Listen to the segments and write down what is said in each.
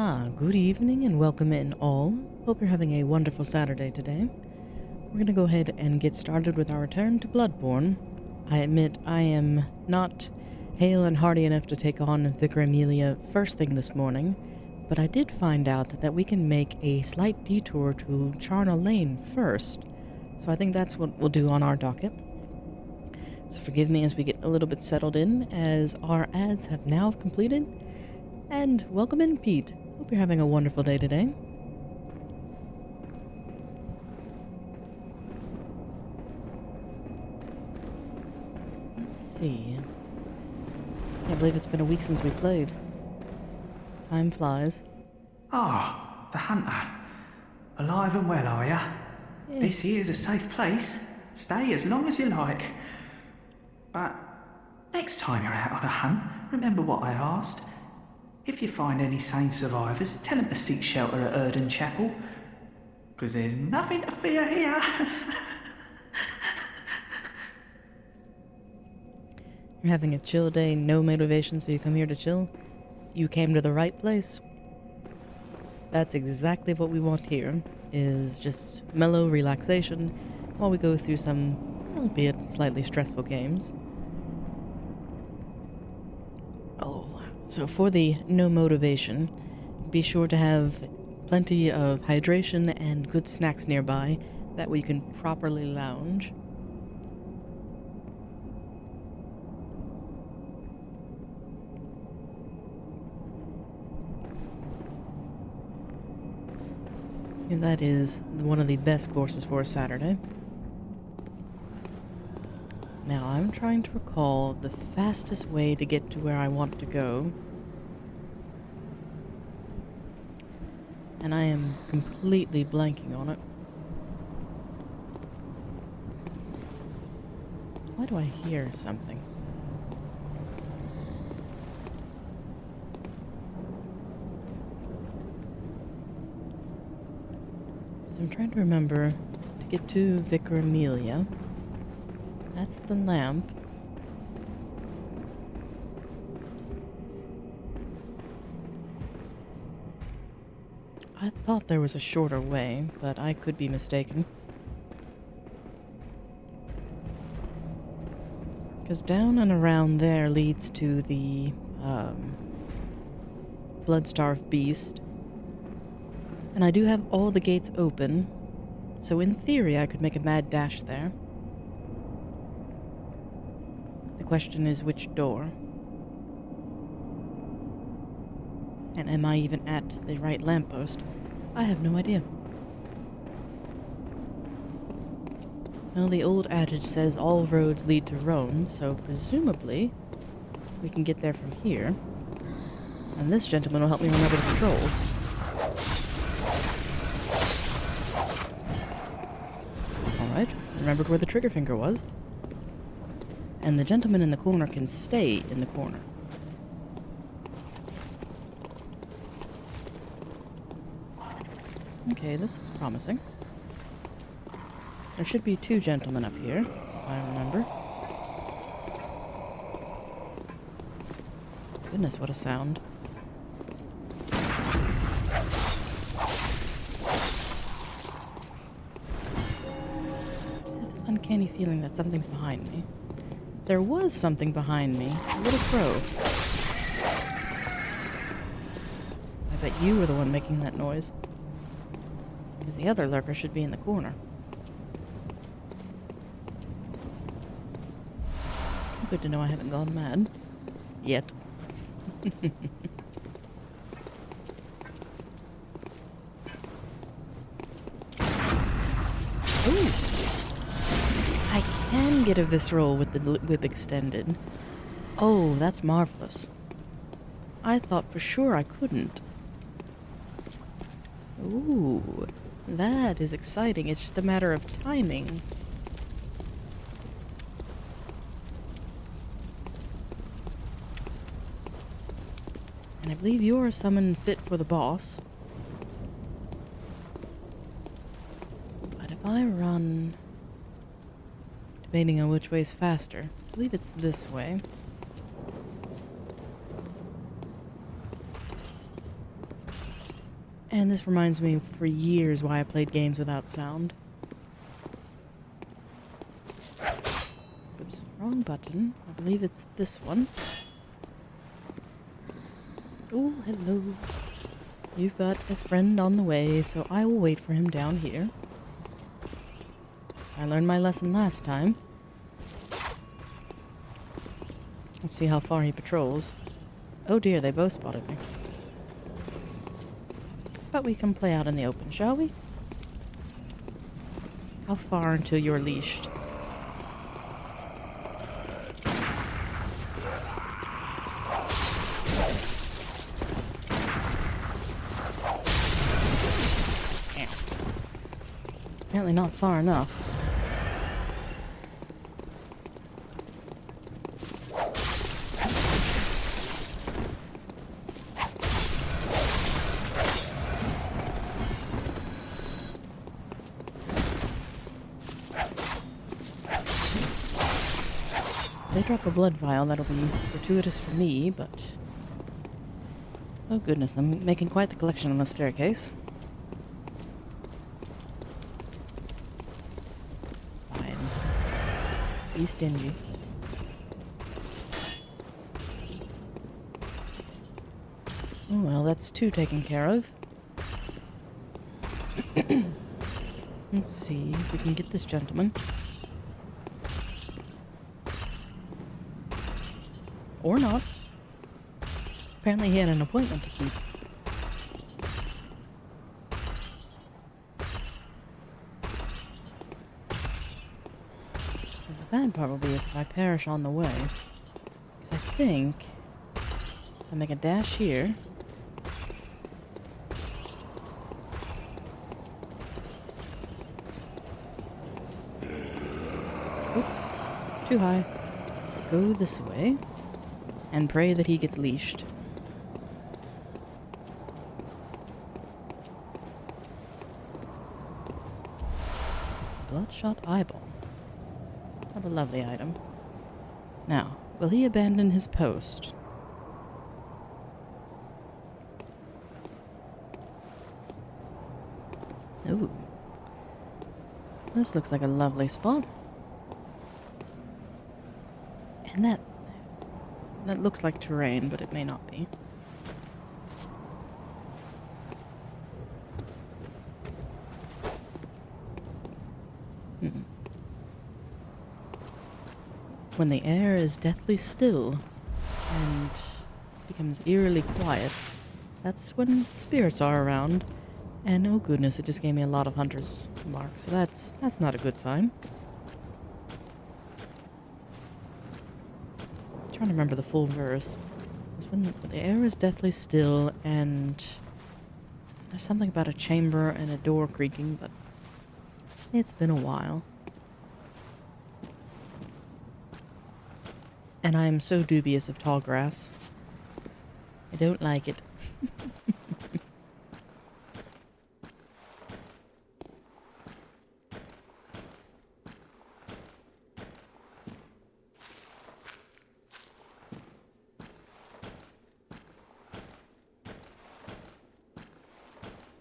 Good evening and welcome in all. Hope you're having a wonderful Saturday today. We're going to go ahead and get started with our return to Bloodborne. I admit I am not hale and hearty enough to take on Vicar Amelia first thing this morning, but I did find out that we can make a slight detour to Charnel Lane first, so I think that's what we'll do on our docket. So forgive me as we get a little bit settled in, as our ads have now completed. And welcome in, Pete. Hope you're having a wonderful day today. Let's see. Can't believe it's been a week since we played. Time flies. Ah, the hunter. Alive and well, are ya? Yeah. This here's a safe place. Stay as long as you like. But next time you're out on a hunt, remember what I asked. If you find any sane survivors, tell them to seek shelter at Erden Chapel. 'Cause there's nothing to fear here. You're having a chill day, no motivation, so you come here to chill? You came to the right place. That's exactly what we want here, is just mellow relaxation while we go through some, albeit slightly stressful games. So for the no motivation, be sure to have plenty of hydration and good snacks nearby, that way you can properly lounge. Because that is one of the best courses for a Saturday. Now, I'm trying to recall the fastest way to get to where I want to go. And I am completely blanking on it. Why do I hear something? So I'm trying to remember to get to Vicar Amelia. That's the lamp. I thought there was a shorter way, but I could be mistaken. Because down and around there leads to the Bloodstarved Beast. And I do have all the gates open, so in theory I could make a mad dash there. The question is which door? And am I even at the right lamppost? I have no idea. Well, the old adage says all roads lead to Rome, so presumably we can get there from here. And this gentleman will help me remember the controls. Alright, remembered where the trigger finger was. And the gentleman in the corner can stay in the corner. Okay, this looks promising. There should be two gentlemen up here, if I remember. Goodness, what a sound. Just have this uncanny feeling that something's behind me. There was something behind me. A little crow. I bet you were the one making that noise. Because the other lurker should be in the corner. Good to know I haven't gone mad. Yet. Ooh! I can get a visceral with the whip extended. Oh, that's marvelous. I thought for sure I couldn't. Ooh, that is exciting. It's just a matter of timing. And I believe you're summoned fit for the boss. But if I run... debating on which way's faster. I believe it's this way. Man, this reminds me for years why I played games without sound. Oops, wrong button. I believe it's this one. Oh, hello. You've got a friend on the way, so I will wait for him down here. I learned my lesson last time. Let's see how far he patrols. Oh dear, they both spotted me. But we can play out in the open, shall we? How far until you're leashed? Apparently not far enough. They drop a blood vial, that'll be gratuitous for me, but... Oh goodness, I'm making quite the collection on the staircase. Fine. Be stingy. Oh well, that's 2 taken care of. Let's see if we can get this gentleman. Or not. Apparently he had an appointment to keep. The bad part will be is if I perish on the way. Because I think if I make a dash here. Oops. Too high. Go this way. And pray that he gets leashed. Bloodshot eyeball. What a lovely item. Now, will he abandon his post? Ooh. This looks like a lovely spot. And that looks like terrain, but it may not be. When the air is deathly still and becomes eerily quiet, that's when spirits are around. And oh goodness, it just gave me a lot of hunter's marks, so that's not a good sign. I'm trying to remember the full verse. It's when the air is deathly still and there's something about a chamber and a door creaking, but it's been a while. And I am so dubious of tall grass. I don't like it.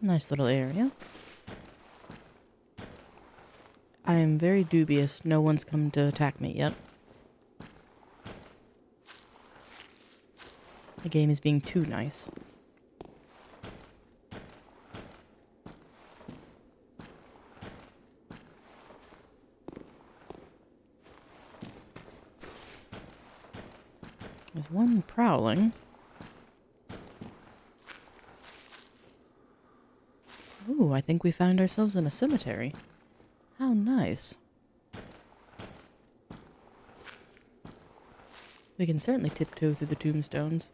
Nice little area. I am very dubious no one's come to attack me yet. The game is being too nice. There's one prowling. Ooh, I think we found ourselves in a cemetery. How nice. We can certainly tiptoe through the tombstones.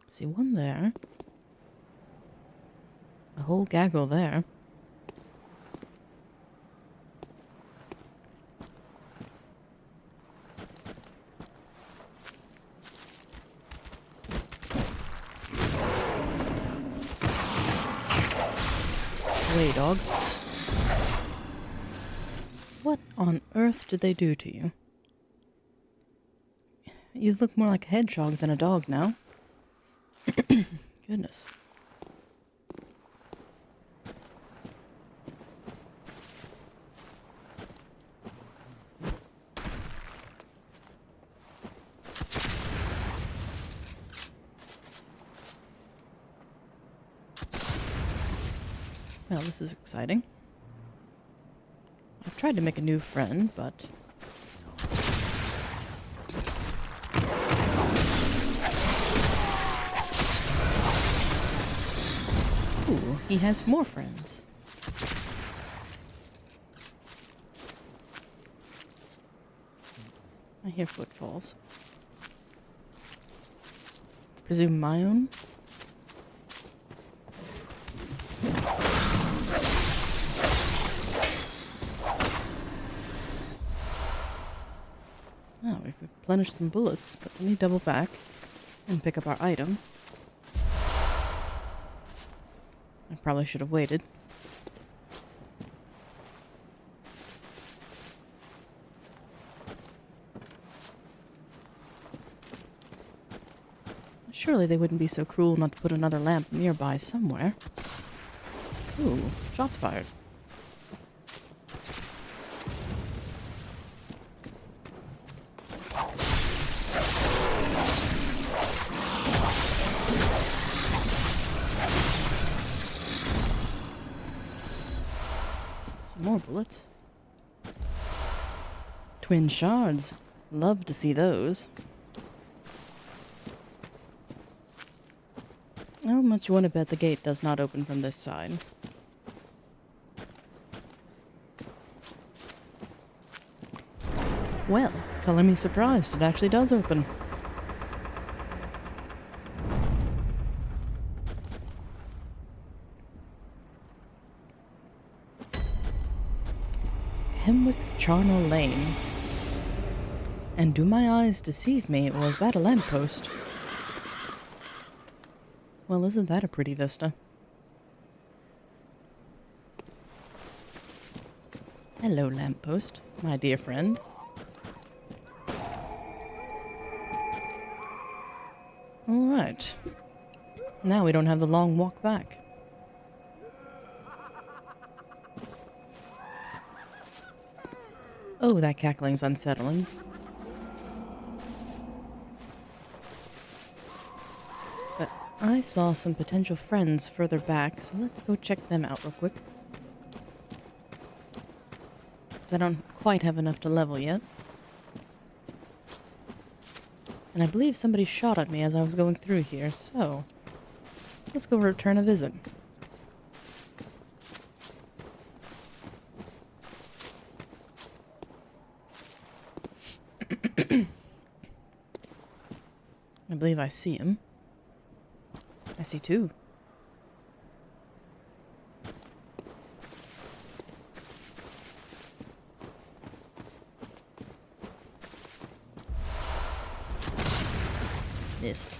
See one there. A whole gaggle there. Away, dog. What on earth did they do to you? You look more like a hedgehog than a dog now. Goodness. Well, this is exciting. I've tried to make a new friend, but... Ooh, he has more friends. I hear footfalls. Presume my own? Oh, we've replenished some bullets, but let me double back and pick up our item. I probably should have waited. Surely they wouldn't be so cruel not to put another lamp nearby somewhere. Ooh, shots fired. Some more bullets. Twin shards. Love to see those. How much you want to bet the gate does not open from this side? Well, color me surprised, it actually does open. Hemwick Charnel Lane. And do my eyes deceive me, or is that a lamppost? Well, isn't that a pretty vista? Hello, lamppost, my dear friend. Alright. Now we don't have the long walk back. Oh, that cackling's unsettling. But I saw some potential friends further back, so let's go check them out real quick. 'Cause I don't quite have enough to level yet. And I believe somebody shot at me as I was going through here, so... let's go return a visit. I believe I see him. I see two. Missed.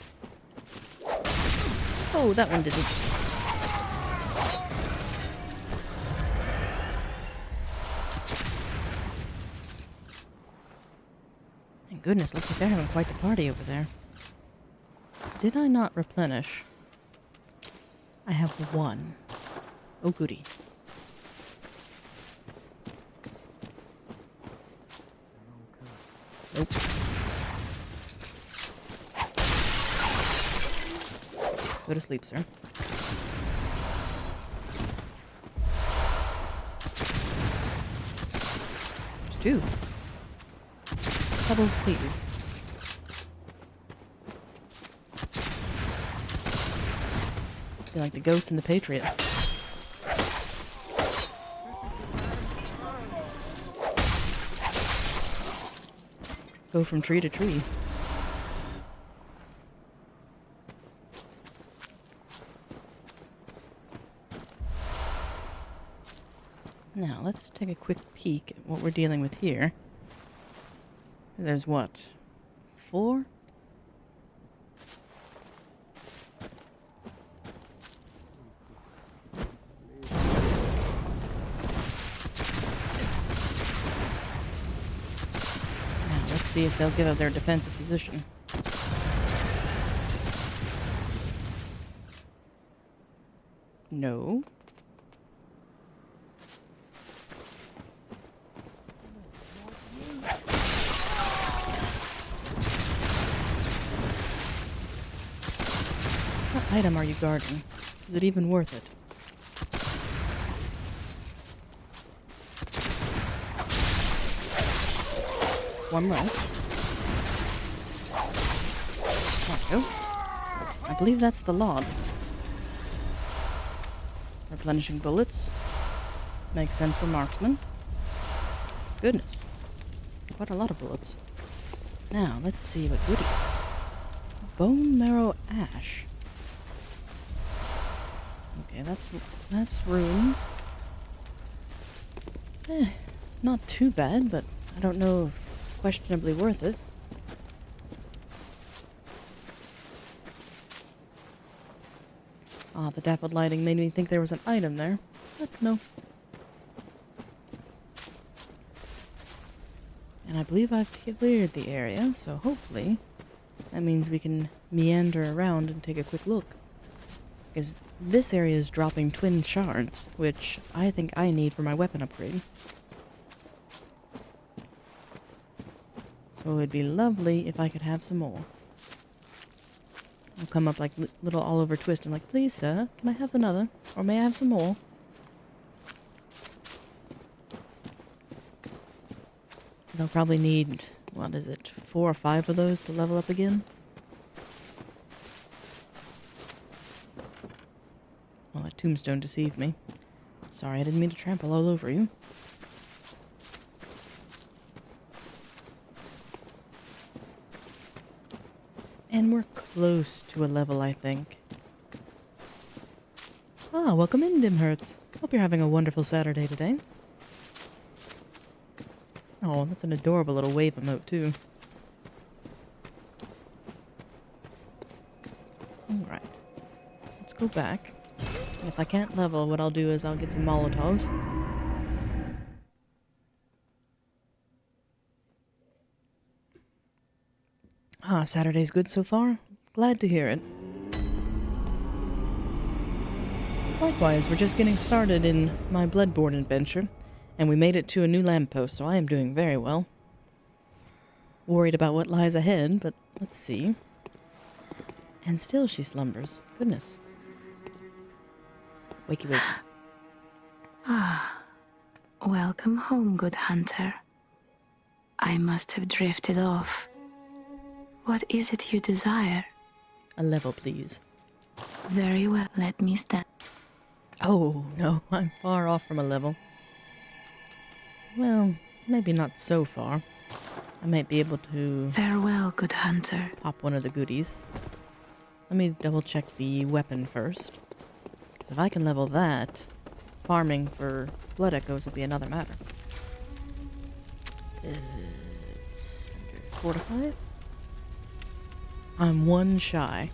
Oh, that one didn't. Thank goodness, looks like they're having quite the party over there. Did I not replenish? I have one. Oh, goody. Nope. Go to sleep, sir. There's two. Pebbles, please. Feel like the ghost and the patriot. Go from tree to tree. Now, let's take a quick peek at what we're dealing with here. There's what? 4? Now, let's see if they'll give up their defensive position. No. What item are you guarding? Is it even worth it? One less. There we go. I believe that's the log. Replenishing bullets. Makes sense for marksman. Goodness. Quite a lot of bullets. Now, let's see what goodies. Bone marrow ash. Okay, that's runes. Not too bad, but I don't know if questionably worth it. Ah, the dappled lighting made me think there was an item there, but no. And I believe I've cleared the area, so hopefully that means we can meander around and take a quick look. Because this area is dropping twin shards, which I think I need for my weapon upgrade. So it'd be lovely if I could have some more. I'll come up like little Oliver Twist and like, please sir, can I have another? Or may I have some more? Because I'll probably need, what is it, 4 or 5 of those to level up again? Well, that tombstone deceived me. Sorry, I didn't mean to trample all over you. And we're close to a level, I think. Ah, welcome in, Dimhertz. Hope you're having a wonderful Saturday today. Oh, that's an adorable little wave emote, too. Alright. Let's go back. And if I can't level, what I'll do is I'll get some Molotovs. Ah, Saturday's good so far. Glad to hear it. Likewise, we're just getting started in my Bloodborne adventure, and we made it to a new lamppost, so I am doing very well. Worried about what lies ahead, but let's see. And still she slumbers. Goodness. Wakey wakey. Ah, welcome home, good hunter. I must have drifted off. What is it you desire? A level, please. Very well, let me stand. Oh, no, I'm far off from a level. Well, maybe not so far. I might be able to Farewell, good hunter. pop one of the goodies. Let me double check the weapon first. Because if I can level that, farming for blood echoes will be another matter. It's under 4 to 5? I'm 1 shy.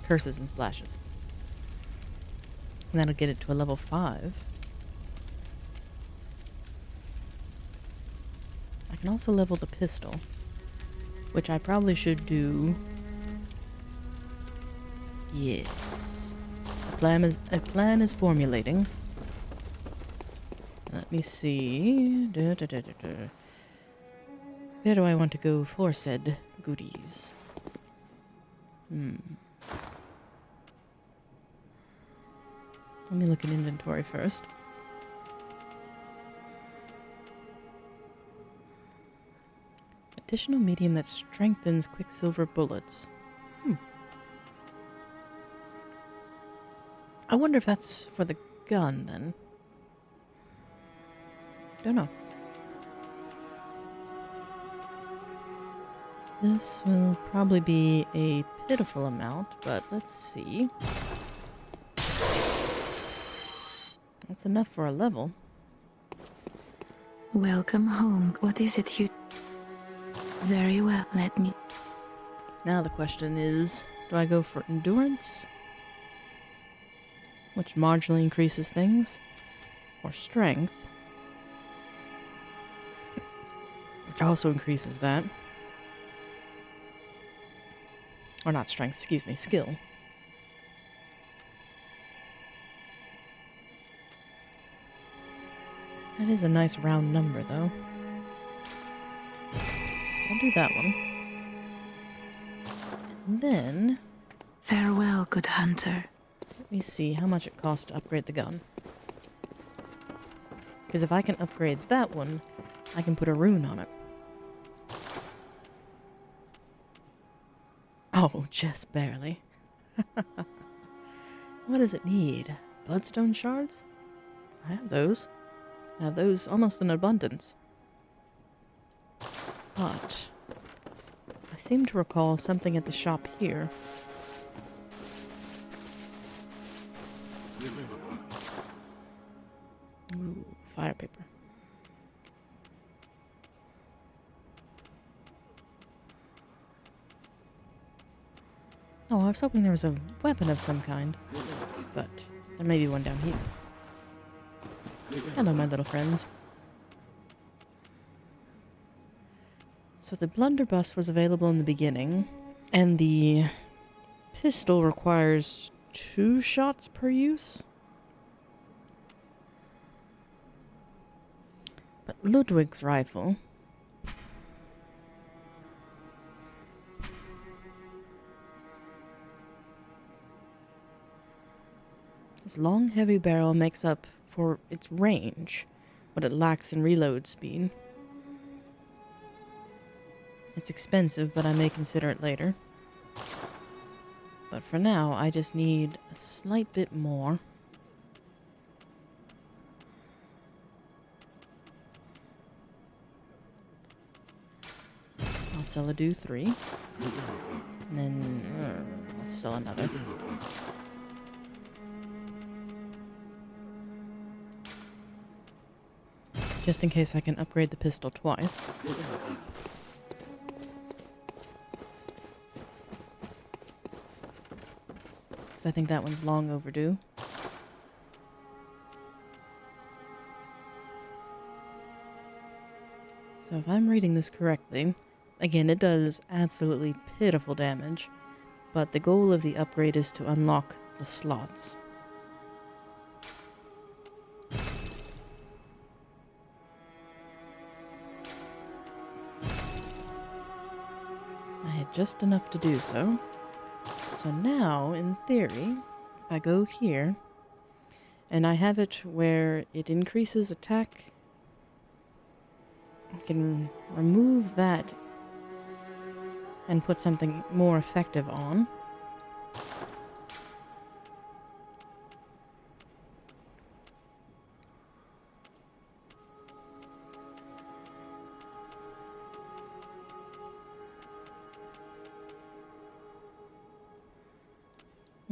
Curses and splashes. And that'll get it to a level 5. I can also level the pistol, which I probably should do. Yes. A plan is formulating. Let me see. Where do I want to go for said goodies? Let me look at inventory first. Additional medium that strengthens quicksilver bullets. I wonder if that's for the gun, then. Don't know. This will probably be a pitiful amount, but let's see. That's enough for a level. Welcome home. What is it you... Very well, let me... Now the question is, do I go for endurance? Which marginally increases things? Or strength? Which also increases that. Or not strength, excuse me, skill. That is a nice round number, though. I'll do that one. And then... Farewell, good hunter. let me see how much it costs to upgrade the gun. Because if I can upgrade that one, I can put a rune on it. Oh, just barely. What does it need? Bloodstone shards? I have those. I have those almost in abundance. But I seem to recall something at the shop here. Ooh, fire paper. Oh, I was hoping there was a weapon of some kind, but there may be one down here. Hello, my little friends. So the blunderbuss was available in the beginning, and the pistol requires 2 shots per use? But Ludwig's rifle... his long, heavy barrel makes up for its range, what it lacks in reload speed. It's expensive, but I may consider it later. But for now, I just need a slight bit more. I'll sell a do 3. And then I'll sell another. Just in case I can upgrade the pistol twice. Because I think that one's long overdue. So if I'm reading this correctly, again, it does absolutely pitiful damage, but the goal of the upgrade is to unlock the slots. I had just enough to do so. So now, in theory, if I go here, and I have it where it increases attack, I can remove that and put something more effective on.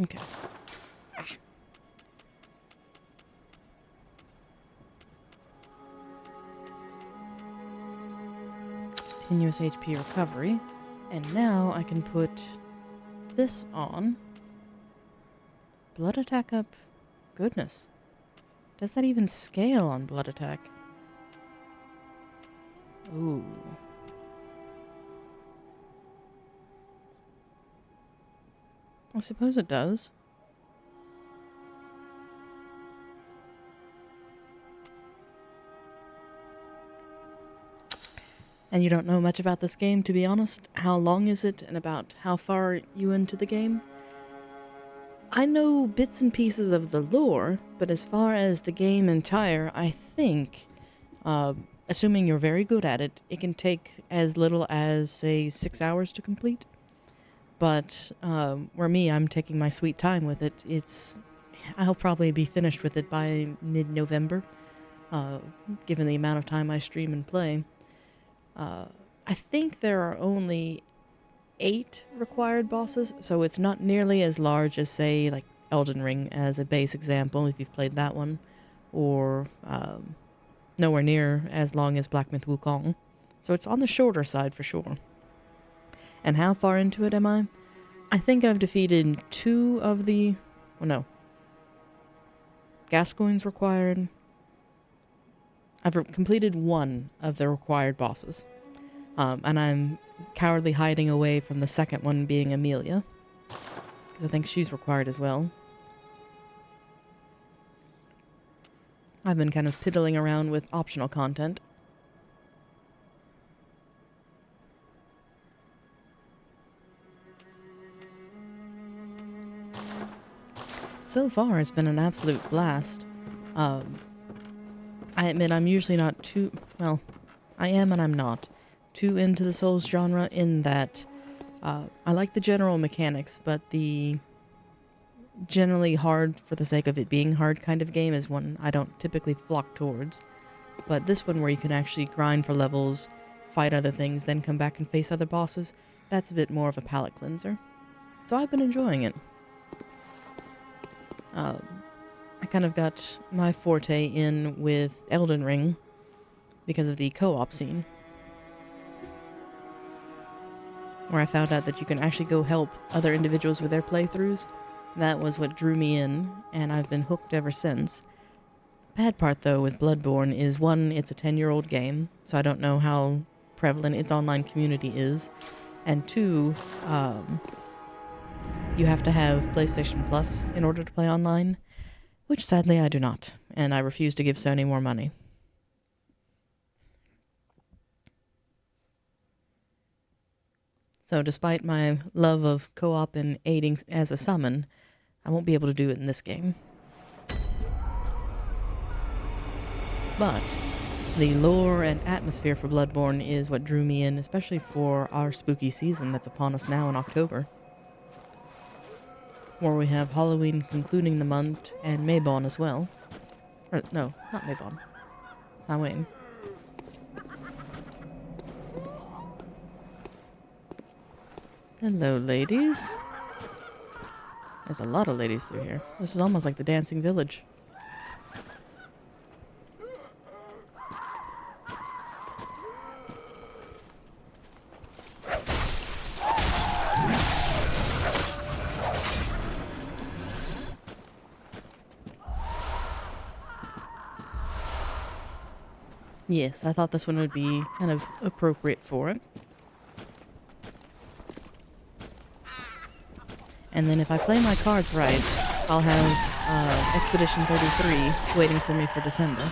Okay. Continuous HP recovery. And now I can put this on. Blood attack up. Goodness. Does that even scale on blood attack? Ooh. I suppose it does. And you don't know much about this game, to be honest? How long is it, and about how far are you into the game? I know bits and pieces of the lore, but as far as the game entire, I think, assuming you're very good at it, it can take as little as, say, 6 hours to complete. But, where me, I'm taking my sweet time with it. I'll probably be finished with it by mid-November, given the amount of time I stream and play. I think there are only 8 required bosses, so it's not nearly as large as, say, like Elden Ring as a base example, if you've played that one, or nowhere near as long as Black Myth Wukong. So it's on the shorter side for sure. And how far into it am I? I think I've defeated 2 of the... well, no. Gascoigne's required... I've completed 1 of the required bosses. And I'm cowardly hiding away from the second one being Amelia. Because I think she's required as well. I've been kind of piddling around with optional content. So far, it's been an absolute blast. I admit I'm usually not too... well, I am and I'm not too into the Souls genre in that I like the general mechanics, but the generally hard for the sake of it being hard kind of game is one I don't typically flock towards. But this one where you can actually grind for levels, fight other things, then come back and face other bosses, that's a bit more of a palate cleanser. So I've been enjoying it. I kind of got my forte in with Elden Ring because of the co-op scene, where I found out that you can actually go help other individuals with their playthroughs. That was what drew me in, and I've been hooked ever since. Bad part, though, with Bloodborne is, one, it's a 10-year-old game, so I don't know how prevalent its online community is, and two, you have to have PlayStation Plus in order to play online, which sadly I do not, and I refuse to give Sony more money. So despite my love of co-op and aiding as a summon, I won't be able to do it in this game. But the lore and atmosphere for Bloodborne is what drew me in, especially for our spooky season that's upon us now in October, where we have Halloween concluding the month and Mabon as well. Or, no, not Mabon. Samhain. Hello, ladies. There's a lot of ladies through here. This is almost like the dancing village. Yes, I thought this one would be kind of appropriate for it. And then if I play my cards right, I'll have Expedition 33 waiting for me for December.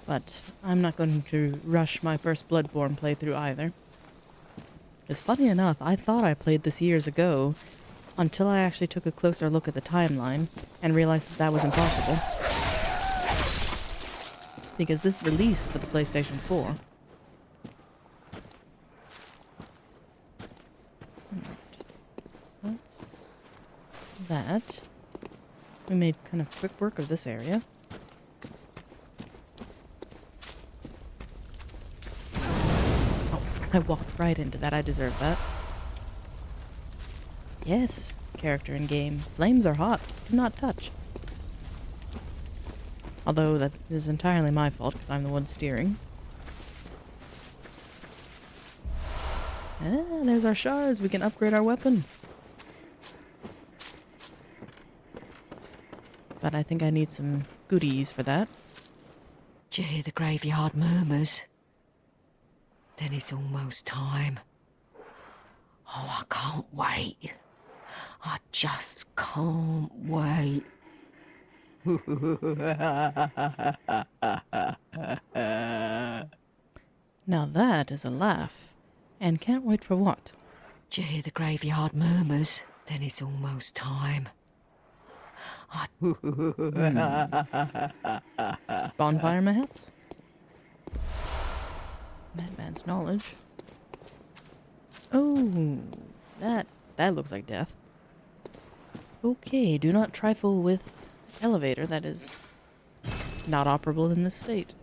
But I'm not going to rush my first Bloodborne playthrough either. Because funny enough, I thought I played this years ago, until I actually took a closer look at the timeline and realized that that was impossible. Because this released for the PlayStation 4. Alright. So that's that. We made kind of quick work of this area. Oh, I walked right into that. I deserve that. Yes, character in game. Flames are hot. Do not touch. Although that is entirely my fault because I'm the one steering. Ah, there's our shards. We can upgrade our weapon. But I think I need some goodies for that. Do you hear the graveyard murmurs? Then it's almost time. Oh, I can't wait. I just can't wait. Now that is a laugh. And can't wait for what? Do you hear the graveyard murmurs? Then it's almost time. Bonfire mayhaps? Madman's knowledge. Oh, that looks like death. Okay, do not trifle with elevator. That is not operable in this state.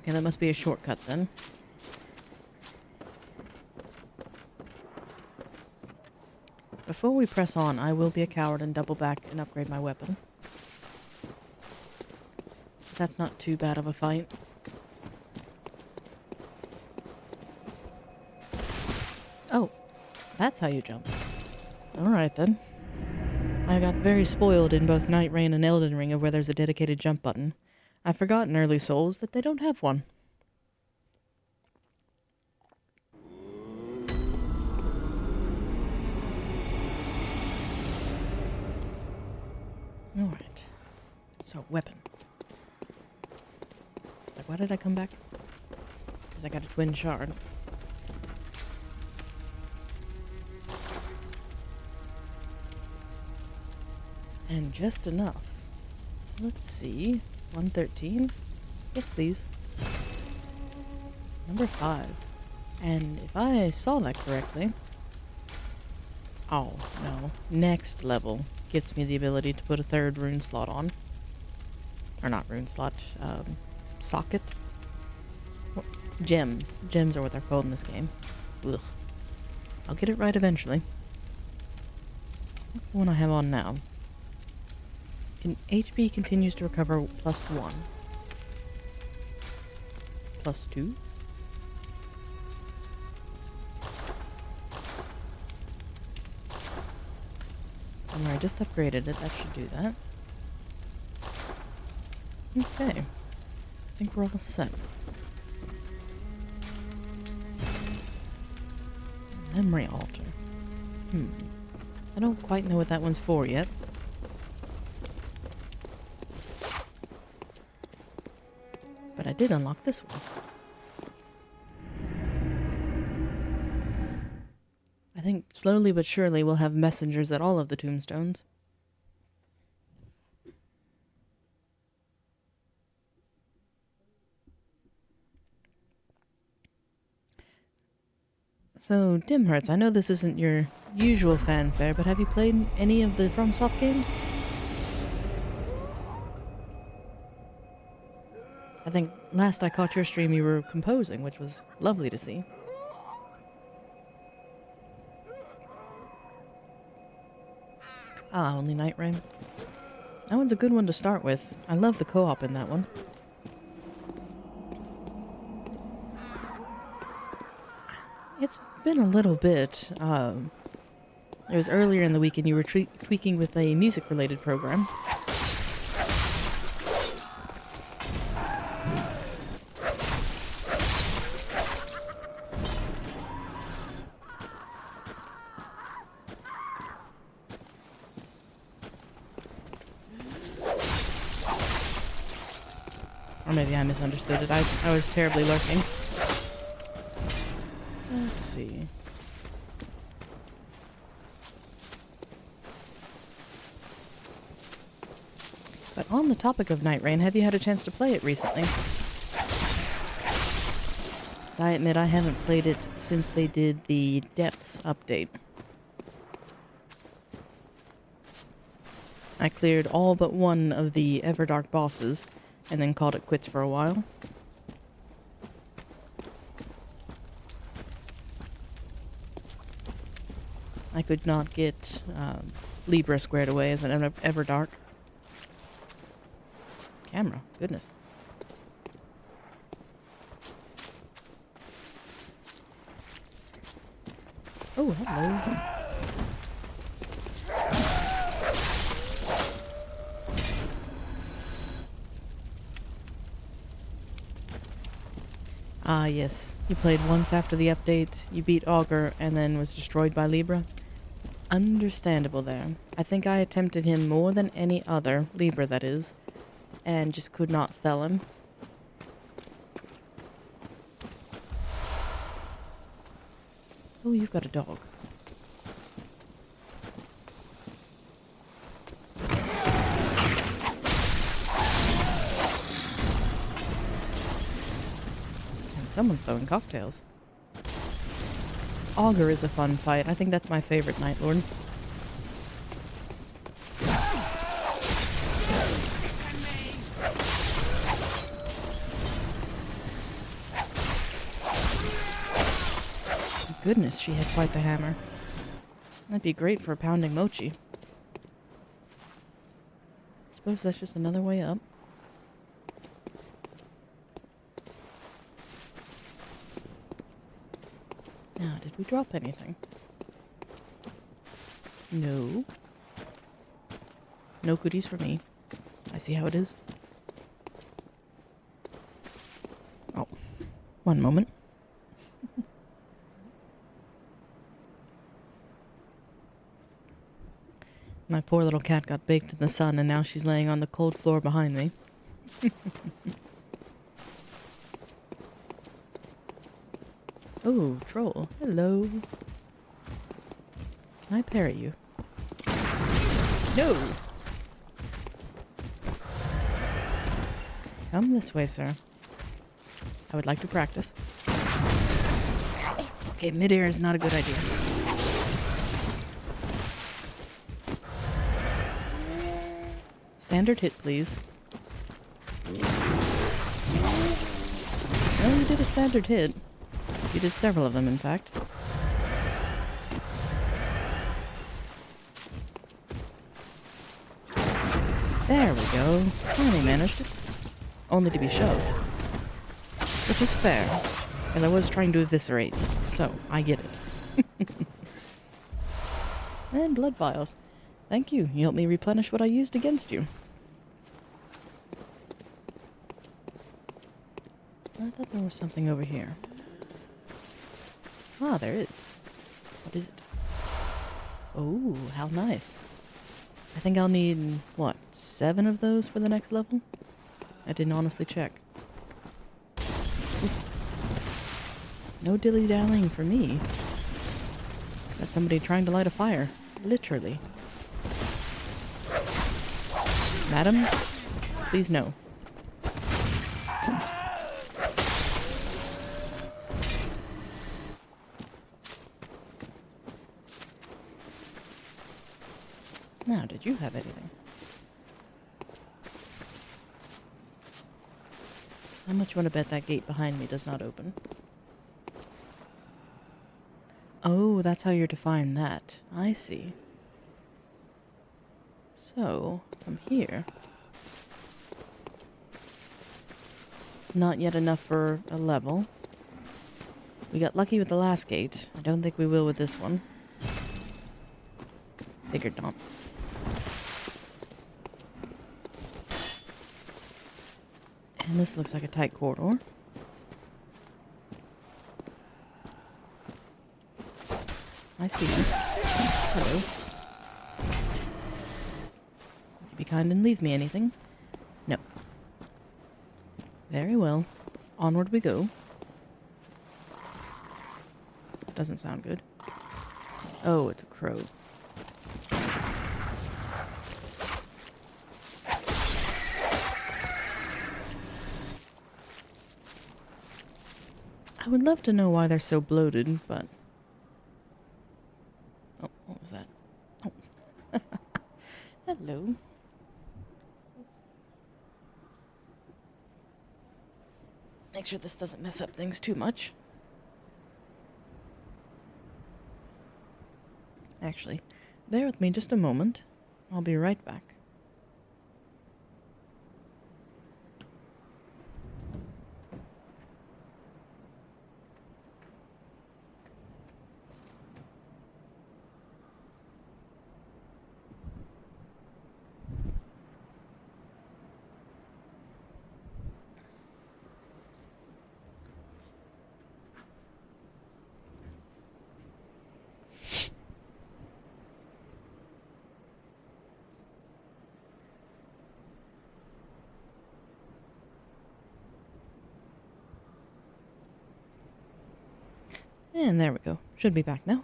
Okay, that must be a shortcut then. Before we press on, I will be a coward and double back and upgrade my weapon. That's not too bad of a fight. Oh, that's how you jump. Alright then. I got very spoiled in both Night Rain and Elden Ring of where there's a dedicated jump button. I forgot in early Souls that they don't have one. So, weapon. Like, why did I come back? Because I got a twin shard. And just enough. So let's see. 113? Yes, please. Number 5. And if I saw that correctly... Oh, no. Next level gets me the ability to put a 3rd rune slot on. Or not rune slot, socket? Gems. Gems are what they're called in this game. Ugh. I'll get it right eventually. What's the one I have on now? HP continues to recover +1. +2? Remember, I just upgraded it. That should do that. Okay. I think we're all set. Memory altar. I don't quite know what that one's for yet. But I did unlock this one. I think slowly but surely we'll have messengers at all of the tombstones. So, Dimhertz, I know this isn't your usual fanfare, but have you played any of the FromSoft games? I think last I caught your stream you were composing, which was lovely to see. Ah, only Night Rain. That one's a good one to start with. I love the co-op in that one. It's been a little bit. It was earlier in the week and you were tweaking with a music-related program. Or maybe I misunderstood it. I was terribly lurking. Let's see. But on the topic of Night Rain, have you had a chance to play it recently? As I admit, I haven't played it since they did the Depths update. I cleared all but one of the Everdark bosses, and then called it quits for a while. I could not get Libra squared away as an Everdark. Camera, goodness. Oh, hello. Ah, yes. You played once after the update, you beat Augur, and then was destroyed by Libra. Understandable there. I think I attempted him more than any other, Libra that is, and just could not fell him. Oh, you've got a dog. Someone's throwing cocktails. Augur is a fun fight. I think that's my favorite Night Lord. Goodness, she had quite the hammer. That'd be great for pounding mochi. Suppose that's just another way up. Now, did we drop anything? No. No goodies for me. I see how it is. Oh, one moment. My poor little cat got baked in the sun, and now she's laying on the cold floor behind me. Oh, troll. Hello. Can I parry you? No! Come this way, sir. I would like to practice. Okay, midair is not a good idea. Standard hit, please. Well, you did a standard hit. You did several of them, in fact. There we go. Finally managed it. Only to be shoved. Which is fair, because I was trying to eviscerate, so I get it. And blood vials. Thank you. You helped me replenish what I used against you. I thought there was something over here. Ah, there is. What is it? Oh, how nice. I think I'll need, what, 7 of those for the next level? I didn't honestly check. Oof. No dilly-dallying for me. That's somebody trying to light a fire. Literally. Madam, please no. Now, did you have anything? How much you want to bet that gate behind me does not open? Oh, that's how you're to find that. I see. So, from here... Not yet enough for a level. We got lucky with the last gate. I don't think we will with this one. Figured not. And this looks like a tight corridor. I see you. Hello. Would you be kind and leave me anything? No. Very well. Onward we go. Doesn't sound good. Oh, it's a crow. I would love to know why they're so bloated, but... Oh, what was that? Oh. Hello. Make sure this doesn't mess up things too much. Actually, bear with me just a moment. I'll be right back. And there we go. Should be back now.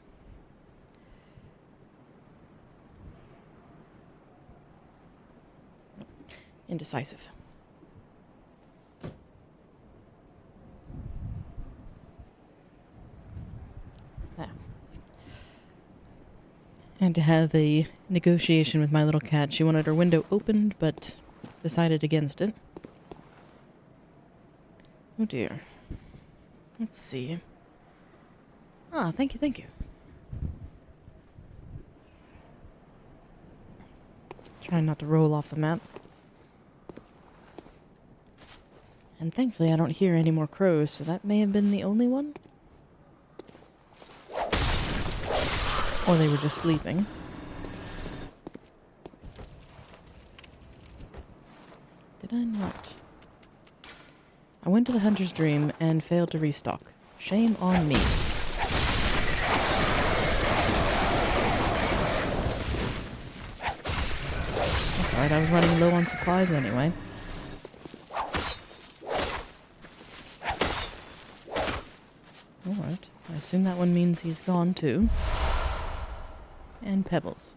Indecisive. Ah. Had to have a negotiation with my little cat. She wanted her window opened, but decided against it. Oh dear. Let's see. Ah, thank you, thank you. Trying not to roll off the map. And thankfully I don't hear any more crows, so that may have been the only one? Or they were just sleeping. Did I not? I went to the Hunter's Dream and failed to restock. Shame on me. alright, I was running low on supplies anyway. Alright, I assume that one means he's gone too. And pebbles.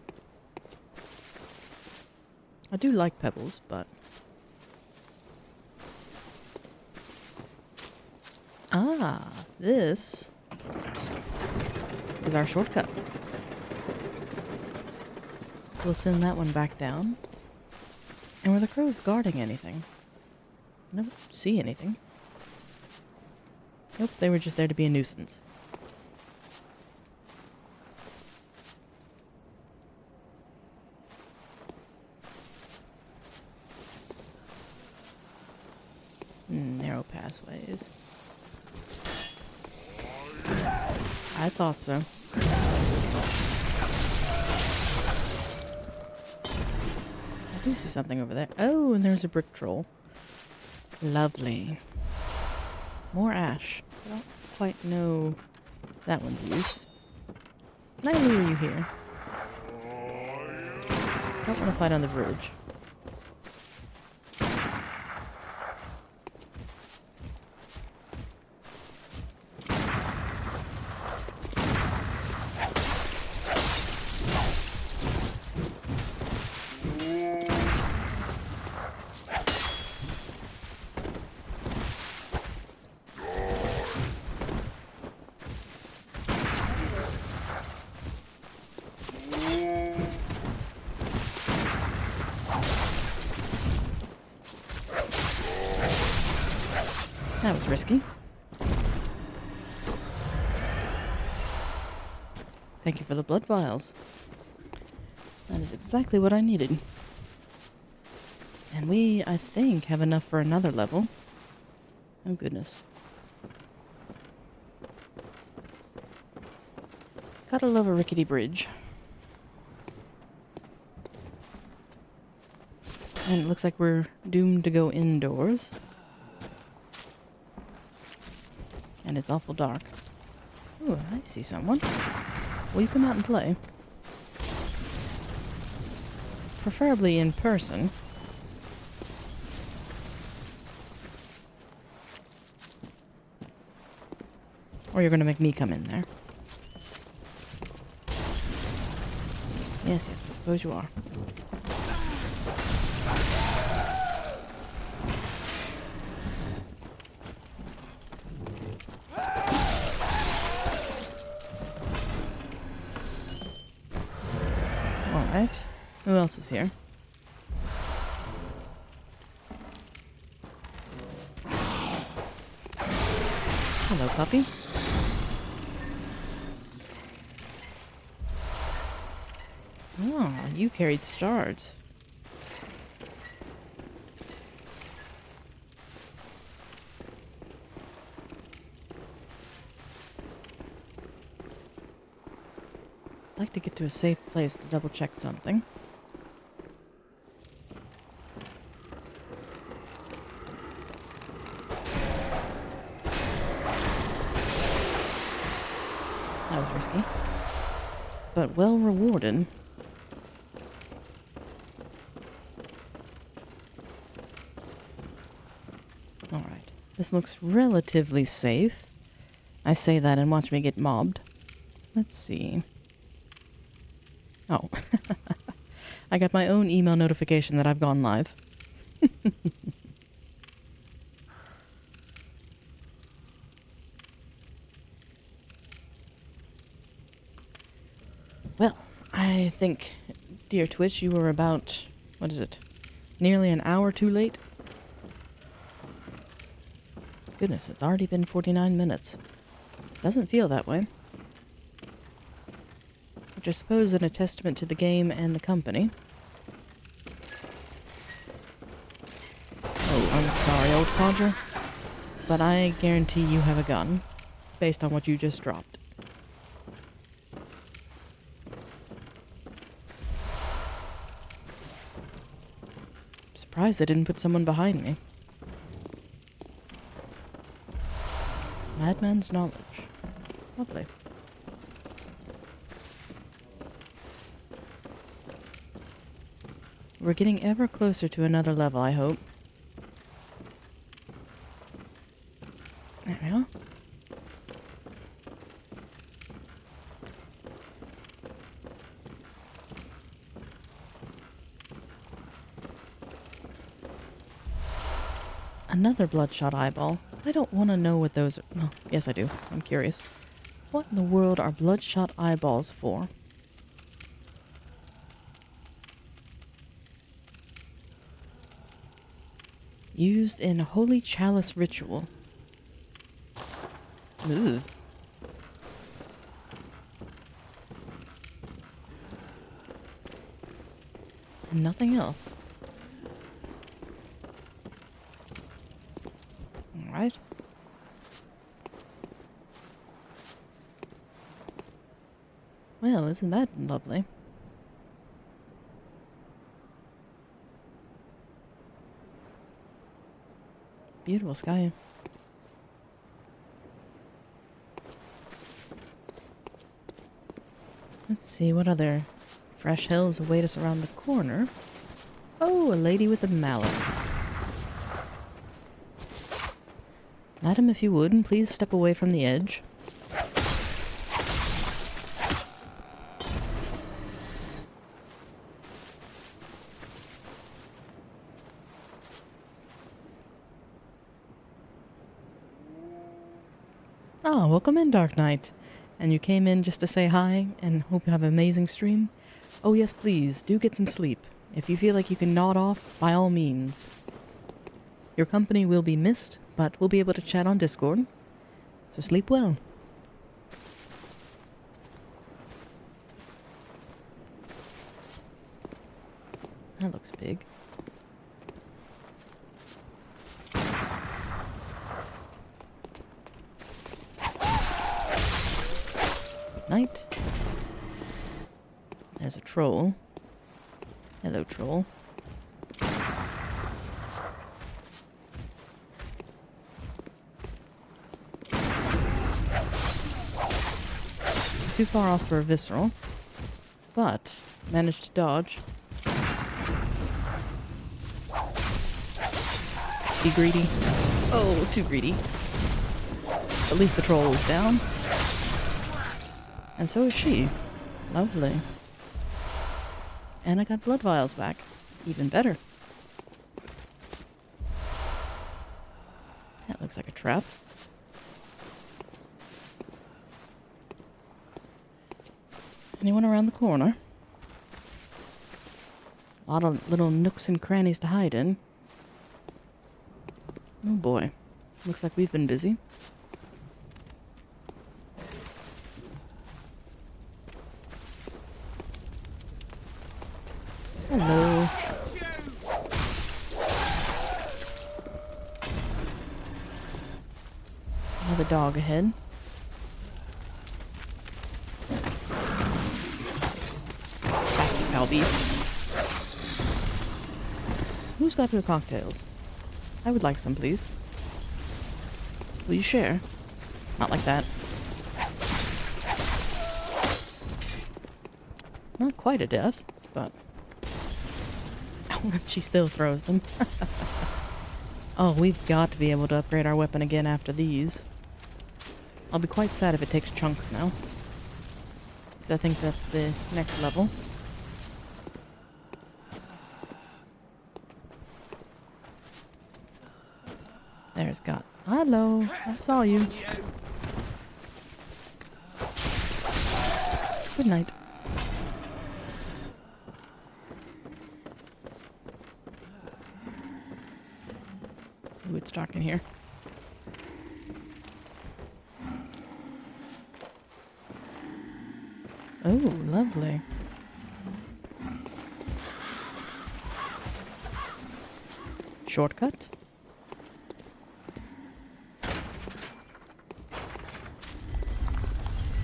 I do like pebbles, but... Ah, this is our shortcut. So we'll send that one back down. And were the crows guarding anything? I don't see anything. Nope, they were just there to be a nuisance. Narrow pathways. I thought so. I do see something over there. Oh, and there's a brick troll. Lovely. More ash. I don't quite know that one's use. Can I lure you here? Don't want to fight on the bridge. That was risky. Thank you for the blood vials. That is exactly what I needed. And we, I think, have enough for another level. Oh goodness. Gotta love a rickety bridge. And it looks like we're doomed to go indoors. And it's awful dark. Ooh, I see someone. Will you come out and play? Preferably in person. Or you're going to make me come in there. Yes, I suppose you are. Alright. Who else is here? Hello, puppy. Oh, you carried stars. I'd like to get to a safe place to double check something. That was risky. But well rewarded. Alright. This looks relatively safe. I say that and watch me get mobbed. Let's see. Oh. I got my own email notification that I've gone live. Well, I think, dear Twitch, you were about, what is it, nearly an hour too late? Goodness, it's already been 49 minutes. Doesn't feel that way. Which I suppose is a testament to the game and the company. Oh, I'm sorry, old codger. But I guarantee you have a gun, based on what you just dropped. I'm surprised they didn't put someone behind me. Madman's knowledge. Lovely. We're getting ever closer to another level, I hope. There we are. Another bloodshot eyeball. I don't want to know what those are. Well, yes I do. I'm curious. What in the world are bloodshot eyeballs for? Used in holy chalice ritual. Ugh. Nothing else. Alright. Well, isn't that lovely? Beautiful sky. Let's see what other fresh hills await us around the corner. Oh, a lady with a mallet. Madam, if you would, please step away from the edge. Ah, welcome in, Dark Knight. And you came in just to say hi and hope you have an amazing stream? Oh yes, please, do get some sleep. If you feel like you can nod off, by all means. Your company will be missed, but we'll be able to chat on Discord. So sleep well. That looks big. Night. There's a troll. Hello, troll. Too far off for a visceral, but managed to dodge. Be greedy. Oh, too greedy. At least the troll is down. And so is she. Lovely. And I got blood vials back. Even better. That looks like a trap. Anyone around the corner? A lot of little nooks and crannies to hide in. Oh boy. Looks like we've been busy. Hello. Another dog ahead. Back to Cow Beast. Who's got their cocktails? I would like some, please. Will you share? Not like that. Not quite a death, but... she still throws them. Oh, we've got to be able to upgrade our weapon again after these. I'll be quite sad if it takes chunks now. I think that's the next level. There's got... Hello, I saw you. Good night. Ooh, it's dark in here. Oh, lovely. Shortcut?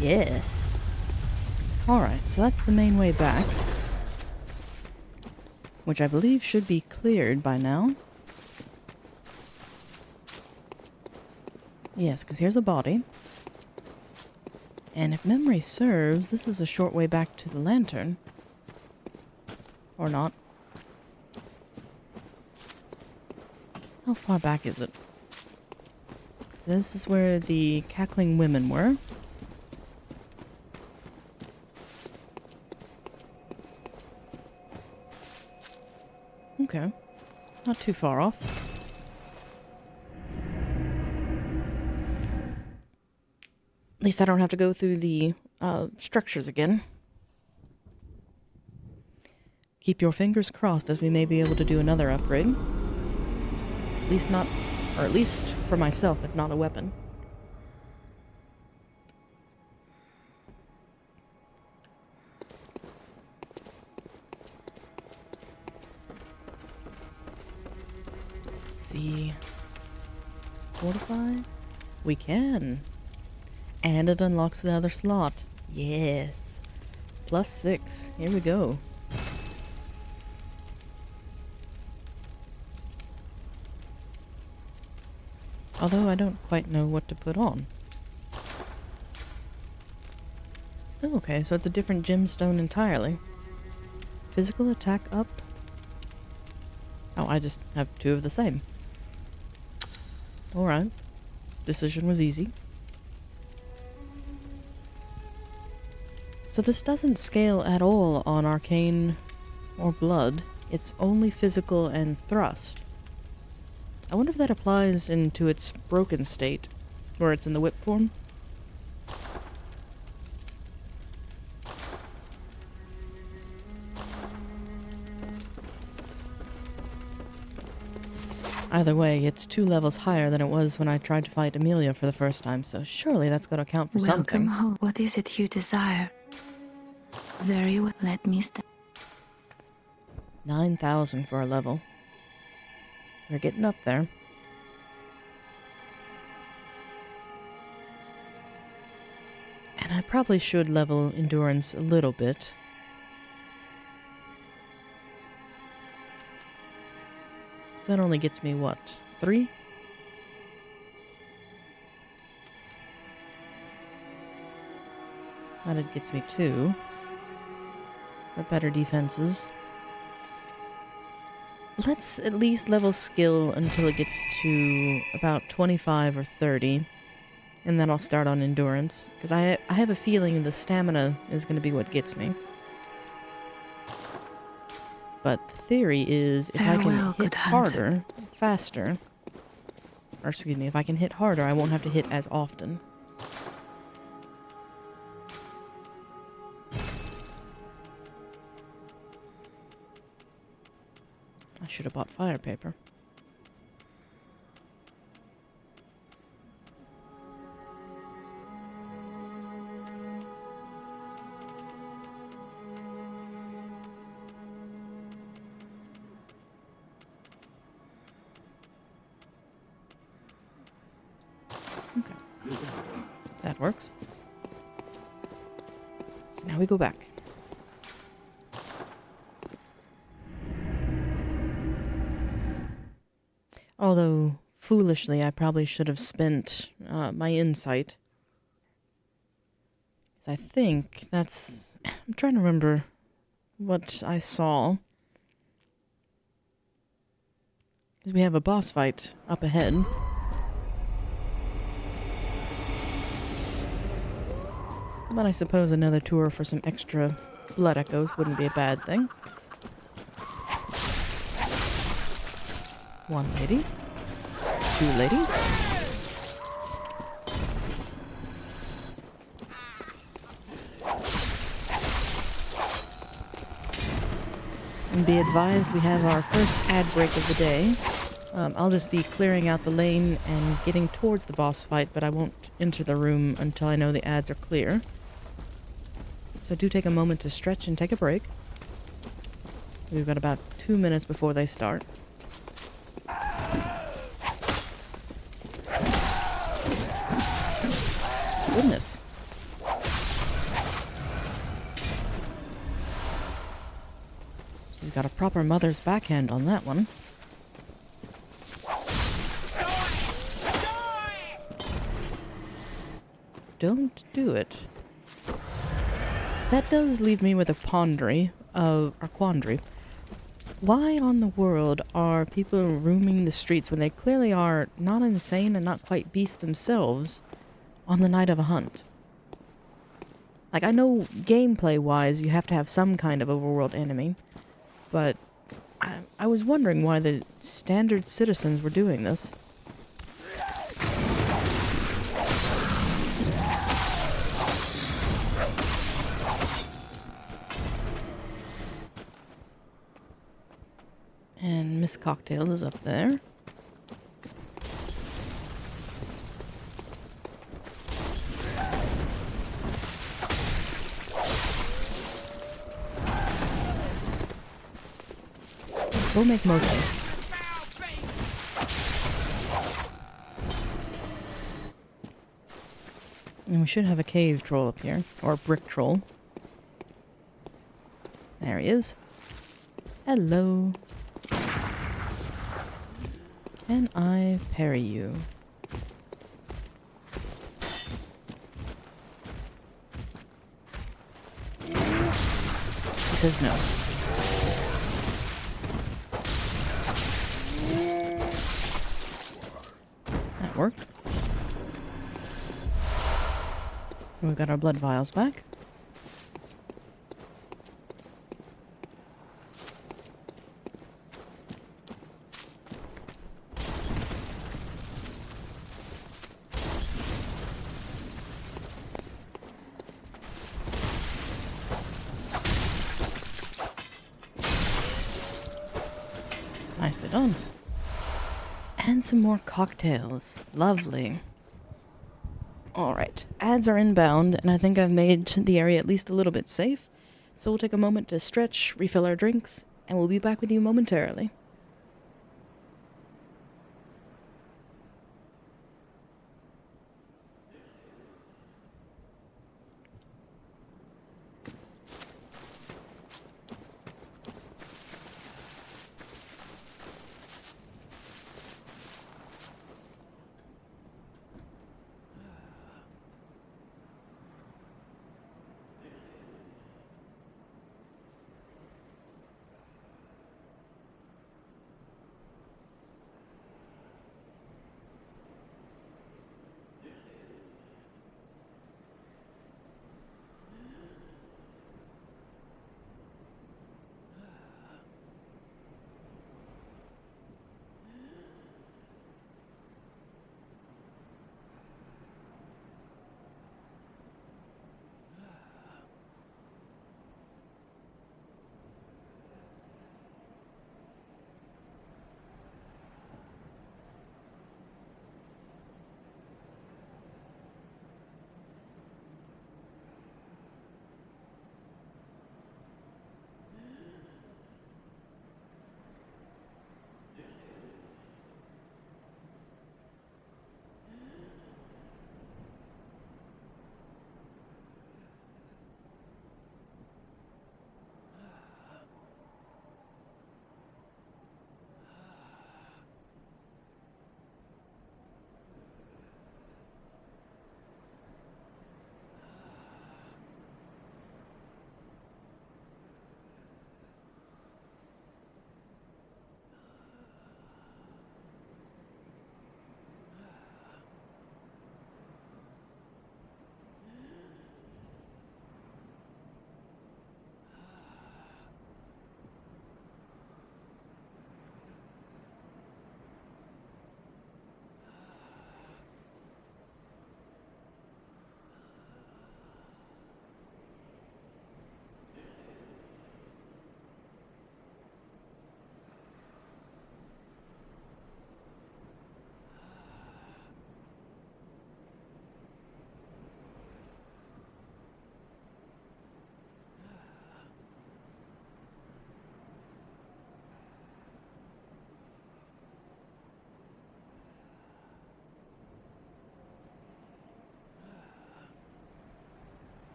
Yes. Alright, so that's the main way back. Which I believe should be cleared by now. Yes, because here's a body. And if memory serves, this is a short way back to the lantern. Or not. How far back is it? This is where the cackling women were. Okay. Not too far off. At least I don't have to go through the structures again. Keep your fingers crossed as we may be able to do another upgrade. At least not, or at least for myself, if not a weapon. Let's see. Fortify? We can. And it unlocks the other slot. Yes. +6. Here we go. Although I don't quite know what to put on. Oh, okay, so it's a different gemstone entirely. Physical attack up. Oh, I just have 2 of the same. Alright. Decision was easy. So this doesn't scale at all on arcane or blood. It's only physical and thrust. I wonder if that applies into its broken state, where it's in the whip form. Either way, it's 2 levels higher than it was when I tried to fight Amelia for the first time, so surely that's got to count for something. Welcome home. What is it you desire? Very well, let me start. 9,000 for a level. We're getting up there. And I probably should level endurance a little bit. So that only gets me, what, 3? That it gets me 2. For better defenses. Let's at least level skill until it gets to about 25 or 30. And then I'll start on endurance. Because I have a feeling the stamina is going to be what gets me. But the theory is if I can hit harder, faster... Or excuse me, if I can hit harder, I won't have to hit as often. I should have bought fire paper. Okay. That works. So now we go back. Although, foolishly, I probably should have spent my insight. 'Cause I think that's... I'm trying to remember what I saw. Because we have a boss fight up ahead. But I suppose another tour for some extra blood echoes wouldn't be a bad thing. 1 lady. 2 ladies. And be advised we have our first ad break of the day. I'll just be clearing out the lane and getting towards the boss fight, but I won't enter the room until I know the ads are clear. So do take a moment to stretch and take a break. We've got about 2 minutes before they start. Goodness. She's got a proper mother's backhand on that one. Don't do it. That does leave me with a quandary. Why on the world are people roaming the streets when they clearly are not insane and not quite beasts themselves on the night of a hunt? Like, I know gameplay-wise you have to have some kind of overworld enemy, but I was wondering why the standard citizens were doing this. And Miss Cocktails is up there. We'll make motion. And we should have a cave troll up here. Or a brick troll. There he is. Hello. Can I parry you? He says no. That worked. We've got our blood vials back. Nicely done. And some more cocktails. Lovely. Alright, ads are inbound, and I think I've made the area at least a little bit safe. So we'll take a moment to stretch, refill our drinks, and we'll be back with you momentarily.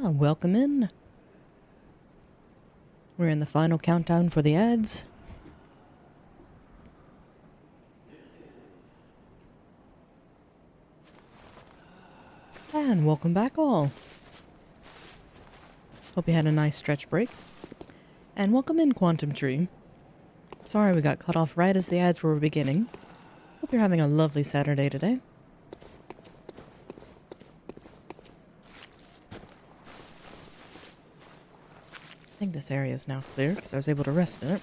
Welcome in. We're in the final countdown for the ads. And welcome back all. Hope you had a nice stretch break. And welcome in, Quantum Tree. Sorry we got cut off right as the ads were beginning. Hope you're having a lovely Saturday today. I think this area is now clear because I was able to rest in it.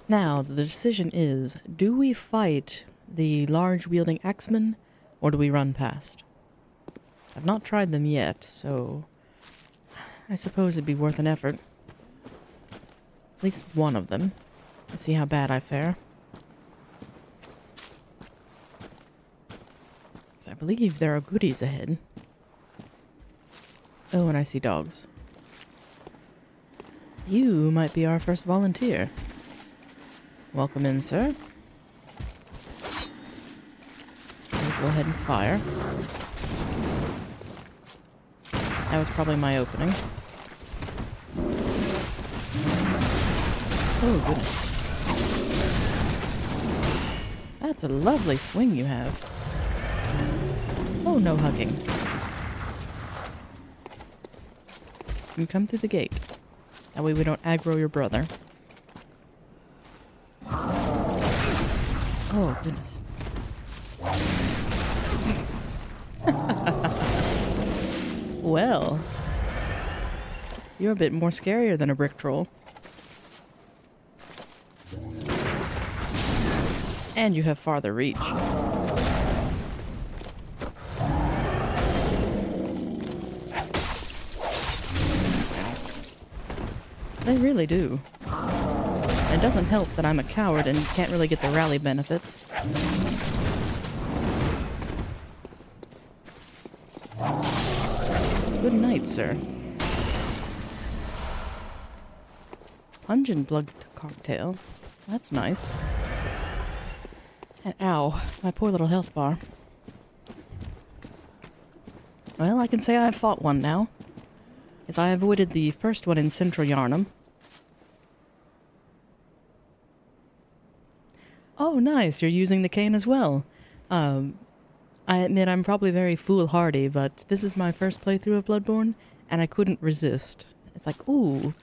Now, the decision is, do we fight the large wielding axemen or do we run past? I've not tried them yet, so I suppose it'd be worth an effort. At least one of them. Let's see how bad I fare. Because I believe there are goodies ahead. Oh, and I see dogs. You might be our first volunteer. Welcome in, sir. I'll go ahead and fire. That was probably my opening. Oh, goodness. That's a lovely swing you have. Oh, no hugging. You come through the gate. That way we don't aggro your brother. Oh, goodness. Well, you're a bit more scarier than a brick troll. And you have farther reach. They really do. It doesn't help that I'm a coward and can't really get the rally benefits. Good night, sir. Pungent blood cocktail. That's nice. And ow, my poor little health bar. Well, I can say I've fought one now, as I avoided the first one in Central Yarnum. Oh, nice. You're using the cane as well. I admit I'm probably very foolhardy, but this is my first playthrough of Bloodborne, and I couldn't resist. It's like, ooh.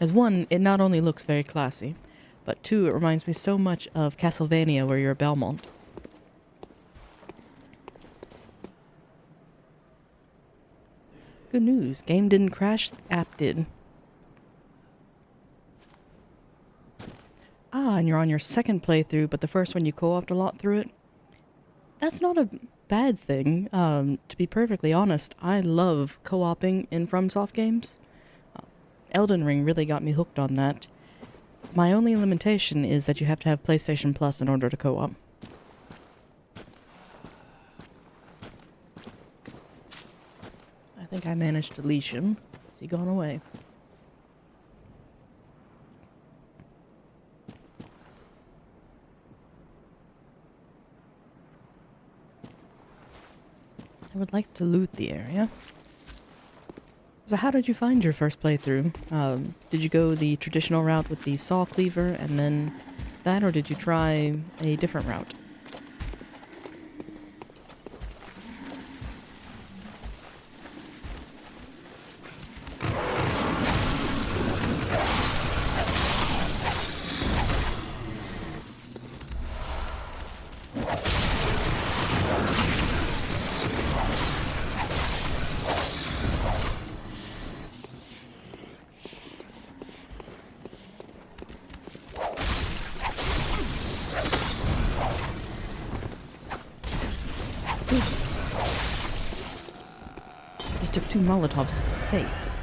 As one, it not only looks very classy, but two, it reminds me so much of Castlevania, where you're Belmont. Good news. Game didn't crash, the app did. Ah, and you're on your second playthrough, but the first one you co-opted a lot through it. That's not a bad thing. To be perfectly honest, I love co-oping in FromSoft games. Elden Ring really got me hooked on that. My only limitation is that you have to have PlayStation Plus in order to co-op. I think I managed to leash him. Has he gone away? I would like to loot the area. So how did you find your first playthrough? Did you go the traditional route with the saw cleaver and then that, or did you try a different route? Just took 2 Molotovs to the face.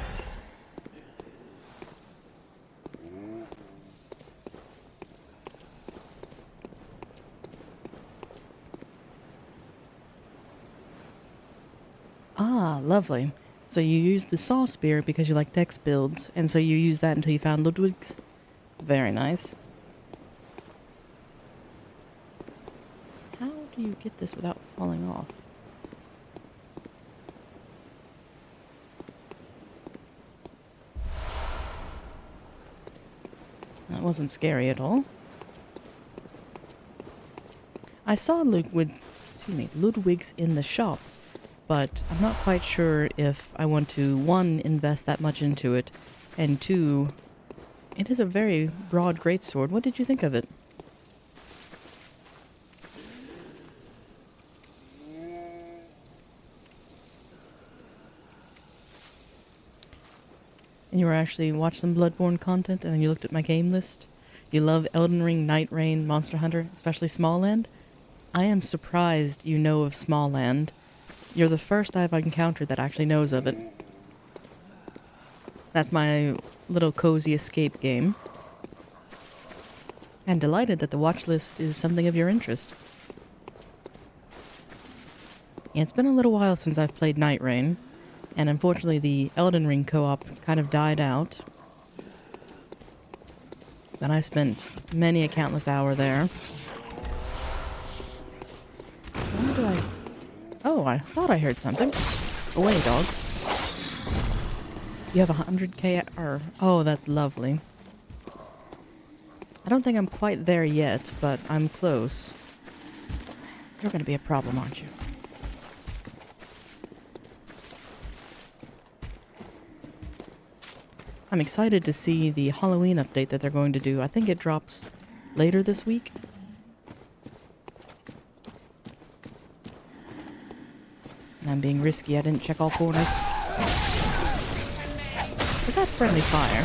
Ah, lovely. So you used the saw spear because you like dex builds, and so you used that until you found Ludwig's? Very nice. How do you get this without falling off? wasn't scary at all. I saw Ludwig's in the shop, but I'm not quite sure if I want to, one, invest that much into it, and two, it is a very broad greatsword. What did you think of it? And you were actually watched some Bloodborne content and you looked at my game list? You love Elden Ring, Night Rain, Monster Hunter, especially Small Land? I am surprised you know of Small Land. You're the first I've encountered that actually knows of it. That's my little cozy escape game. And delighted that the watch list is something of your interest. Yeah, it's been a little while since I've played Night Rain, and unfortunately the Elden Ring co-op kind of died out. But I spent many a countless hour there. Where do I... Oh, I thought I heard something. Away, dog. You have 100k... Oh, that's lovely. I don't think I'm quite there yet, but I'm close. You're gonna be a problem, aren't you? I'm excited to see the Halloween update that they're going to do. I think it drops later this week. And I'm being risky. I didn't check all corners. Is that friendly fire?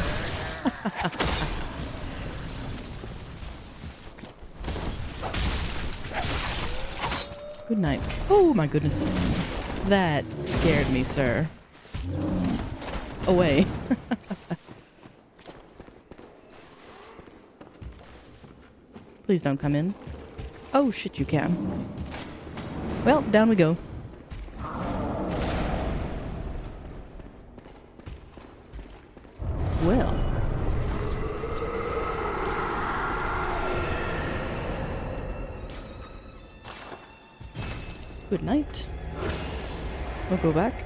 Good night. Oh my goodness. That scared me, sir. Away. Please don't come in. Oh shit, you can. Well, down we go. Well. Good night. We'll go back.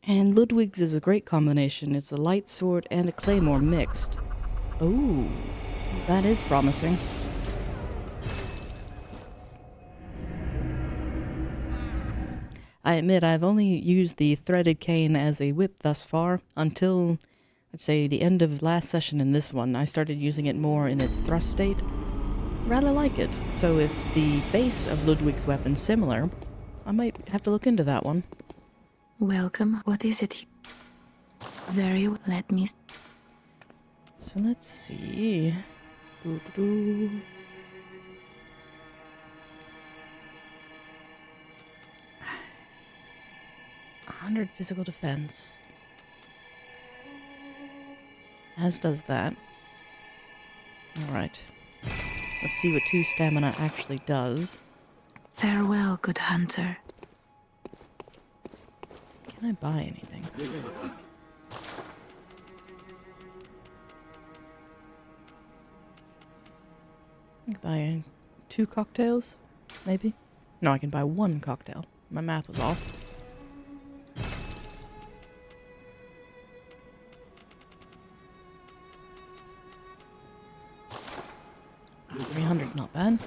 And Ludwig's is a great combination. It's a light sword and a claymore mixed. Oh, that is promising. I admit I've only used the threaded cane as a whip thus far until, I'd say, the end of last session in this one. I started using it more in its thrust state. Rather like it. So if the base of Ludwig's weapon's similar, I might have to look into that one. Welcome. What is it? Very well. Let me... So let's see. Doo-doo-doo. 100 physical defense. As does that. Alright. Let's see what 2 stamina actually does. Farewell, good hunter. Can I buy anything? I can buy 2 cocktails, maybe? No, I can buy 1 cocktail. My math was off. $300's not bad.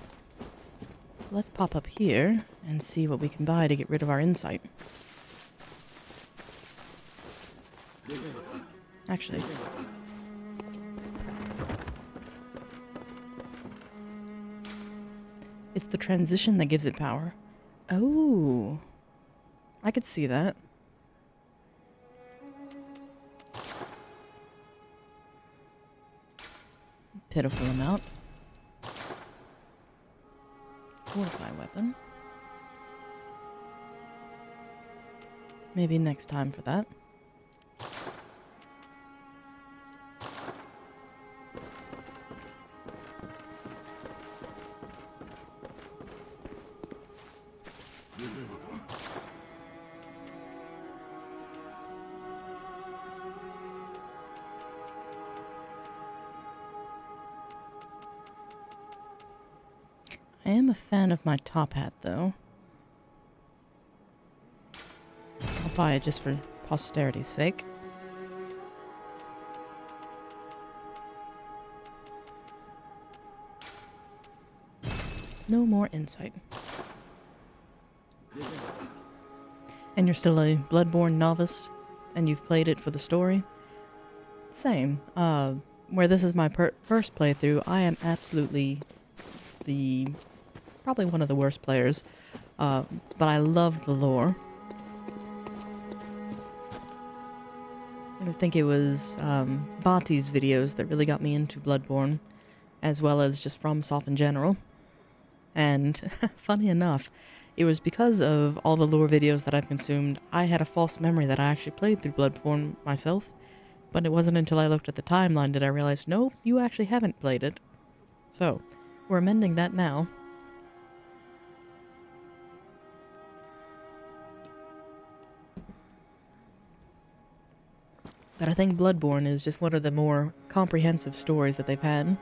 Let's pop up here and see what we can buy to get rid of our insight. Actually, it's the transition that gives it power. Oh, I could see that. Pitiful amount. Fortify weapon. Maybe next time for that. I am a fan of my top hat, though. I'll by it just for posterity's sake. No more insight. And you're still a Bloodborne novice, and you've played it for the story? Same. Where this is my first playthrough, I am absolutely probably one of the worst players, but I love the lore. I think it was Vati's videos that really got me into Bloodborne, as well as just FromSoft in general. And funny enough, it was because of all the lore videos that I've consumed, I had a false memory that I actually played through Bloodborne myself. But it wasn't until I looked at the timeline did I realize, no, you actually haven't played it. So, we're amending that now. But I think Bloodborne is just one of the more comprehensive stories that they've had.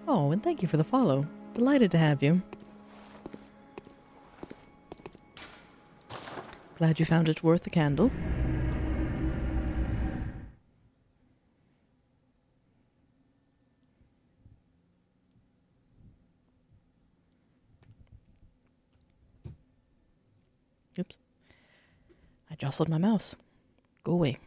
Oh, and thank you for the follow. Delighted to have you. Glad you found it worth the candle. Oops. I jostled my mouse. Go away.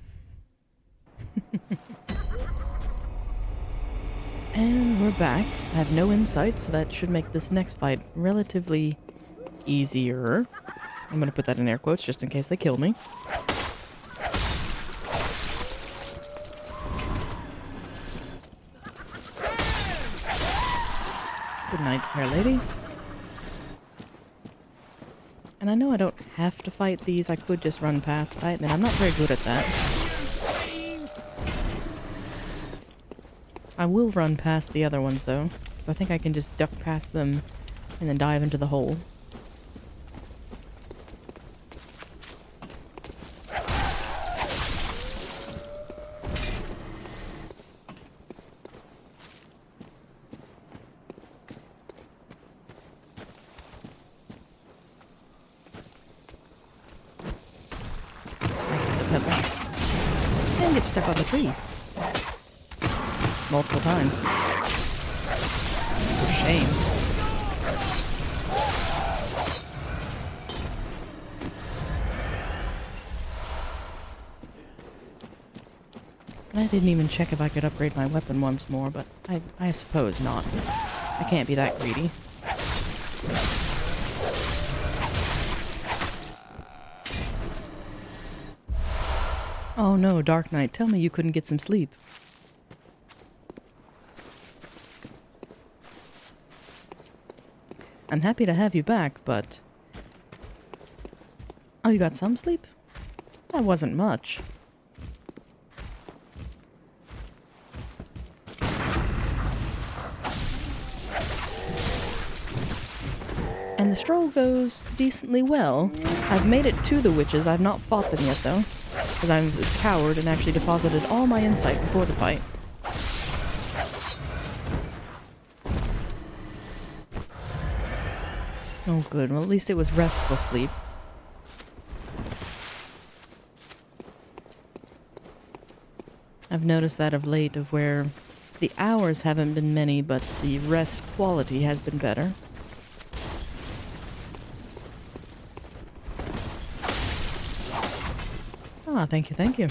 And we're back. I have no insight, so that should make this next fight relatively easier. I'm gonna put that in air quotes just in case they kill me. Good night, fair ladies. And I know I don't have to fight these, I could just run past, but I admit I'm not very good at that. I will run past the other ones though, because I think I can just duck past them and then dive into the hole. And get stuck on the tree. Multiple times. For shame. I didn't even check if I could upgrade my weapon once more, but I suppose not. I can't be that greedy. Oh no, Dark Knight, tell me you couldn't get some sleep. I'm happy to have you back, but... Oh, you got some sleep? That wasn't much. And the stroll goes decently well. I've made it to the witches, I've not fought them yet though. Because I'm a coward and actually deposited all my insight before the fight. Oh good, well at least it was restful sleep. I've noticed that of late of where the hours haven't been many, but the rest quality has been better. Ah, thank you, thank you.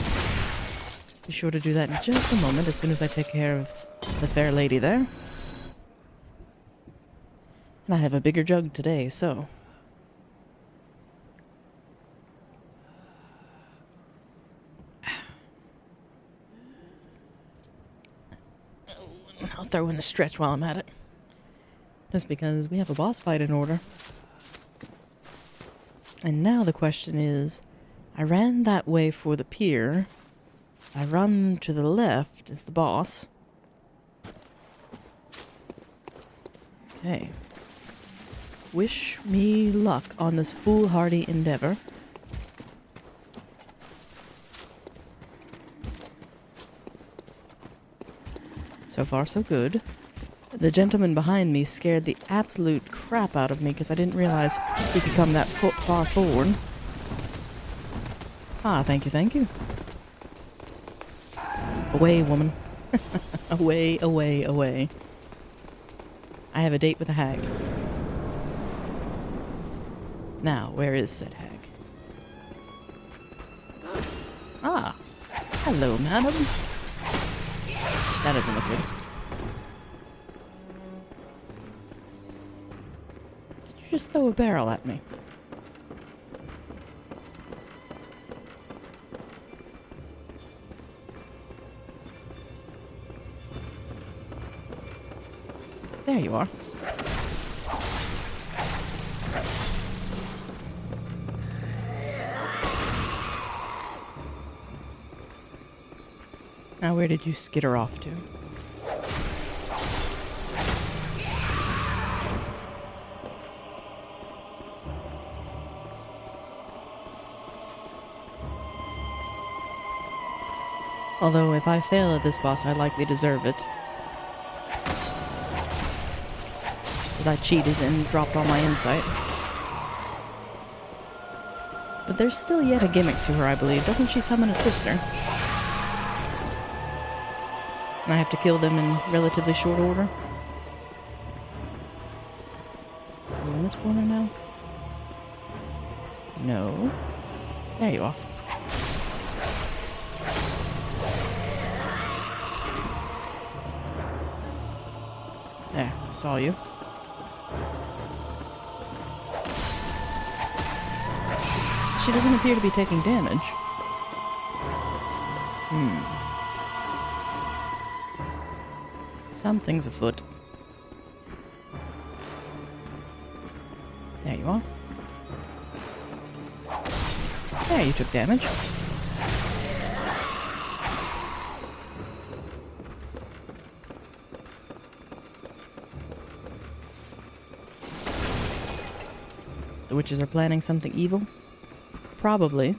Be sure to do that in just a moment as soon as I take care of the fair lady there. And I have a bigger jug today, so... I'll throw in a stretch while I'm at it. Just because we have a boss fight in order. And now the question is, I ran that way for the pier. I run to the left is the boss. Okay. Wish me luck on this foolhardy endeavor. So far, so good. The gentleman behind me scared the absolute crap out of me because I didn't realize he could come that far forward. Ah, thank you, thank you. Away, woman. Away, away, away. I have a date with a hag. Now, where is said hag? Ah. Hello, madam. That doesn't look good. Did you just throw a barrel at me? There you are. Now where did you skitter off to? Although if I fail at this boss, I likely deserve it. Because I cheated and dropped all my insight. But there's still yet a gimmick to her, I believe. Doesn't she summon a sister? And I have to kill them in relatively short order. Are you in this corner now? No. There you are. There, I saw you. She doesn't appear to be taking damage. Something's afoot. There you are. There, you took damage. The witches are planning something evil? Probably.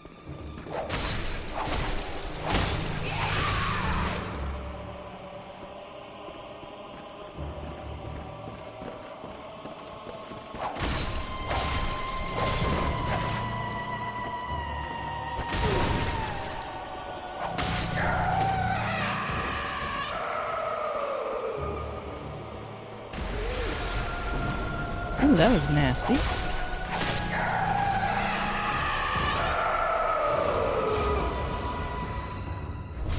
Ooh, that was nasty.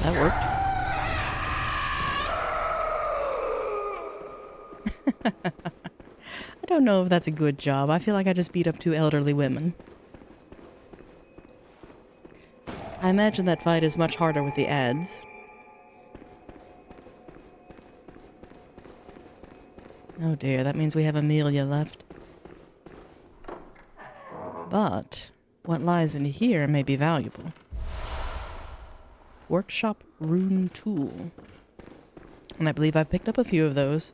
That worked. I don't know if that's a good job. I feel like I just beat up two elderly women. I imagine that fight is much harder with the ads. Oh dear, that means we have Amelia left. But what lies in here may be valuable. Workshop rune tool. And I believe I've picked up a few of those.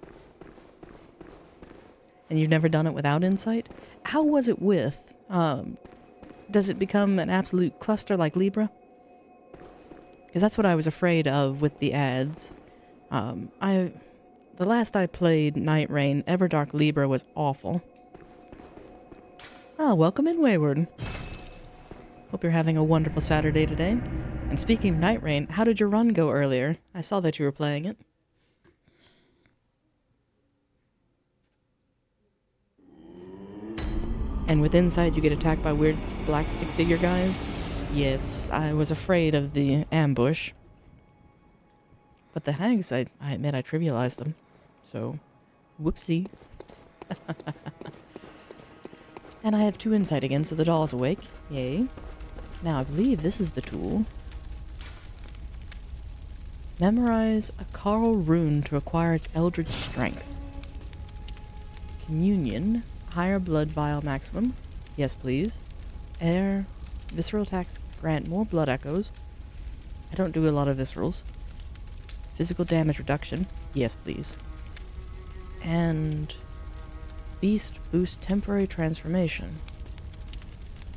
And you've never done it without insight? How was it with? Does it become an absolute cluster like Libra? Because that's what I was afraid of with the ads. The last I played Night Rain, Everdark Libra was awful. Ah, welcome in, Wayward. Hope you're having a wonderful Saturday today. And speaking of Night Rain, how did your run go earlier? I saw that you were playing it. And with insight, you get attacked by weird black stick figure guys? Yes, I was afraid of the ambush. But the hags, I admit I trivialized them. So, whoopsie. And I have 2 insight again, so the doll's awake. Yay. Now, I believe this is the tool. Memorize a Carl rune to acquire its eldritch strength. Communion. Higher blood vial maximum. Yes, please. Air. Visceral attacks grant more blood echoes. I don't do a lot of viscerals. Physical damage reduction. Yes, please. And Beast boost temporary transformation.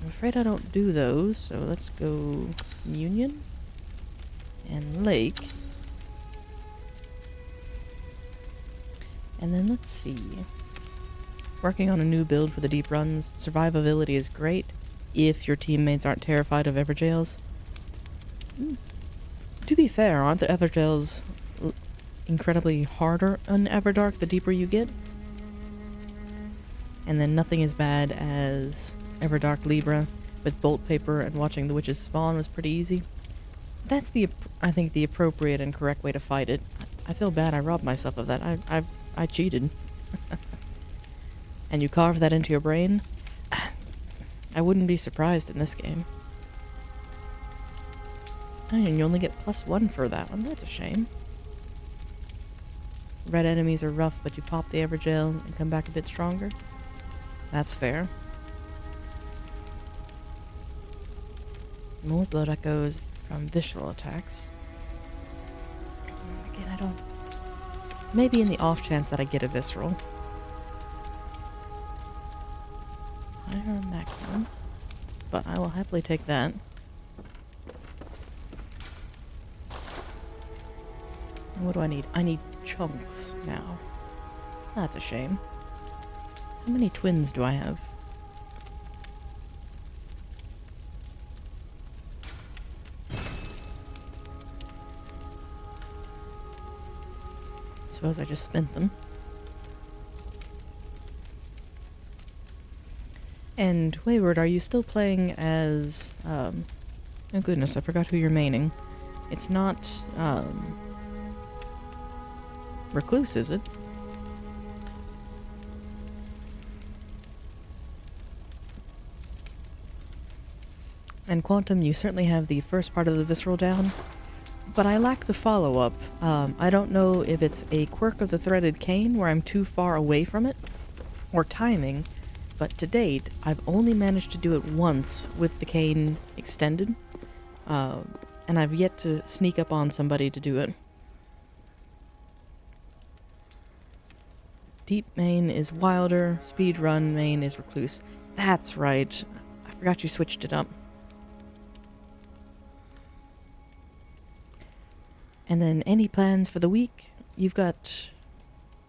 I'm afraid I don't do those, so let's go Communion and Lake. And then let's see. Working on a new build for the deep runs. Survivability is great. if your teammates aren't terrified of Everjails. To be fair, aren't the Everjails incredibly harder on Everdark the deeper you get? And then nothing as bad as Everdark Libra with bolt paper and watching the witches spawn was pretty easy. That's I think the appropriate and correct way to fight it. I feel bad I robbed myself of that. I cheated. And you carve that into your brain? I wouldn't be surprised in this game. And you only get +1 for that one. That's a shame. Red enemies are rough, but you pop the Everjail and come back a bit stronger. That's fair. More blood echoes from visceral attacks. Again, I don't... Maybe in the off chance that I get a visceral. Higher maximum. But I will happily take that. And what do I need? I need chunks now. That's a shame. How many twins do I have? Suppose I just spent them. And Wayward, are you still playing as, oh goodness, I forgot who you're maining. It's not, Recluse, is it? And Quantum, you certainly have the first part of the visceral down, but I lack the follow-up. I don't know if it's a quirk of the threaded cane where I'm too far away from it, or timing, but to date, I've only managed to do it once with the cane extended, and I've yet to sneak up on somebody to do it. Deep main is Wilder, speed run main is Recluse. That's right. I forgot you switched it up. And then any plans for the week? You've got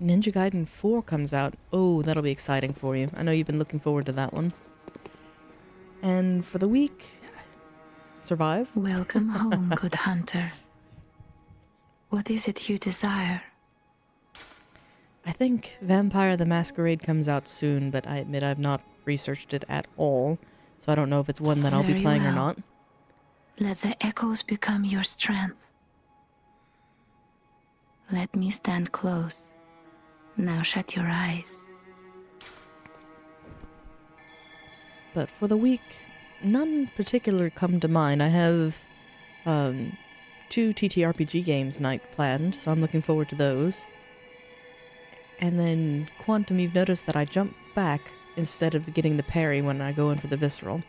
Ninja Gaiden 4 comes out. Oh, that'll be exciting for you. I know you've been looking forward to that one. And for the week, survive. Welcome home, good hunter. What is it you desire? I think Vampire the Masquerade comes out soon, but I admit I've not researched it at all, so I don't know if it's one that I'll be playing or not. Let the echoes become your strength. Let me stand close. Now shut your eyes. But for the week, none particular come to mind. I have 2 TTRPG games night planned, so I'm looking forward to those. And then Quantum, you've noticed that I jump back instead of getting the parry when I go in for the visceral.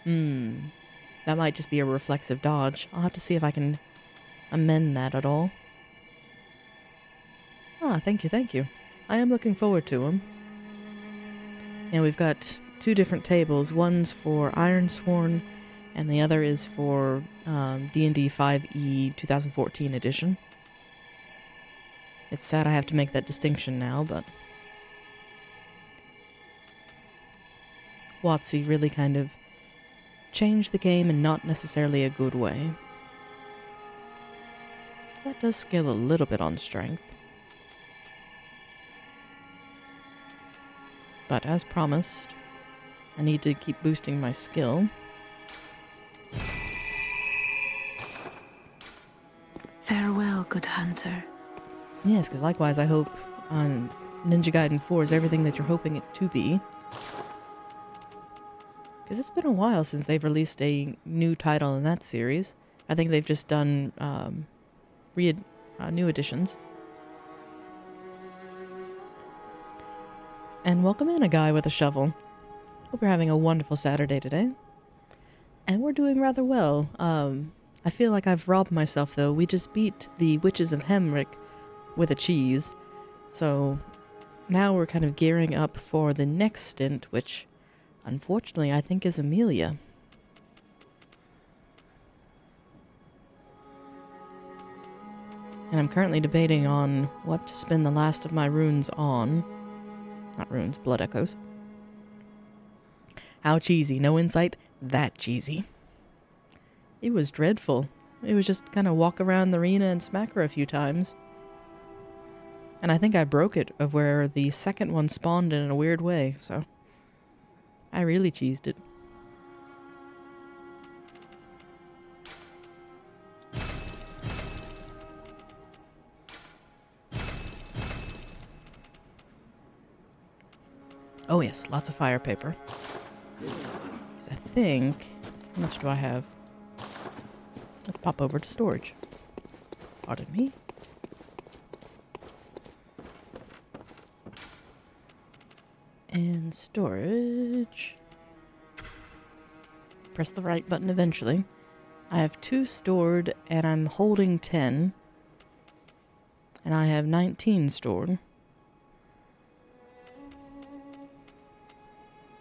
That might just be a reflexive dodge. I'll have to see if I can amend that at all. Ah, thank you. I am looking forward to them. And we've got 2 different tables. One's for Ironsworn, and the other is for D&D 5e 2014 edition. It's sad I have to make that distinction now, but WotC really kind of changed the game in not necessarily a good way. That does scale a little bit on strength. But as promised, I need to keep boosting my skill. Farewell, good hunter. Yes, because likewise I hope on Ninja Gaiden 4 is everything that you're hoping it to be. Because it's been a while since they've released a new title in that series. I think they've just done new editions. And welcome in a guy with a shovel. Hope you're having a wonderful Saturday today. And we're doing rather well. I feel like I've robbed myself though. We just beat the Witches of Hemwick with a cheese. So now we're kind of gearing up for the next stint, which unfortunately I think is Amelia. And I'm currently debating on what to spend the last of my runes on. Not runes, blood echoes. How cheesy. No insight. That cheesy. It was dreadful. It was just kind of walk around the arena and smack her a few times. And I think I broke it of where the second one spawned in a weird way, so I really cheesed it. Oh yes, lots of fire paper. I think... How much do I have? Let's pop over to storage. Pardon me. And storage. Press the right button eventually. I have 2 stored, and I'm holding 10. And I have 19 stored.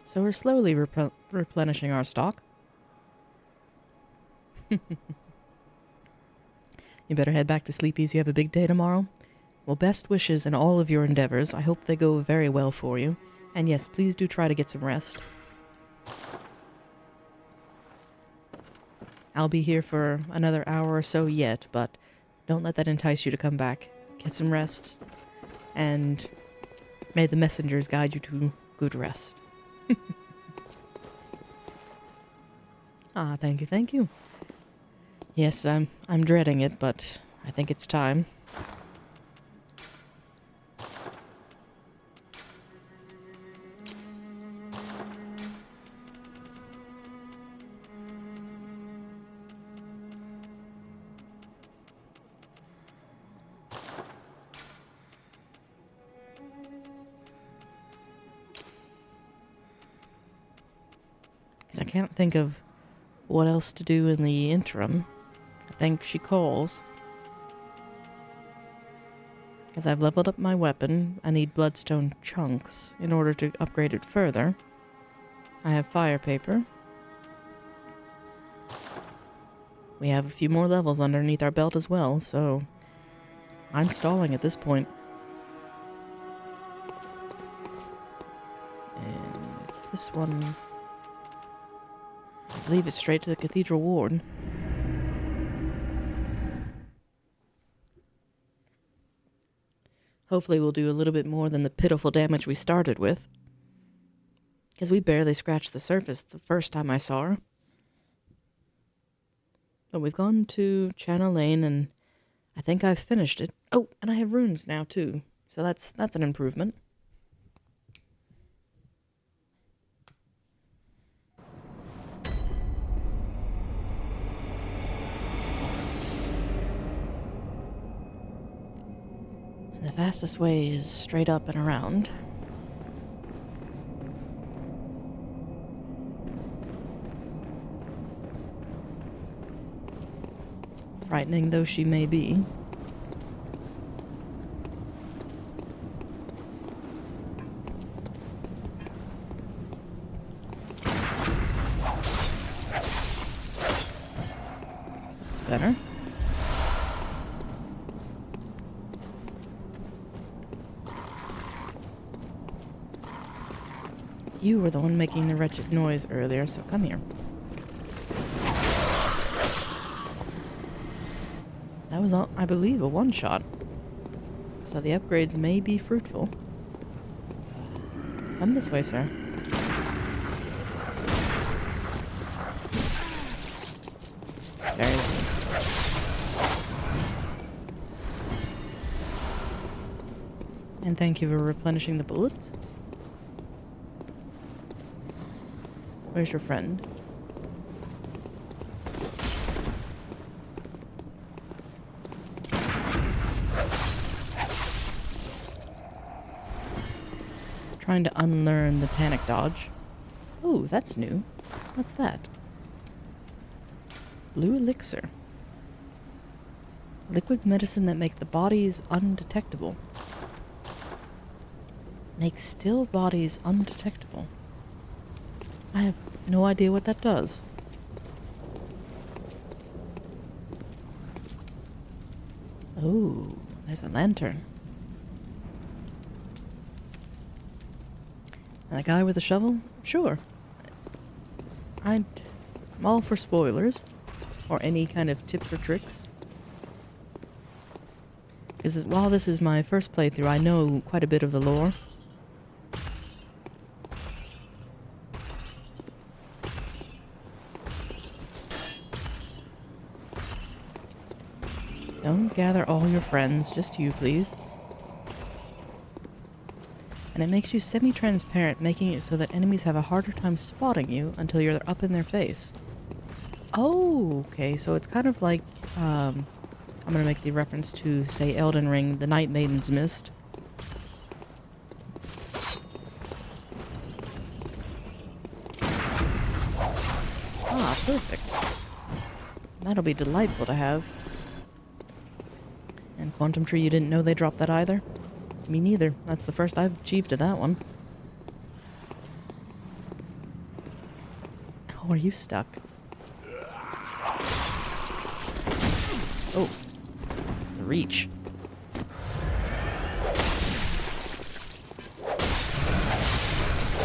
So we're slowly replenishing our stock. You better head back to sleepies. You have a big day tomorrow. Well, best wishes in all of your endeavors. I hope they go very well for you. And yes, please do try to get some rest. I'll be here for another hour or so yet, but don't let that entice you to come back. Get some rest. And may the messengers guide you to good rest. Ah, thank you, thank you. Yes, I'm dreading it, but I think it's time. Because I can't think of what else to do in the interim. I think she calls. Because I've leveled up my weapon. I need bloodstone chunks in order to upgrade it further. I have fire paper. We have a few more levels underneath our belt as well, so I'm stalling at this point. And it's this one. I believe it's straight to the Cathedral Ward. Hopefully we'll do a little bit more than the pitiful damage we started with. Because we barely scratched the surface the first time I saw her. But we've gone to Channel Lane, and I think I've finished it. Oh, and I have runes now, too. So that's an improvement. The fastest way is straight up and around. Frightening though she may be. It's better. You were the one making the wretched noise earlier, so come here. That was, I believe, a one-shot. So the upgrades may be fruitful. Come this way, sir. Very good. And thank you for replenishing the bullets. Where's your friend? Trying to unlearn the panic dodge. Oh, that's new. What's that? Blue elixir. Liquid medicine that makes the bodies undetectable. Makes still bodies undetectable. I have no idea what that does. Oh, there's a lantern. And a guy with a shovel? Sure. I'm all for spoilers, or any kind of tips or tricks. Because while this is my first playthrough, I know quite a bit of the lore. Don't gather all your friends, just you, please. And it makes you semi-transparent, making it so that enemies have a harder time spotting you until you're up in their face. Oh, okay, so it's kind of like, I'm gonna make the reference to, say, Elden Ring, the Night Maiden's Mist. Ah, perfect. That'll be delightful to have. And Quantum Tree, you didn't know they dropped that either? Me neither. That's the first I've achieved to that one. Oh, are you stuck? Oh. The reach.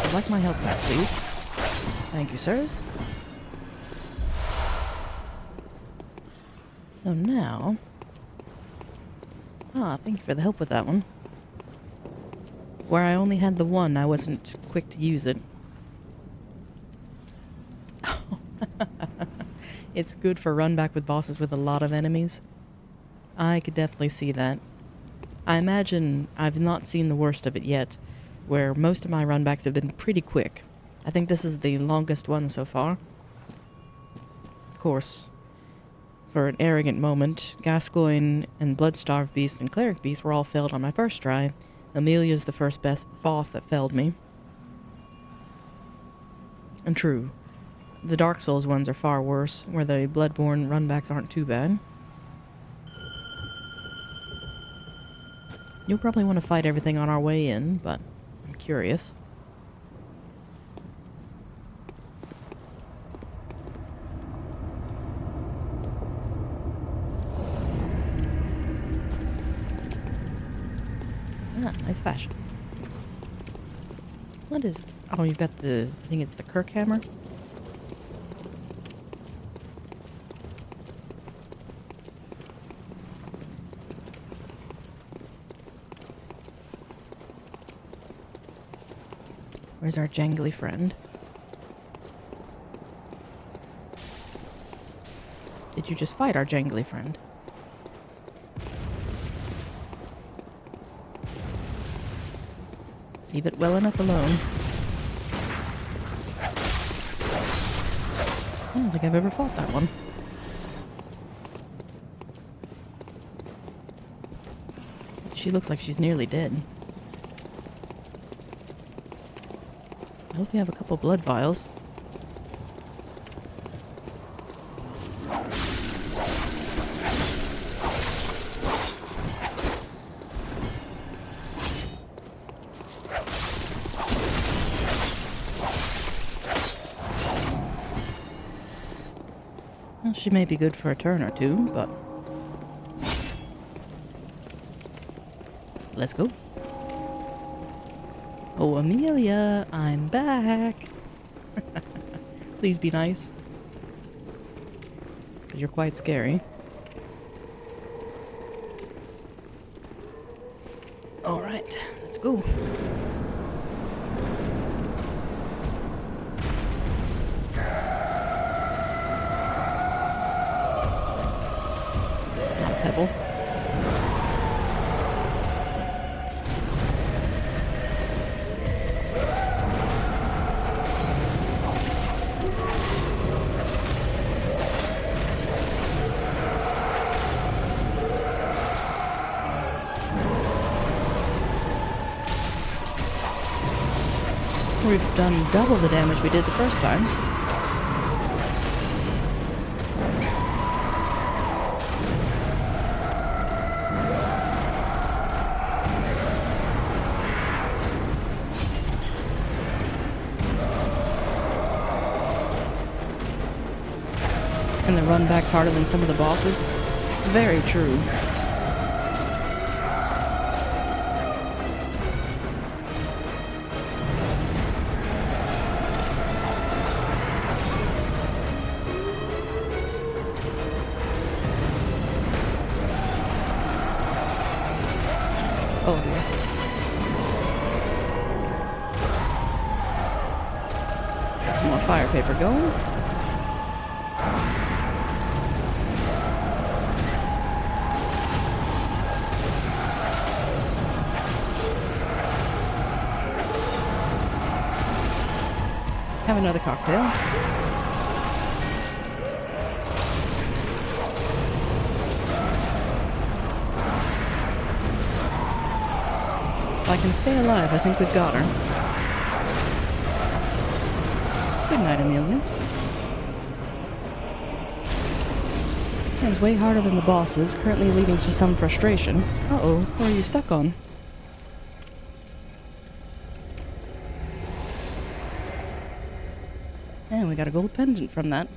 I'd like my health back, please. Thank you, sirs. So now... Ah, thank you for the help with that one. Where I only had the one, I wasn't quick to use it. It's good for run back with bosses with a lot of enemies. I could definitely see that. I imagine I've not seen the worst of it yet, where most of my runbacks have been pretty quick. I think this is the longest one so far. Of course, for an arrogant moment, Gascoigne and Bloodstarved Beast and Cleric Beast were all failed on my first try. Amelia's the first best boss that failed me. And true, the Dark Souls ones are far worse, where the Bloodborne runbacks aren't too bad. You'll probably want to fight everything on our way in, but I'm curious. Ah, nice fashion. What is... Oh, you've got the... I think it's the Kirk hammer? Where's our jangly friend? Did you just fight our jangly friend? Leave it well enough alone. I don't think I've ever fought that one. She looks like she's nearly dead. I hope you have a couple blood vials. Well, she may be good for a turn or two, but... Let's go. Oh, Amelia, I'm back. Please be nice. 'Cause you're quite scary. Alright, let's go. Pebble. We've done double the damage we did the first time. And the run back's harder than some of the bosses. Very true. paper going. Have another cocktail. If I can stay alive, I think we've got her. Good night, Amelia. It's way harder than the bosses, currently leading to some frustration. Uh-oh, what are you stuck on? And we got a gold pendant from that.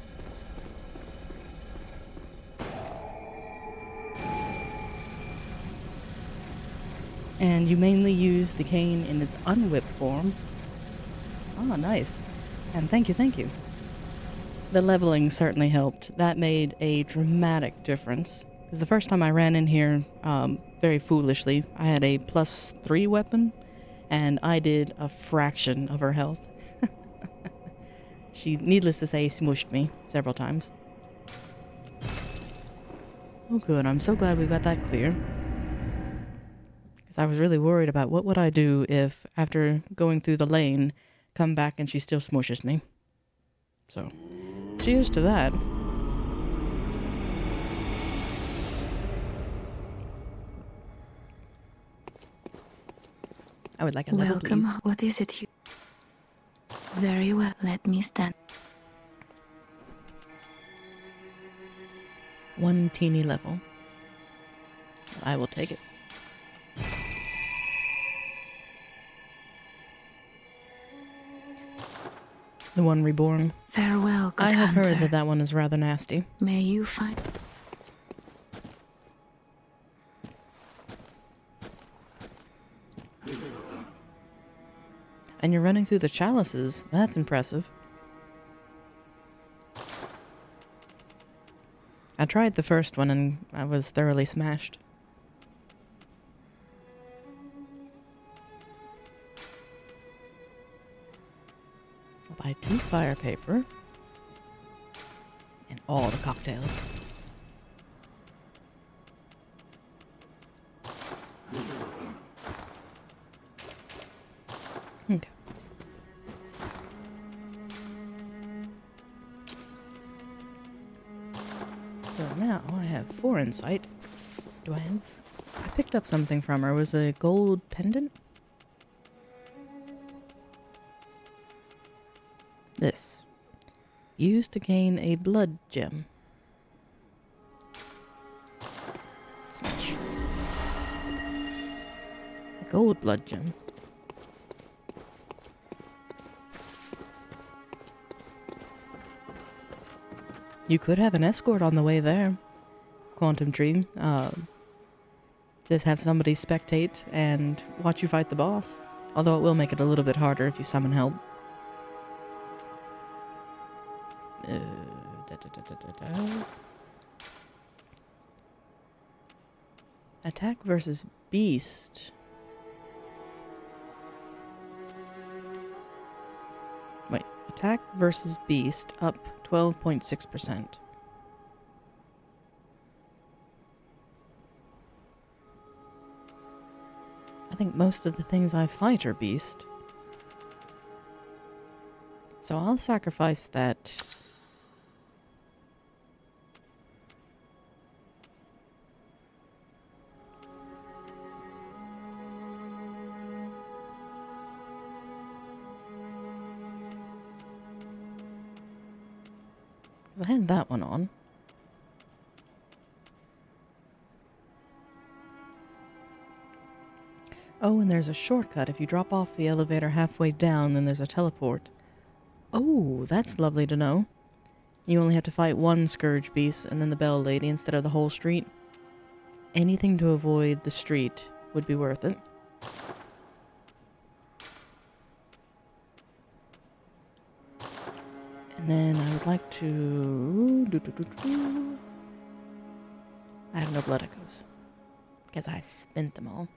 And you mainly use the cane in its unwhipped form. Oh, nice. And thank you, thank you. The leveling certainly helped. That made a dramatic difference. Because the first time I ran in here, very foolishly, I had a +3 weapon, and I did a fraction of her health. She, needless to say, smushed me several times. Oh good, I'm so glad we got that clear. Because I was really worried about what would I do if, after going through the lane, come back and she still smushes me. So, cheers to that. I would like a level, Welcome. please. What is it you... Very well, let me stand. One teeny level. I will take it. The one reborn. Farewell, good I have hunter. heard that that one is rather nasty. May you find... And you're running through the chalices. That's impressive. I tried the first one and I was thoroughly smashed. I'll buy 2 fire paper. And all the cocktails. Okay. So now I have 4 insight. Do I have... I picked up something from her. It was a gold pendant? This. Used to gain a blood gem. Smash. A gold blood gem. You could have an escort on the way there. Quantum Tree. Just have somebody spectate and watch you fight the boss. Although it will make it a little bit harder if you summon help. Attack versus beast. Wait, attack versus beast up 12.6%. I think most of the things I fight are beast. So I'll sacrifice that. I had that one on. Oh, and there's a shortcut. If you drop off the elevator halfway down, then there's a teleport. Oh, that's lovely to know. You only have to fight one Scourge Beast and then the Bell Lady instead of the whole street. Anything to avoid the street would be worth it. And then I would like to... I have no blood echoes. Because I spent them all.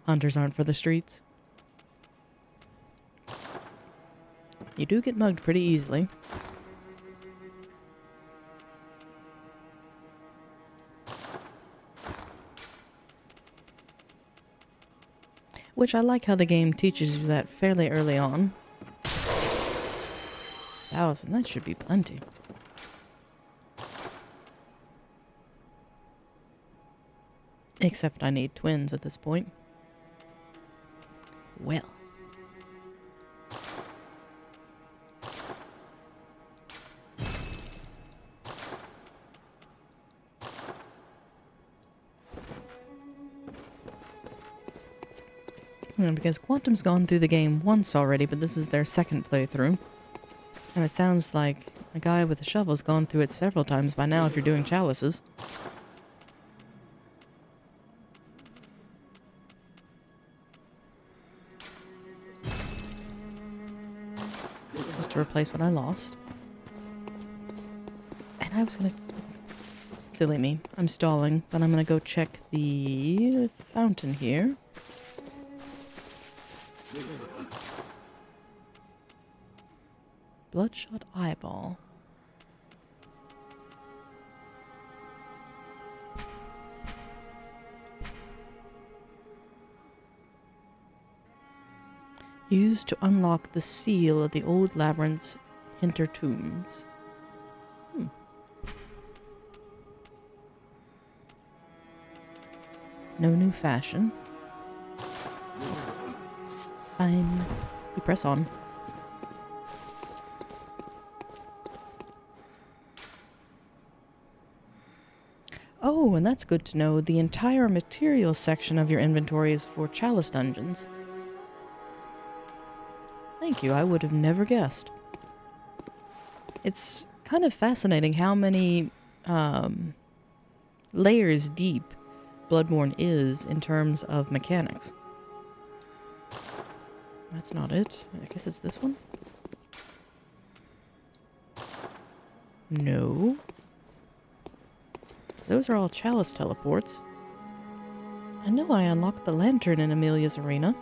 Hunters aren't for the streets. You do get mugged pretty easily. Which I like how the game teaches you that fairly early on. 1,000, that should be plenty. Except I need twins at this point. Well. Because Quantum's gone through the game once already, but this is their second playthrough. And it sounds like a guy with a shovel's gone through it several times by now if you're doing chalices. Just to replace what I lost. And I was gonna... Silly me. I'm stalling, but I'm gonna go check the fountain here. Bloodshot eyeball. Used to unlock the seal of the old labyrinth's hinter tombs. No new fashion. Fine. You press on. Oh, and that's good to know. The entire materials section of your inventory is for chalice dungeons. Thank you, I would have never guessed. It's kind of fascinating how many layers deep Bloodborne is in terms of mechanics. That's not it. I guess it's this one? No. Those are all chalice teleports. I know I unlocked the lantern in Amelia's arena.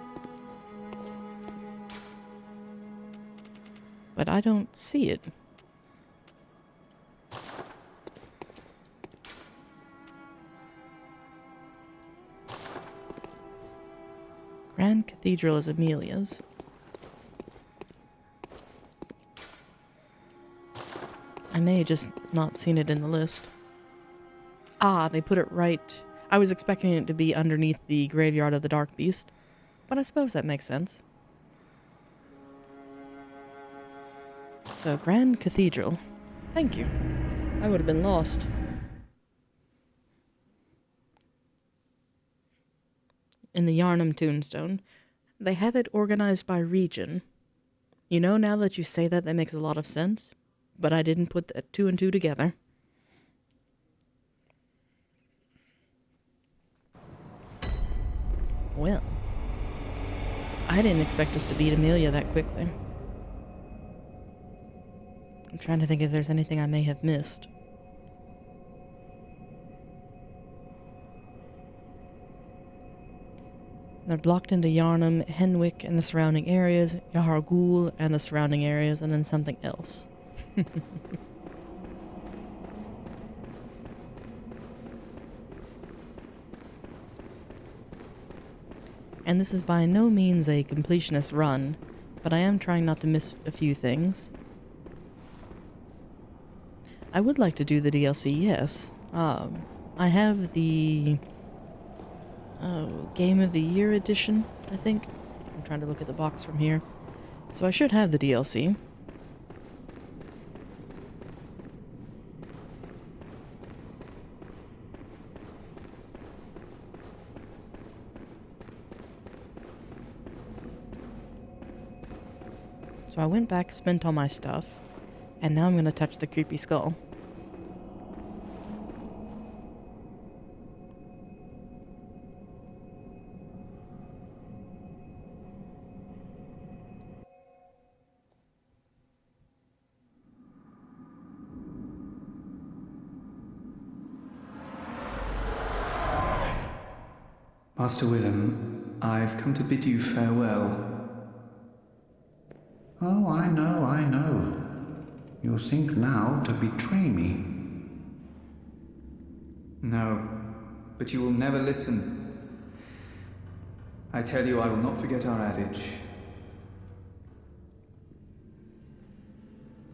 But I don't see it. Grand Cathedral is Amelia's. I may have just not seen it in the list. Ah, they put it right. I was expecting it to be underneath the Graveyard of the Dark Beast, but I suppose that makes sense. So, Grand Cathedral. Thank you. I would have been lost. In the Yarnum Tombstone, they have it organized by region. You know, now that you say that, that makes a lot of sense, but I didn't put the 2 and 2 together. Well, I didn't expect us to beat Amelia that quickly. I'm trying to think if there's anything I may have missed. They're blocked into Yarnum, Hemwick and the surrounding areas, Yahar'gul and the surrounding areas, and then something else. And this is by no means a completionist run, but I am trying not to miss a few things. I would like to do the DLC, yes. I have the Game of the Year edition, I think. I'm trying to look at the box from here. So I should have the DLC. So I went back, spent all my stuff, and now I'm going to touch the creepy skull. Master Willem, I've come to bid you farewell. Oh, I know, I know. You think now to betray me. No, but you will never listen. I tell you, I will not forget our adage.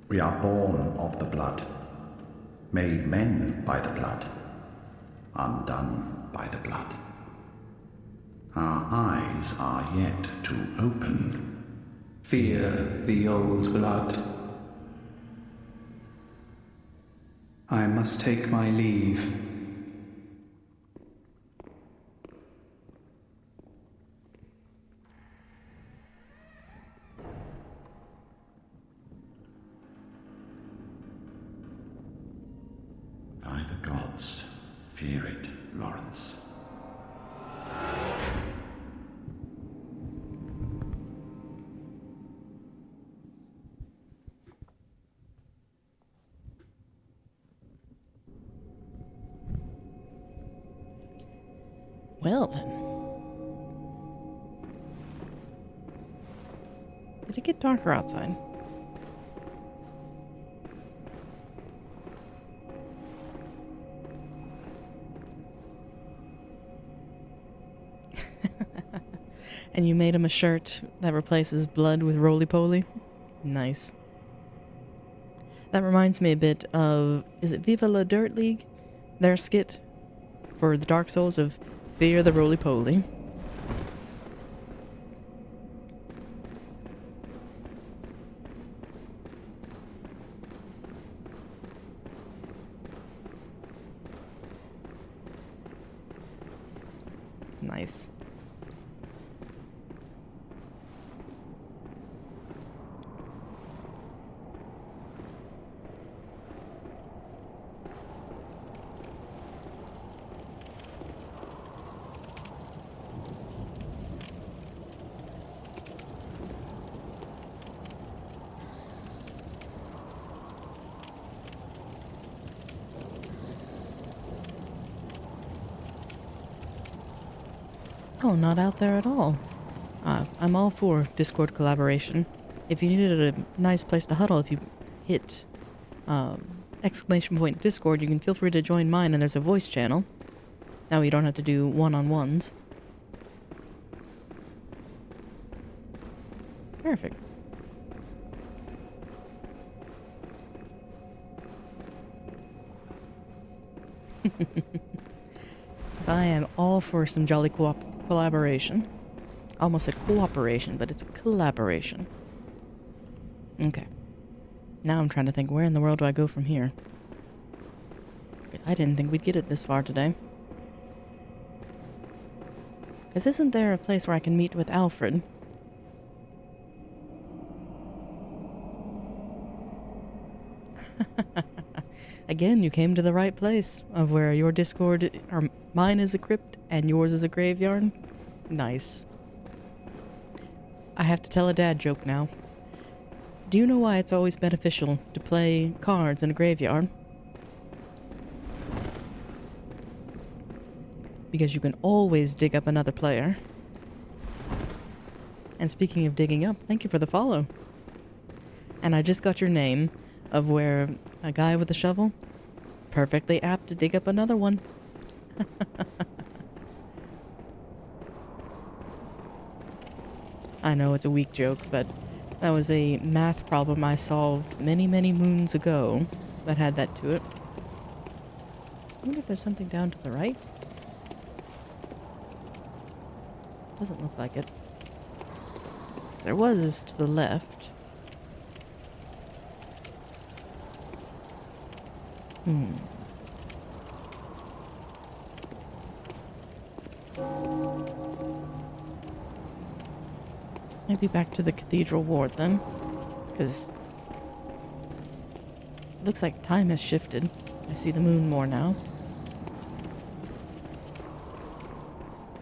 We are born of the blood, made men by the blood, undone by the blood. Our eyes are yet to open. Fear the old blood. I must take my leave. By the gods, fear it, Lawrence. Well then. Did it get darker outside? And you made him a shirt that replaces blood with roly-poly? Nice. That reminds me a bit of, is it Viva La Dirt League? Their skit for the Dark Souls of Fear the Roly-Poly. Nice. Oh, not out there at all. I'm all for Discord collaboration. If you needed a nice place to huddle, if you hit exclamation point Discord, you can feel free to join mine, and there's a voice channel. Now you don't have to do one-on-ones. Perfect. Because I am all for some jolly collaboration. I almost said cooperation, but it's a collaboration. Okay. Now I'm trying to think, where in the world do I go from here? Because I didn't think we'd get it this far today. Because isn't there a place where I can meet with Alfred? Again, you came to the right place, of where your Discord, or mine is a crypt, and yours is a graveyard. Nice. I have to tell a dad joke now. Do you know why it's always beneficial to play cards in a graveyard? Because you can always dig up another player. And speaking of digging up, thank you for the follow. And I just got your name of where a guy with a shovel, perfectly apt to dig up another one. I know it's a weak joke, but that was a math problem I solved many, many moons ago that had that to it. I wonder if there's something down to the right? Doesn't look like it. There was to the left. Maybe back to the cathedral ward then, because it looks like time has shifted. I see the moon more now.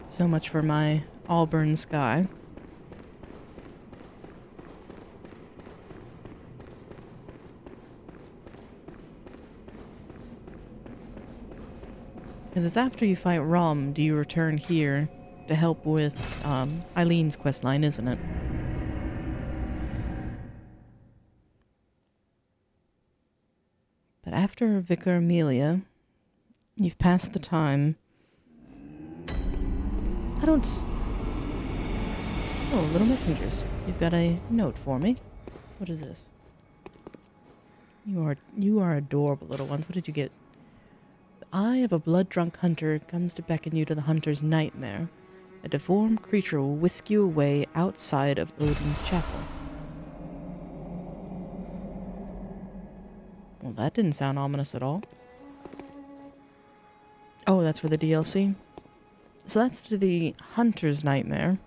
So much for my auburn sky. Because it's after you fight Rom, do you return here to help with Eileen's questline, isn't it? after Vicar Amelia. You've passed the time. I don't... Oh, little messengers. You've got a note for me. What is this? You are adorable, little ones. What did you get? The eye of a blood-drunk hunter comes to beckon you to the hunter's nightmare. A deformed creature will whisk you away outside of Odin's chapel. Well, that didn't sound ominous at all. Oh, that's for the DLC? So that's to the hunter's nightmare.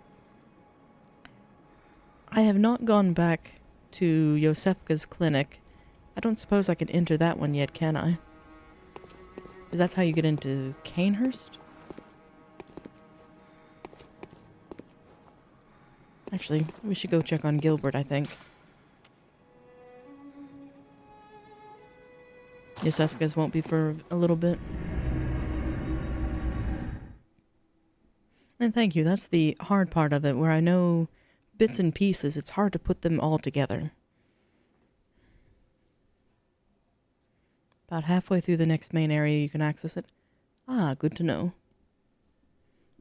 I have not gone back to Yosefka's clinic. I don't suppose I can enter that one yet, can I? Because that's how you get into Canehurst? Actually, we should go check on Gilbert, I think. Yosefka's won't be for a little bit. And thank you, that's the hard part of it, where I know bits and pieces, it's hard to put them all together. About halfway through the next main area you can access it. Ah, good to know.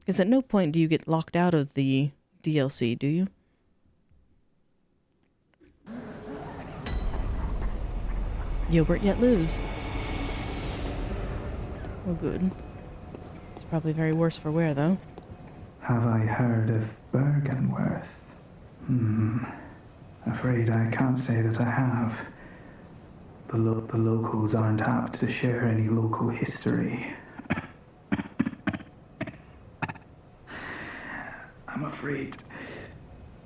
Because at no point do you get locked out of the DLC, do you? Gilbert yet lives. Oh, good. It's probably very worse for wear, though. Have I heard of Bergenworth? Afraid I can't say that I have. The locals aren't apt to share any local history. I'm afraid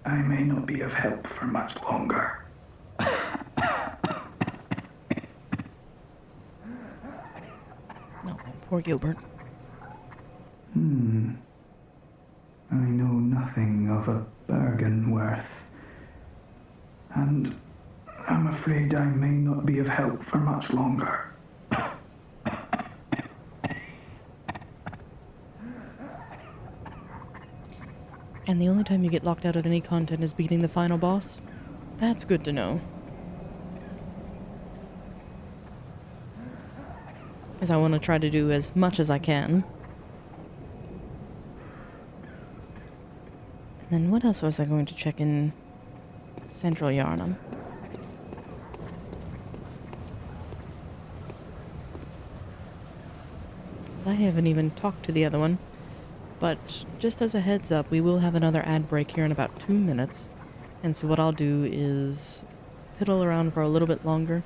I may not be of help for much longer. Oh, poor Gilbert. I know nothing of a Bergenworth. And I'm afraid I may not be of help for much longer. And the only time you get locked out of any content is beating the final boss? That's good to know. As I want to try to do as much as I can. And then what else was I going to check in Central Yarnum? I haven't even talked to the other one. But just as a heads up, we will have another ad break here in about 2 minutes. And so what I'll do is piddle around for a little bit longer,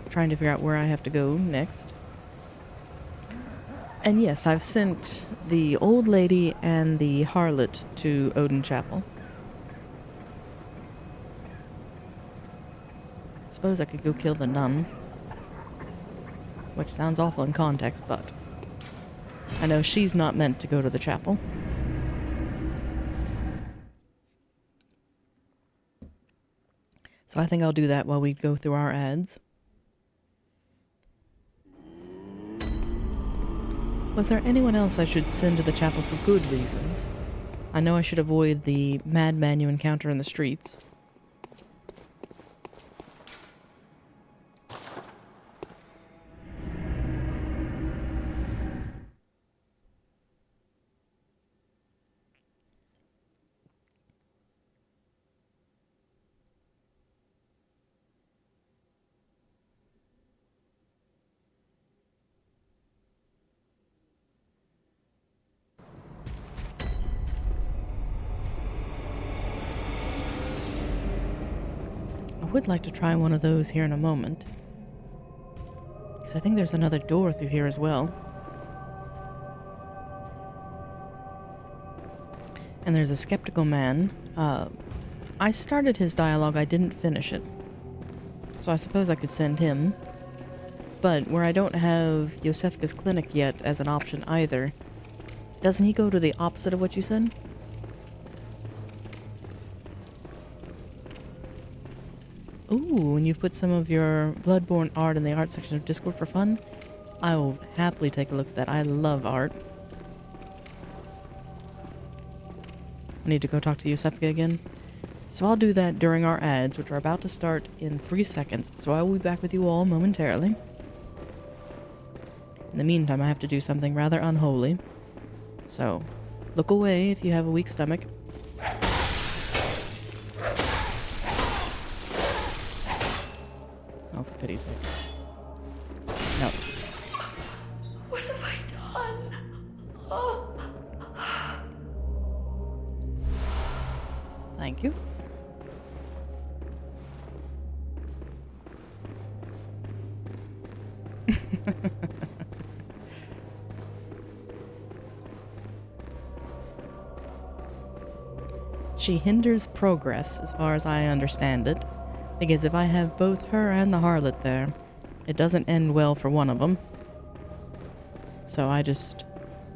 trying to figure out where I have to go next. And yes, I've sent the old lady and the harlot to Odin Chapel. Suppose I could go kill the nun. Which sounds awful in context, but I know she's not meant to go to the chapel. So I think I'll do that while we go through our ads. Was there anyone else I should send to the chapel for good reasons? I know I should avoid the madman you encounter in the streets. I would like to try one of those here in a moment. Because I think there's another door through here as well. And there's a skeptical man. I started his dialogue, I didn't finish it. So I suppose I could send him. But where I don't have Yosefka's clinic yet as an option either, doesn't he go to the opposite of what you said? Ooh, and you've put some of your Bloodborne art in the art section of Discord for fun? I will happily take a look at that. I love art. I need to go talk to Yosefka again. So I'll do that during our ads, which are about to start in 3 seconds. So I will be back with you all momentarily. In the meantime, I have to do something rather unholy. So, look away if you have a weak stomach. Oh, for pity's sake. No. What have I done? Oh. Thank you. She hinders progress, as far as I understand it, because if I have both her and the harlot there, it doesn't end well for one of them. So I just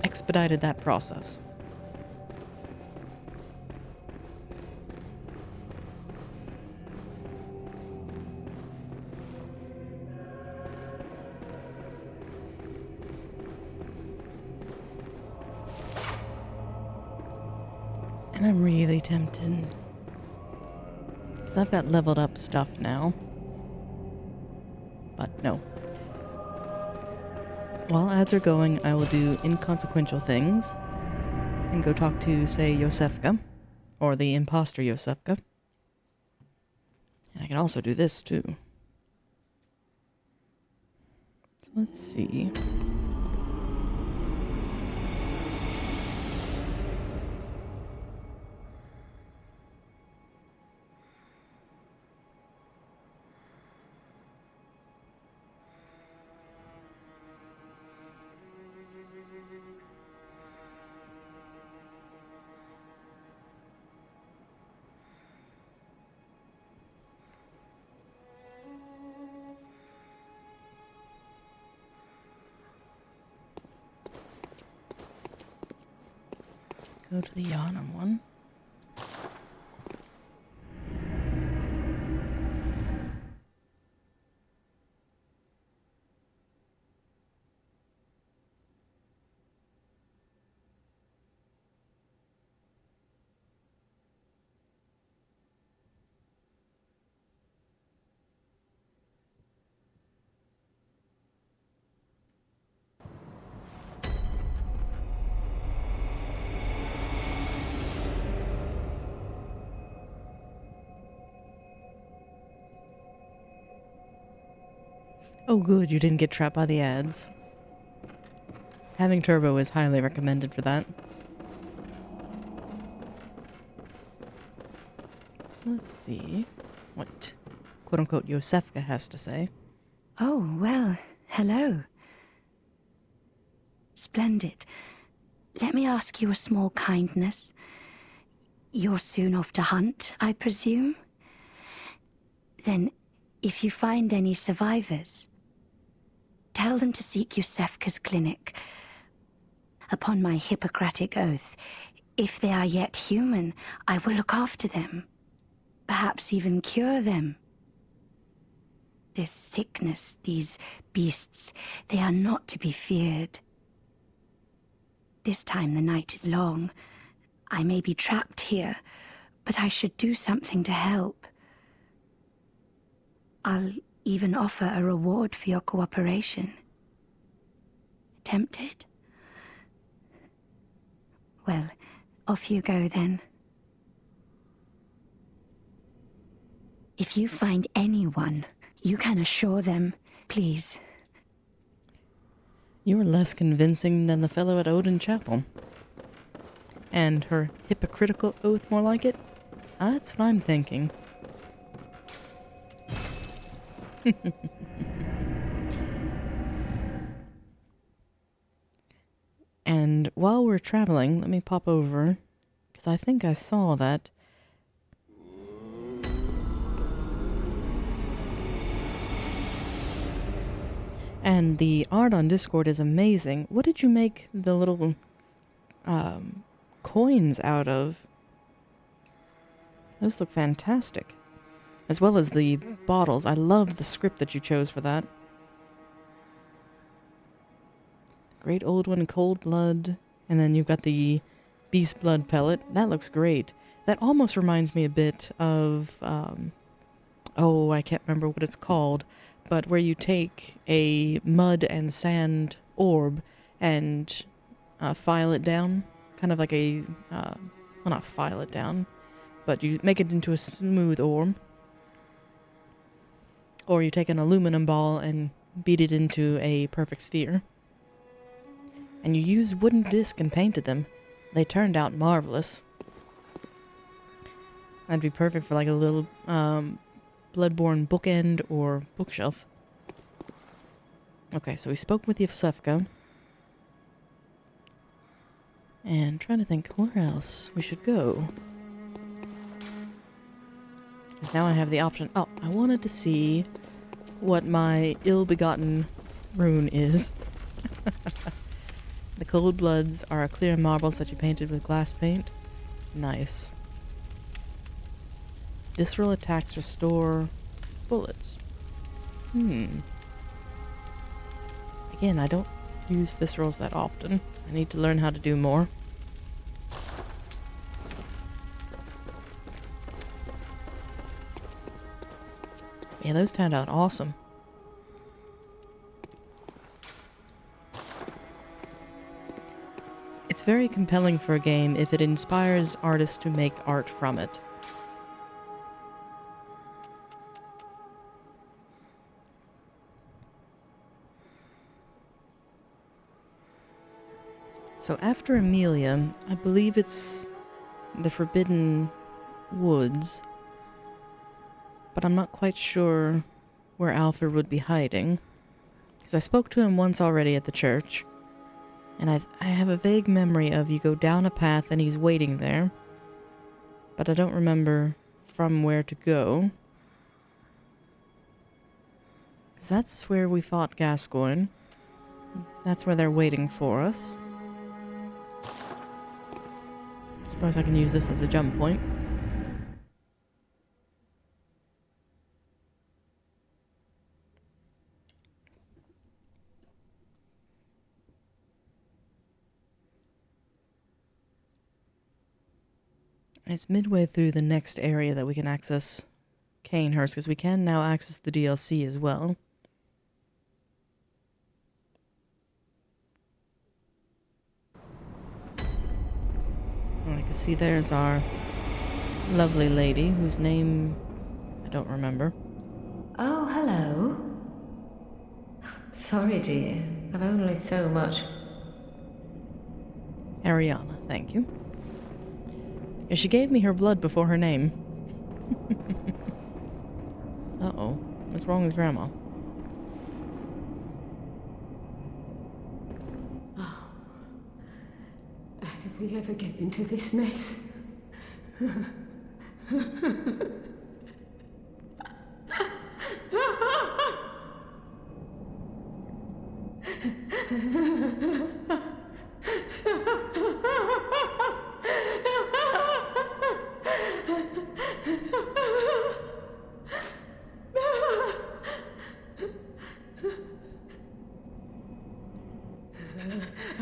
expedited that process. And I'm really tempted. Because I've got leveled up stuff now. But no. While ads are going, I will do inconsequential things. And go talk to, say, Yosefka. Or the imposter Yosefka. And I can also do this, too. So let's see. Go to the Yharnam one. Oh good, you didn't get trapped by the ads. Having turbo is highly recommended for that. Let's see what quote-unquote Yosefka has to say. Oh, well, hello. Splendid. Let me ask you a small kindness. You're soon off to hunt, I presume? Then, if you find any survivors, tell them to seek Yosefka's clinic. Upon my Hippocratic oath, if they are yet human, I will look after them. Perhaps even cure them. This sickness, these beasts, they are not to be feared. This time the night is long. I may be trapped here, but I should do something to help. I'll even offer a reward for your cooperation. Tempted? Well, off you go then. If you find anyone, you can assure them, please. You were less convincing than the fellow at Odin Chapel. And her hypocritical oath more like it? That's what I'm thinking. And while we're traveling, let me pop over, because I think I saw that. And the art on Discord is amazing. What did you make the little coins out of? Those look fantastic. As well as the bottles. I love the script that you chose for that. Great old one, Cold Blood. And then you've got the Beast Blood pellet. That looks great. That almost reminds me a bit of... oh, I can't remember what it's called. But where you take a mud and sand orb and file it down, kind of like a, well, not file it down, but you make it into a smooth orb. Or you take an aluminum ball and beat it into a perfect sphere. And you used wooden disc and painted them. They turned out marvelous. That'd be perfect for like a little Bloodborne bookend or bookshelf. Okay, so we spoke with Yevsevka. And trying to think where else we should go. Because now I have the option. Oh, I wanted to see what my ill-begotten rune is. The cold bloods are clear marbles that you painted with glass paint. Nice. Visceral attacks restore bullets. Again, I don't use viscerals that often. I need to learn how to do more. Yeah, those turned out awesome. It's very compelling for a game if it inspires artists to make art from it. So after Amelia, I believe it's the Forbidden Woods, but I'm not quite sure where Alfred would be hiding, because I spoke to him once already at the church, and I have a vague memory of you go down a path and he's waiting there, but I don't remember from where to go, because that's where we fought Gascoigne. That's where they're waiting for us. Suppose I can use this as a jump point. And it's midway through the next area that we can access Canehurst, because we can now access the DLC as well. And I can see there's our lovely lady, whose name I don't remember. Oh, hello. Sorry, dear. I've only so much. Ariana, thank you. And she gave me her blood before her name. Uh-oh. What's wrong with Grandma? Oh. How did we ever get into this mess?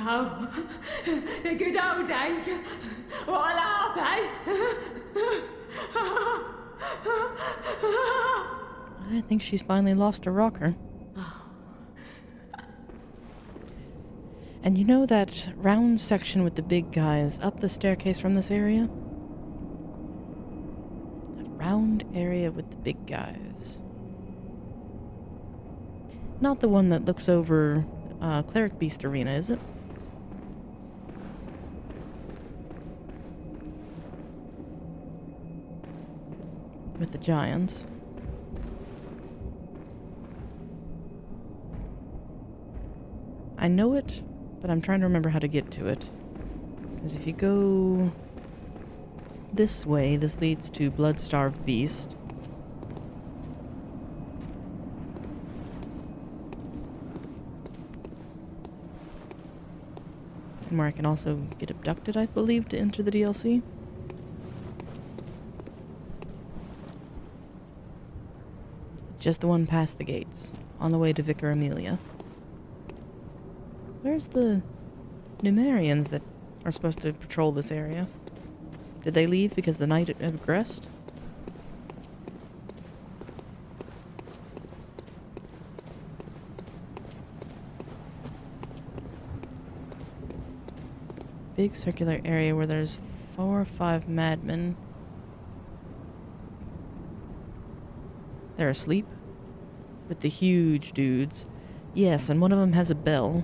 Oh, the good old days. What are they? I think she's finally lost her rocker. And you know that round section with the big guys up the staircase from this area? That round area with the big guys. Not the one that looks over Cleric Beast Arena, is it? With the giants. I know it, but I'm trying to remember how to get to it. Because if you go this way, this leads to Bloodstarved Beast. And where I can also get abducted, I believe, to enter the DLC. Just the one past the gates, on the way to Vicar Amelia. Where's the Numerians that are supposed to patrol this area? Did they leave because the night had progressed? big circular area where there's 4 or 5 madmen. They're asleep? With the huge dudes. Yes, and one of them has a bell.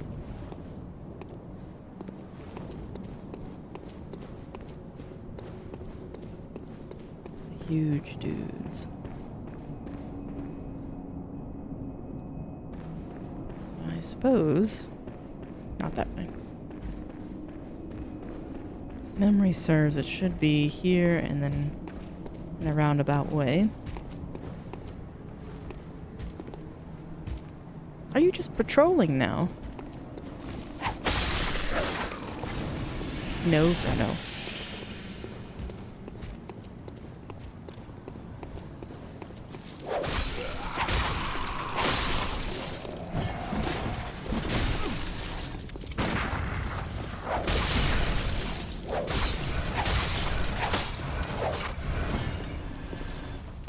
The huge dudes. So I suppose... Not that way. Memory serves, it should be here and then in a roundabout way. Are you just patrolling now? No, sir, no.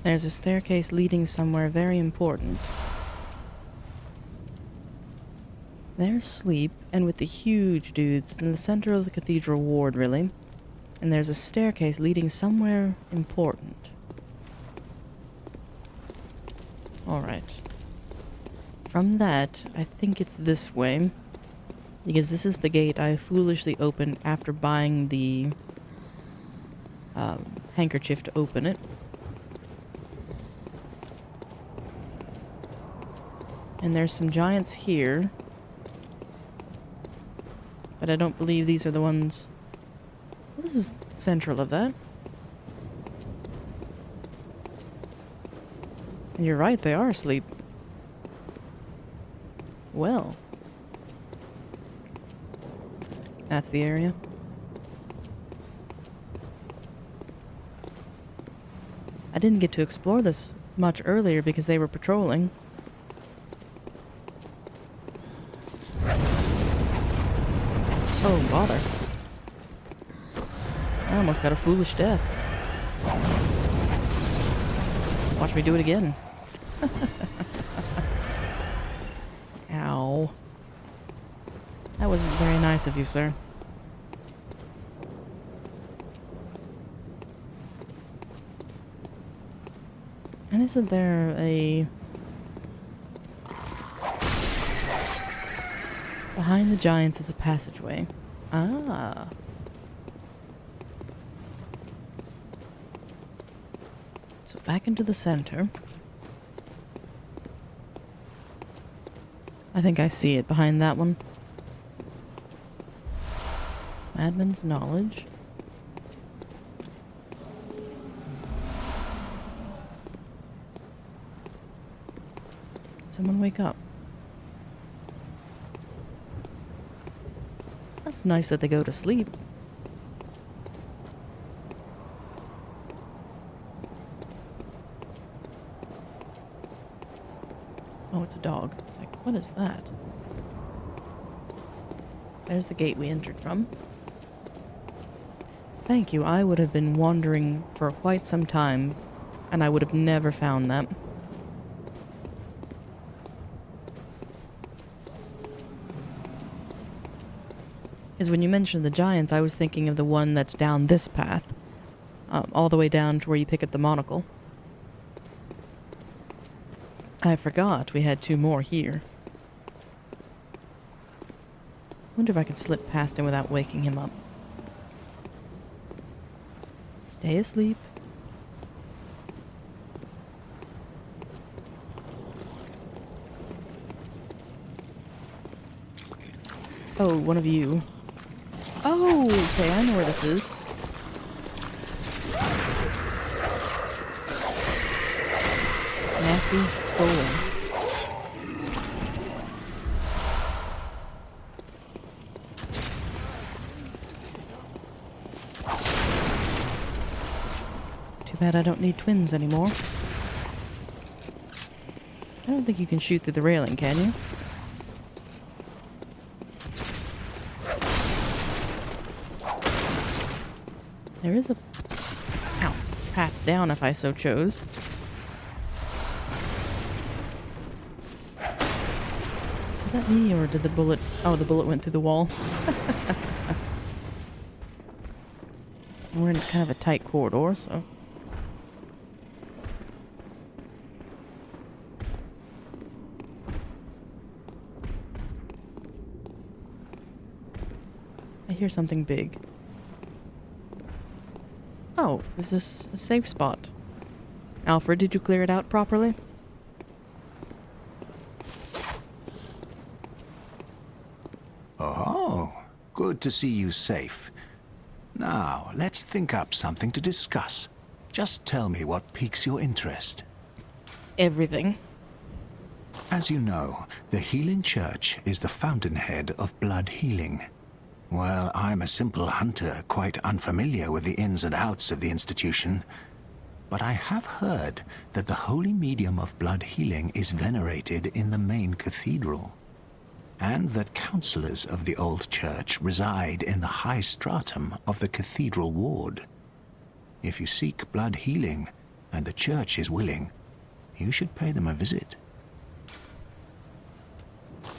There's a staircase leading somewhere very important. They're asleep, and with the huge dudes in the center of the cathedral ward, really. And there's a staircase leading somewhere important. Alright. From that, I think it's this way. Because this is the gate I foolishly opened after buying the handkerchief to open it. And there's some giants here. But I don't believe these are the ones... Well, this is central of that. And you're right, they are asleep. Well. That's the area. I didn't get to explore this much earlier because they were patrolling. Oh, bother. I almost got a foolish death. Watch me do it again. Ow. That wasn't very nice of you, sir. And isn't there a... Behind the giants is a passageway. Ah. So back into the center. I think I see it behind that one. Madman's knowledge. Someone wake up. That's nice that they go to sleep. Oh, it's a dog. It's like, what is that? There's the gate we entered from. Thank you. I would have been wandering for quite some time, and I would have never found that. Because when you mentioned the giants, I was thinking of the one that's down this path. All the way down to where you pick up the monocle. I forgot we had 2 more here. Wonder if I could slip past him without waking him up. Stay asleep. Oh, one of you. Oh, okay, I know where this is. Nasty bowling. Too bad I don't need twins anymore. I don't think you can shoot through the railing, can you? There is a path down if I so chose. Was that me or did the bullet... Oh, the bullet went through the wall. We're in kind of a tight corridor, so... I hear something big. Oh, is this a safe spot? Alfred, did you clear it out properly? Oh, good to see you safe. Now, let's think up something to discuss. Just tell me what piques your interest. Everything. As you know, the Healing Church is the fountainhead of blood healing. Well, I'm a simple hunter, quite unfamiliar with the ins and outs of the institution. But I have heard that the holy medium of blood healing is venerated in the main cathedral, and that counselors of the old church reside in the high stratum of the cathedral ward. If you seek blood healing, and the church is willing, you should pay them a visit.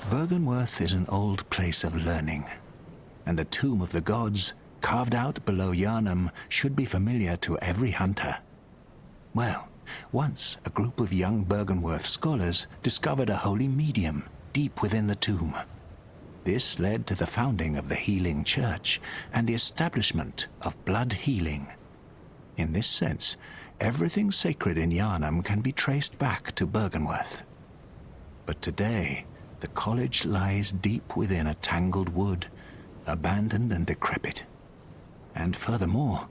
Byrgenwerth is an old place of learning, and the Tomb of the Gods, carved out below Yharnam, should be familiar to every hunter. Well, once a group of young Byrgenwerth scholars discovered a holy medium deep within the tomb. This led to the founding of the Healing Church and the establishment of blood healing. In this sense, everything sacred in Yharnam can be traced back to Byrgenwerth. But today, the college lies deep within a tangled wood, abandoned and decrepit. And furthermore,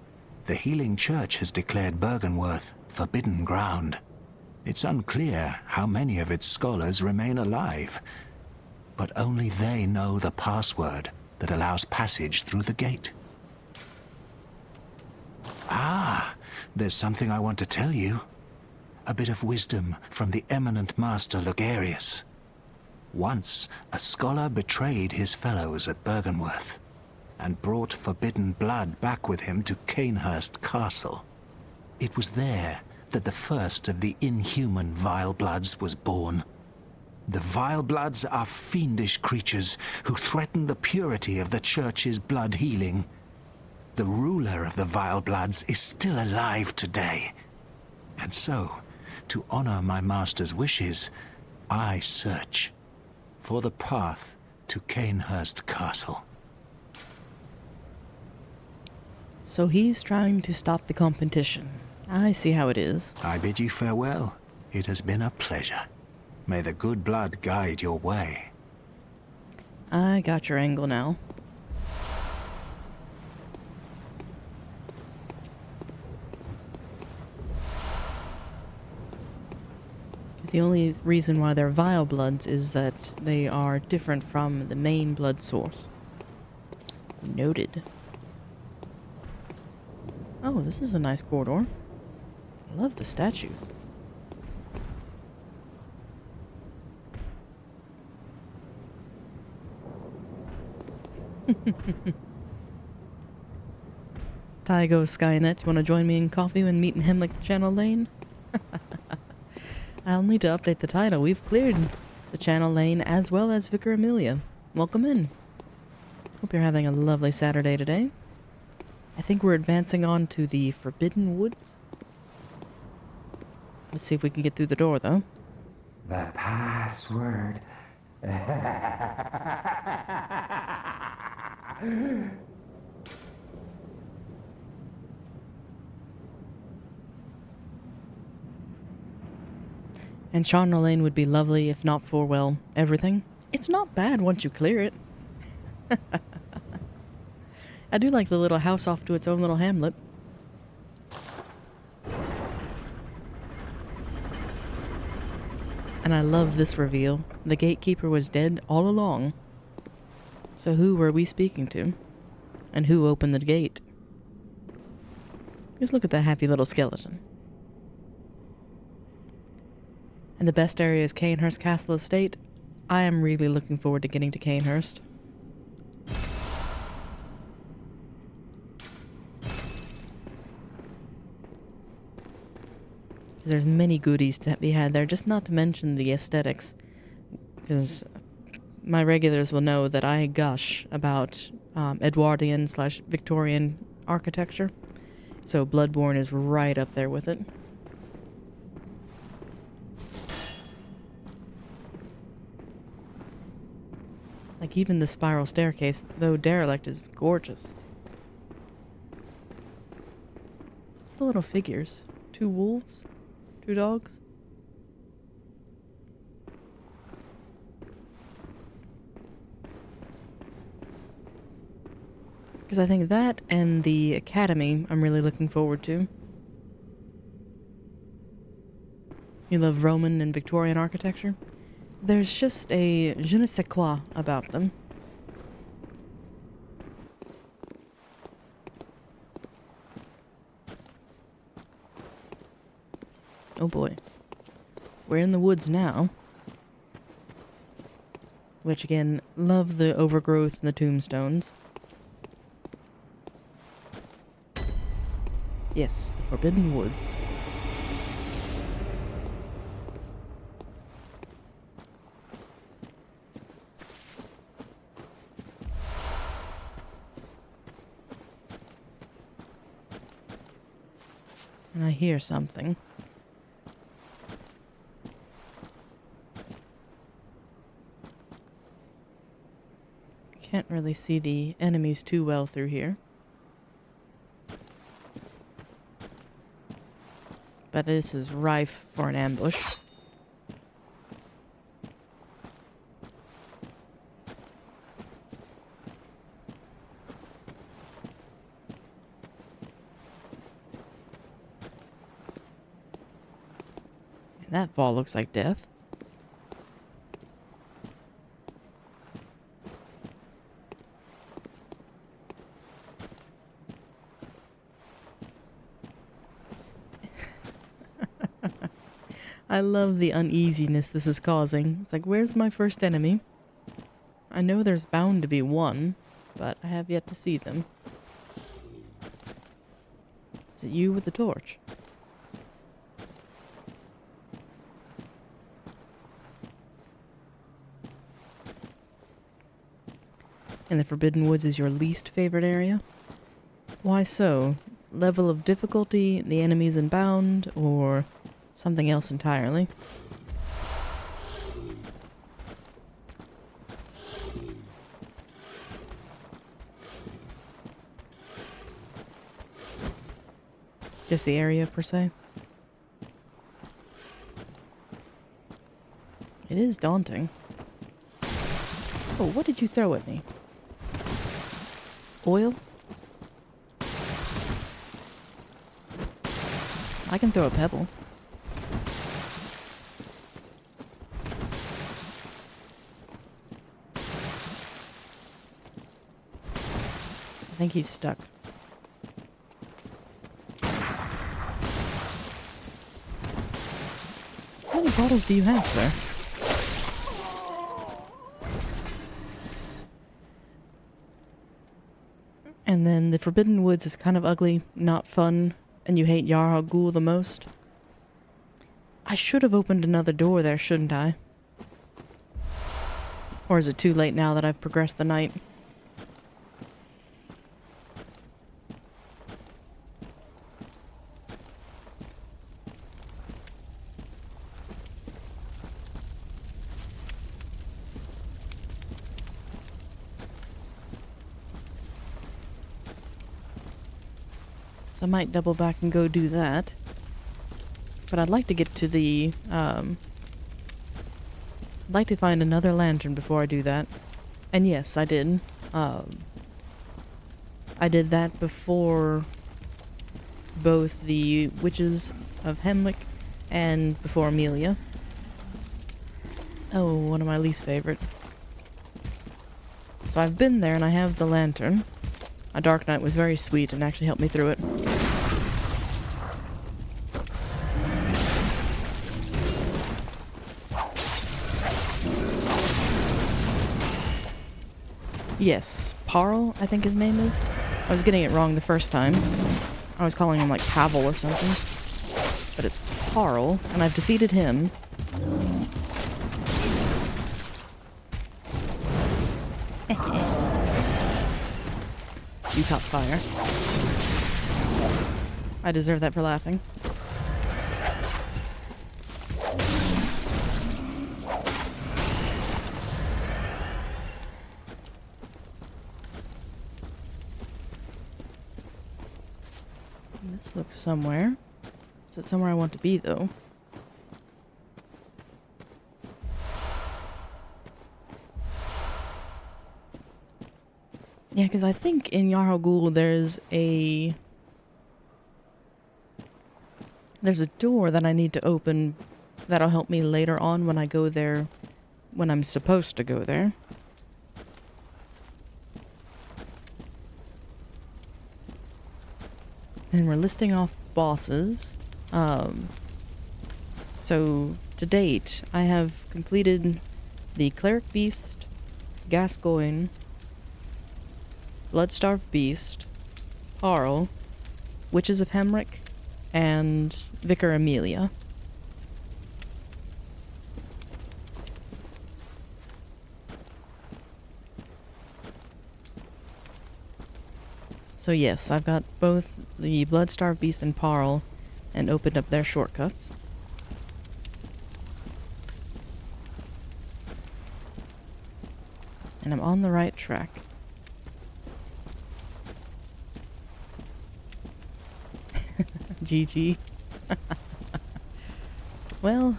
the Healing Church has declared Byrgenwerth forbidden ground. It's unclear how many of its scholars remain alive, but only they know the password that allows passage through the gate. Ah, there's something I want to tell you. A bit of wisdom from the eminent master Logarius. Once, a scholar betrayed his fellows at Byrgenwerth and brought forbidden blood back with him to Canehurst Castle. It was there that the first of the inhuman Vile Bloods was born. The Vile Bloods are fiendish creatures who threaten the purity of the Church's blood healing. The ruler of the Vile Bloods is still alive today. And so, to honor my master's wishes, I search for the path to Canehurst Castle. So he's trying to stop the competition. I see how it is. I bid you farewell. It has been a pleasure. May the good blood guide your way. I got your angle now. Because the only reason why they're Vile Bloods is that they are different from the main blood source. Noted. Oh, this is a nice corridor. I love the statues. Tygo Skynet, you want to join me in coffee and meet in Hemwick Channel Lane? I'll need to update the title. We've cleared the Channel Lane as well as Vicar Amelia. Welcome in. Hope you're having a lovely Saturday today. I think we're advancing on to the Forbidden Woods. Let's see if we can get through the door, though. The password. And Charnel Lane would be lovely if not for, well, everything. It's not bad once you clear it. I do like the little house off to its own little hamlet. And I love this reveal. The gatekeeper was dead all along. So who were we speaking to? And who opened the gate? Just look at that happy little skeleton. And the best area is Canehurst Castle Estate. I am really looking forward to getting to Canehurst. There's many goodies to be had there, just not to mention the aesthetics. Because my regulars will know that I gush about Edwardian / Victorian architecture. So Bloodborne is right up there with it. Like, even the spiral staircase, though derelict, is gorgeous. What's the little figures? 2 wolves? 2 dogs? Because I think that and the academy I'm really looking forward to. You love Roman and Victorian architecture? There's just a je ne sais quoi about them. Oh boy. We're in the woods now. Which again, love the overgrowth and the tombstones. Yes, the Forbidden Woods. And I hear something. Can't really see the enemies too well through here. But this is rife for an ambush. And that ball looks like death. I love the uneasiness this is causing. It's like, where's my first enemy? I know there's bound to be one, but I have yet to see them. Is it you with the torch? And the Forbidden Woods is your least favorite area? Why so? Level of difficulty, the enemies in bound, or something else entirely? Just the area, per se? It is daunting. Oh, what did you throw at me? Oil? I can throw a pebble. I think he's stuck. How many bottles do you have, sir? And then the Forbidden Woods is kind of ugly, not fun, and you hate Jarl Ghul the most. I should have opened another door there, shouldn't I? Or is it too late now that I've progressed the night? So I might double back and go do that. But I'd like to get to the, I'd like to find another lantern before I do that. And yes, I did. I did that before both the Witches of Hemwick and before Amelia. Oh, one of my least favorite. So I've been there and I have the lantern. A Dark Knight was very sweet and actually helped me through it. Yes, Parl, I think his name is. I was getting it wrong the first time. I was calling him like Pavel or something. But it's Parl, and I've defeated him. You caught fire. I deserve that for laughing. This looks somewhere. Is it somewhere I want to be, though? Yeah, because I think in Jarl Ghul there's a door that I need to open that'll help me later on when I go there, when I'm supposed to go there. And we're listing off bosses. So, to date, I have completed the Cleric Beast, Gascoigne, Bloodstarved Beast, Harl, Witches of Hemwick, and Vicar Amelia. So yes, I've got both the Bloodstarved Beast and Parl, and opened up their shortcuts. And I'm on the right track. GG. Well,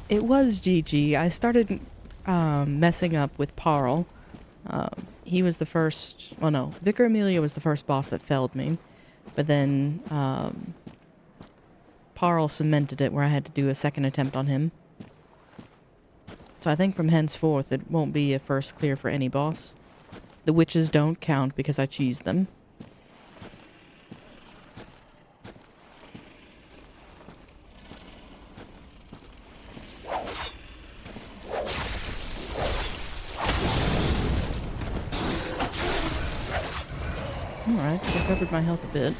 it was GG. I started messing up with Parl. He was the first... Well, no. Vicar Amelia was the first boss that failed me. But then Parl cemented it where I had to do a second attempt on him. So I think from henceforth it won't be a first clear for any boss. The witches don't count because I cheesed them. Alright, recovered my health a bit.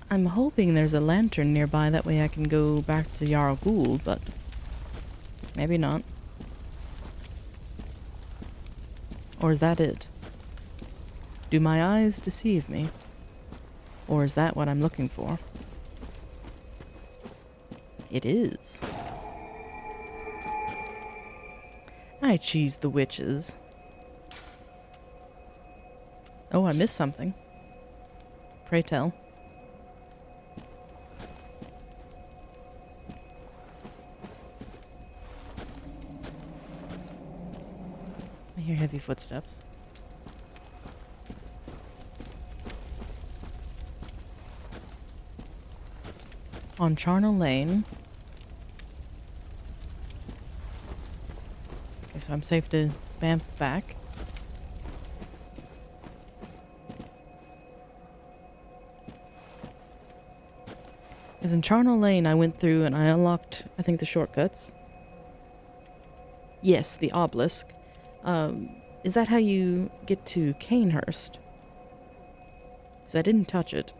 I'm hoping there's a lantern nearby, that way I can go back to Jarl Ghul, but maybe not. Or is that it? Do my eyes deceive me? Or is that what I'm looking for? It is. I cheesed the witches. Oh, I missed something. Pray tell. I hear heavy footsteps. On Charnel Lane. Okay, so I'm safe to vamp back. Because in Charnel Lane I went through and I unlocked, I think, the shortcuts. Yes, the obelisk. Is that how you get to Canehurst? Because I didn't touch it.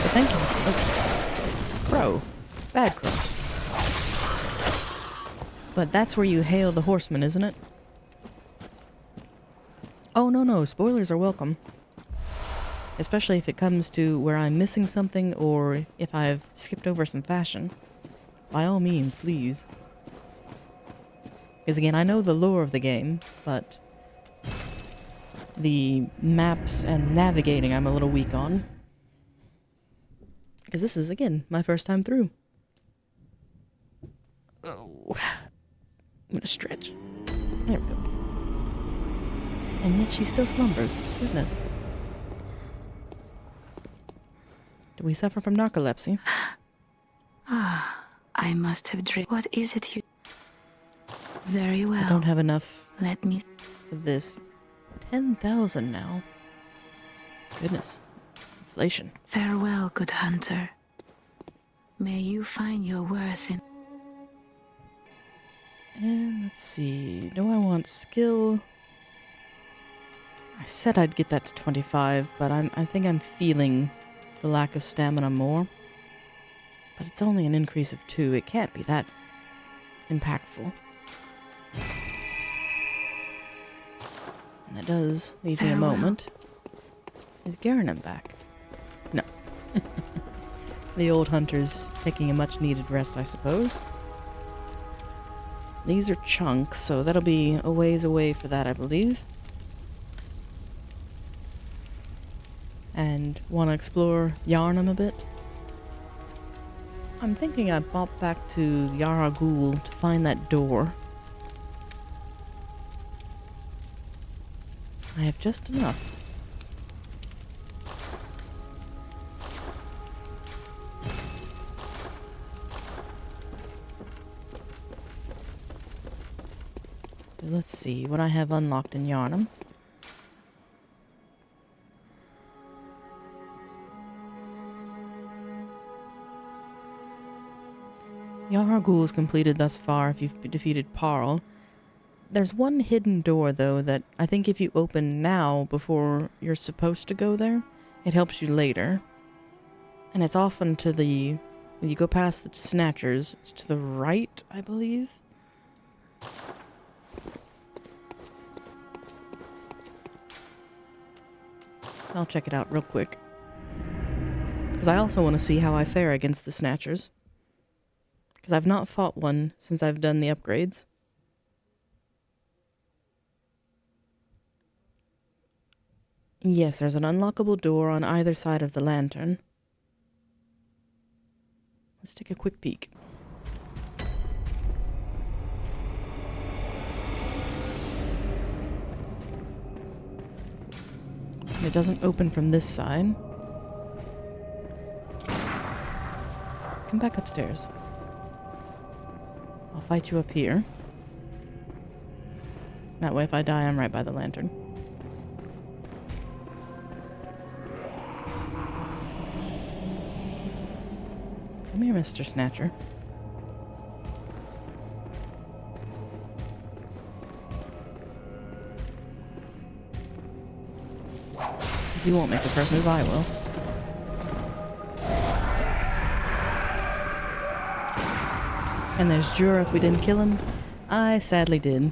But thank you. Oh. Crow. Bad crow. But that's where you hail the horseman, isn't it? Oh, no, spoilers are welcome. Especially if it comes to where I'm missing something or if I've skipped over some fashion. By all means, please. Because again, I know the lore of the game, but the maps and navigating I'm a little weak on. Because this is, again, my first time through. Oh. I'm gonna stretch. There we go. And yet she still slumbers. Goodness. Do we suffer from narcolepsy? I must have dreamed. What is it you... Very well. I don't have enough Let me... for this. 10,000 now. Goodness. Inflation. Farewell, good hunter. May you find your worth in... And let's see. Do I want skill? I said I'd get that to 25, but I think I'm feeling the lack of stamina more. But it's only an increase of 2. It can't be that impactful. And that does leave me a Farewell. moment. Is Garanham back? No. The old hunter's taking a much-needed rest, I suppose. These are chunks, so that'll be a ways away for that, I believe. And want to explore Yarnum a bit. I'm thinking I'd pop back to Yara Ghul to find that door. I have just enough. So let's see what I have unlocked in Yarnum. Yara Ghul is completed thus far if you've defeated Parl. There's one hidden door, though, that I think if you open now before you're supposed to go there, it helps you later. And it's often to the... When you go past the Snatchers, it's to the right, I believe. I'll check it out real quick. Because I also want to see how I fare against the Snatchers. Because I've not fought one since I've done the upgrades. Yes, there's an unlockable door on either side of the lantern. Let's take a quick peek. And it doesn't open from this side. Come back upstairs. I'll fight you up here. That way if I die, I'm right by the lantern. Come here, Mr. Snatcher. If you won't make the first move, I will. And there's Jura if we didn't kill him. I sadly did.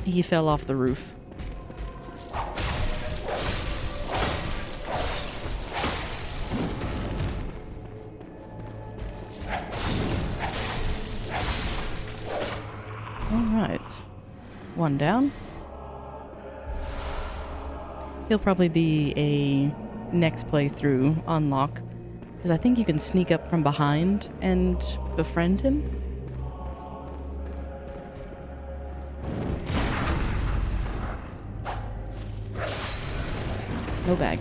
He fell off the roof. Alright. One down. He'll probably be a next playthrough unlock. Because I think you can sneak up from behind and befriend him. No bag.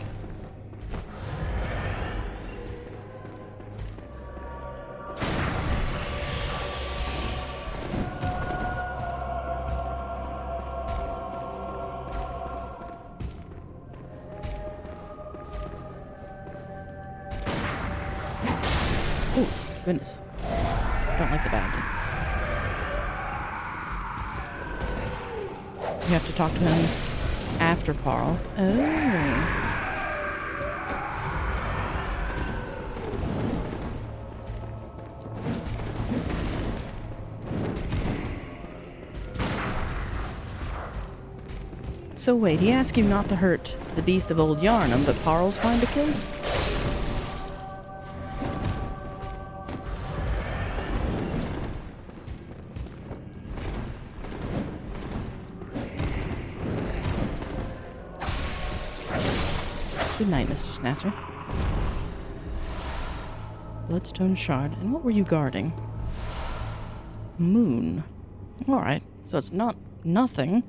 Oh, goodness. Don't like the bag. You have to talk to him after Parl. Oh. So wait, he asked you not to hurt the beast of old Yarnum, but Parl's fine to kill? Good night, Mr. Snatcher. Bloodstone shard. And what were you guarding? Moon. Alright, so it's not nothing.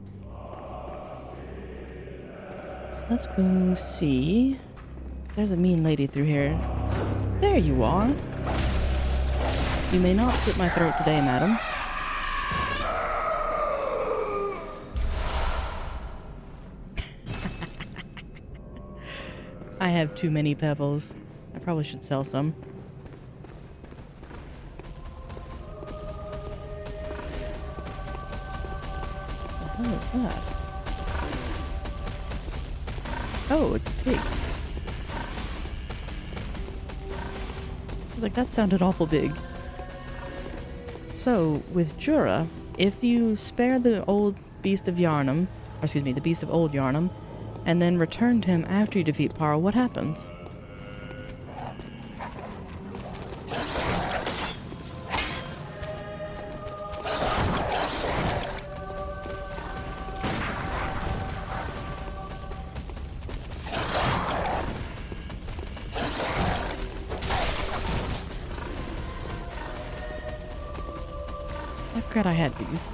So let's go see. There's a mean lady through here. There you are. You may not slit my throat today, madam. I have too many pebbles. I probably should sell some. What the hell is that? Oh, it's a pig. I was like, that sounded awful big. So, with Jura, if you spare the old beast of Yarnum, or excuse me, the beast of Old Yarnum, and then return to him after you defeat Paro, what happens? I forgot I had these.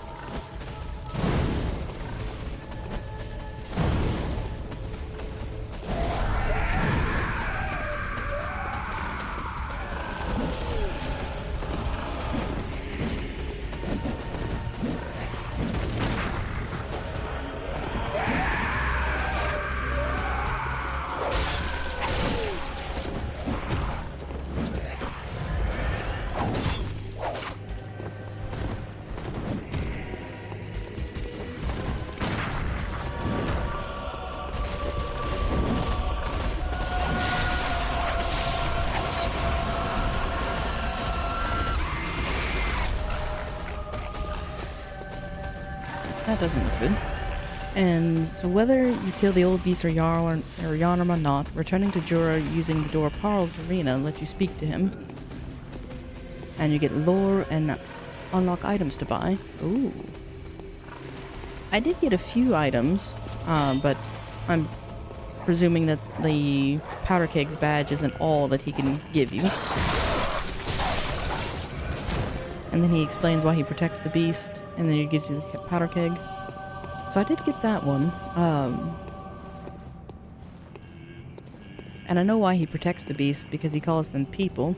That doesn't look good. And so whether you kill the old beast or Yarnum or not, returning to Jura using the door Parl's Arena lets you speak to him. And you get lore and unlock items to buy. Ooh. I did get a few items, but I'm presuming that the Powder Keg's badge isn't all that he can give you. And then he explains why he protects the beast, and then he gives you the Powder Keg. So I did get that one. And I know why he protects the beast, because he calls them people.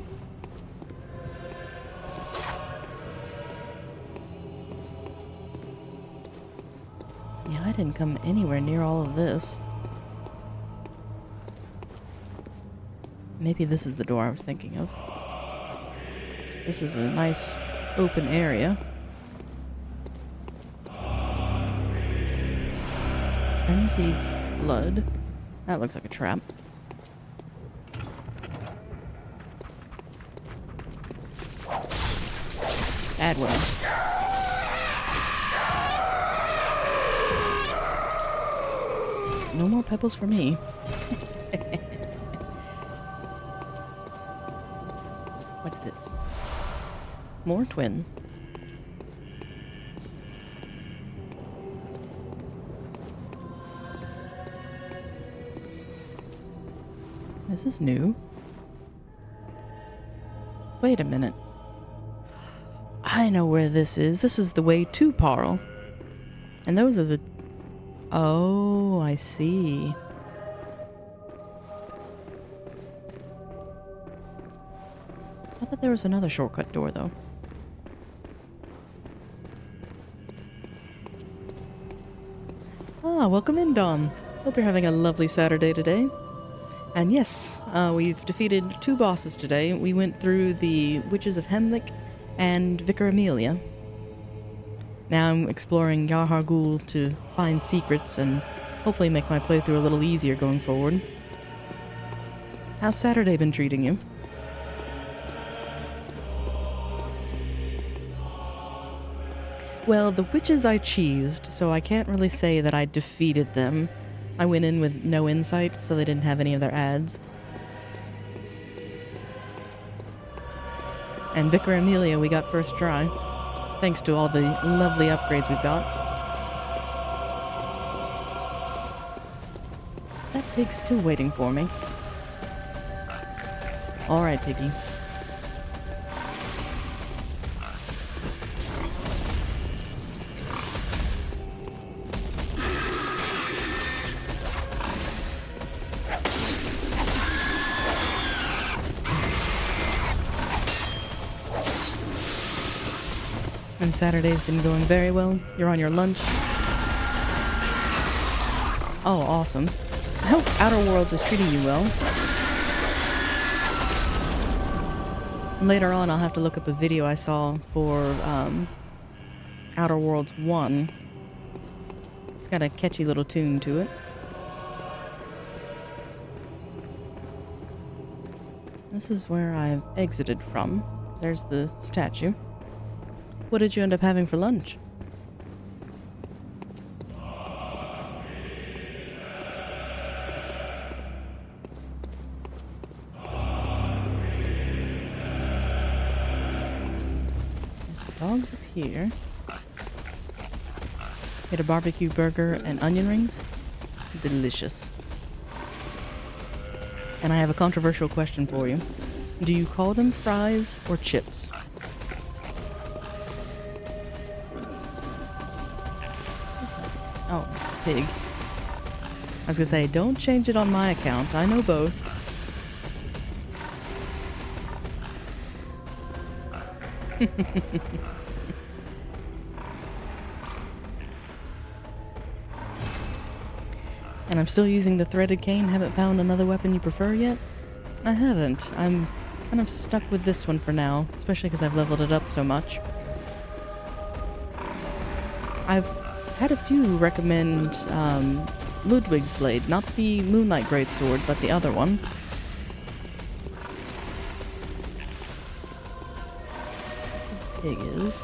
Yeah, I didn't come anywhere near all of this. Maybe this is the door I was thinking of. This is a nice open area. Frenzied blood. That looks like a trap. Bad one. No more pebbles for me. What's this? More twin. This is new. Wait a minute. I know where this is. This is the way to Parl. And those are the... Oh, I see. I thought there was another shortcut door, though. Ah, welcome in, Dawn. Hope you're having a lovely Saturday today. And yes, we've defeated 2 bosses today. We went through the Witches of Hemwick and Vicar Amelia. Now I'm exploring Yahar Ghul to find secrets and hopefully make my playthrough a little easier going forward. How's Saturday been treating you? Well, the witches I cheesed, so I can't really say that I defeated them. I went in with no insight, so they didn't have any of their ads. And Vicar Amelia we got first try, thanks to all the lovely upgrades we've got. Is that pig still waiting for me? Alright, piggy. And Saturday's been going very well. You're on your lunch. Oh, awesome. I hope Outer Worlds is treating you well. Later on, I'll have to look up a video I saw for Outer Worlds 1. It's got a catchy little tune to it. This is where I've exited from. There's the statue. What did you end up having for lunch? There's some dogs up here. Get a barbecue burger and onion rings. Delicious. And I have a controversial question for you. Do you call them fries or chips? What's that? Oh, it's a pig. I was gonna say, don't change it on my account. I know both. And I'm still using the threaded cane. Haven't found another weapon you prefer yet? I haven't. I'm kind of stuck with this one for now, especially because I've leveled it up so much. I've had a few recommend Ludwig's blade, not the Moonlight Greatsword, but the other one. Pig is.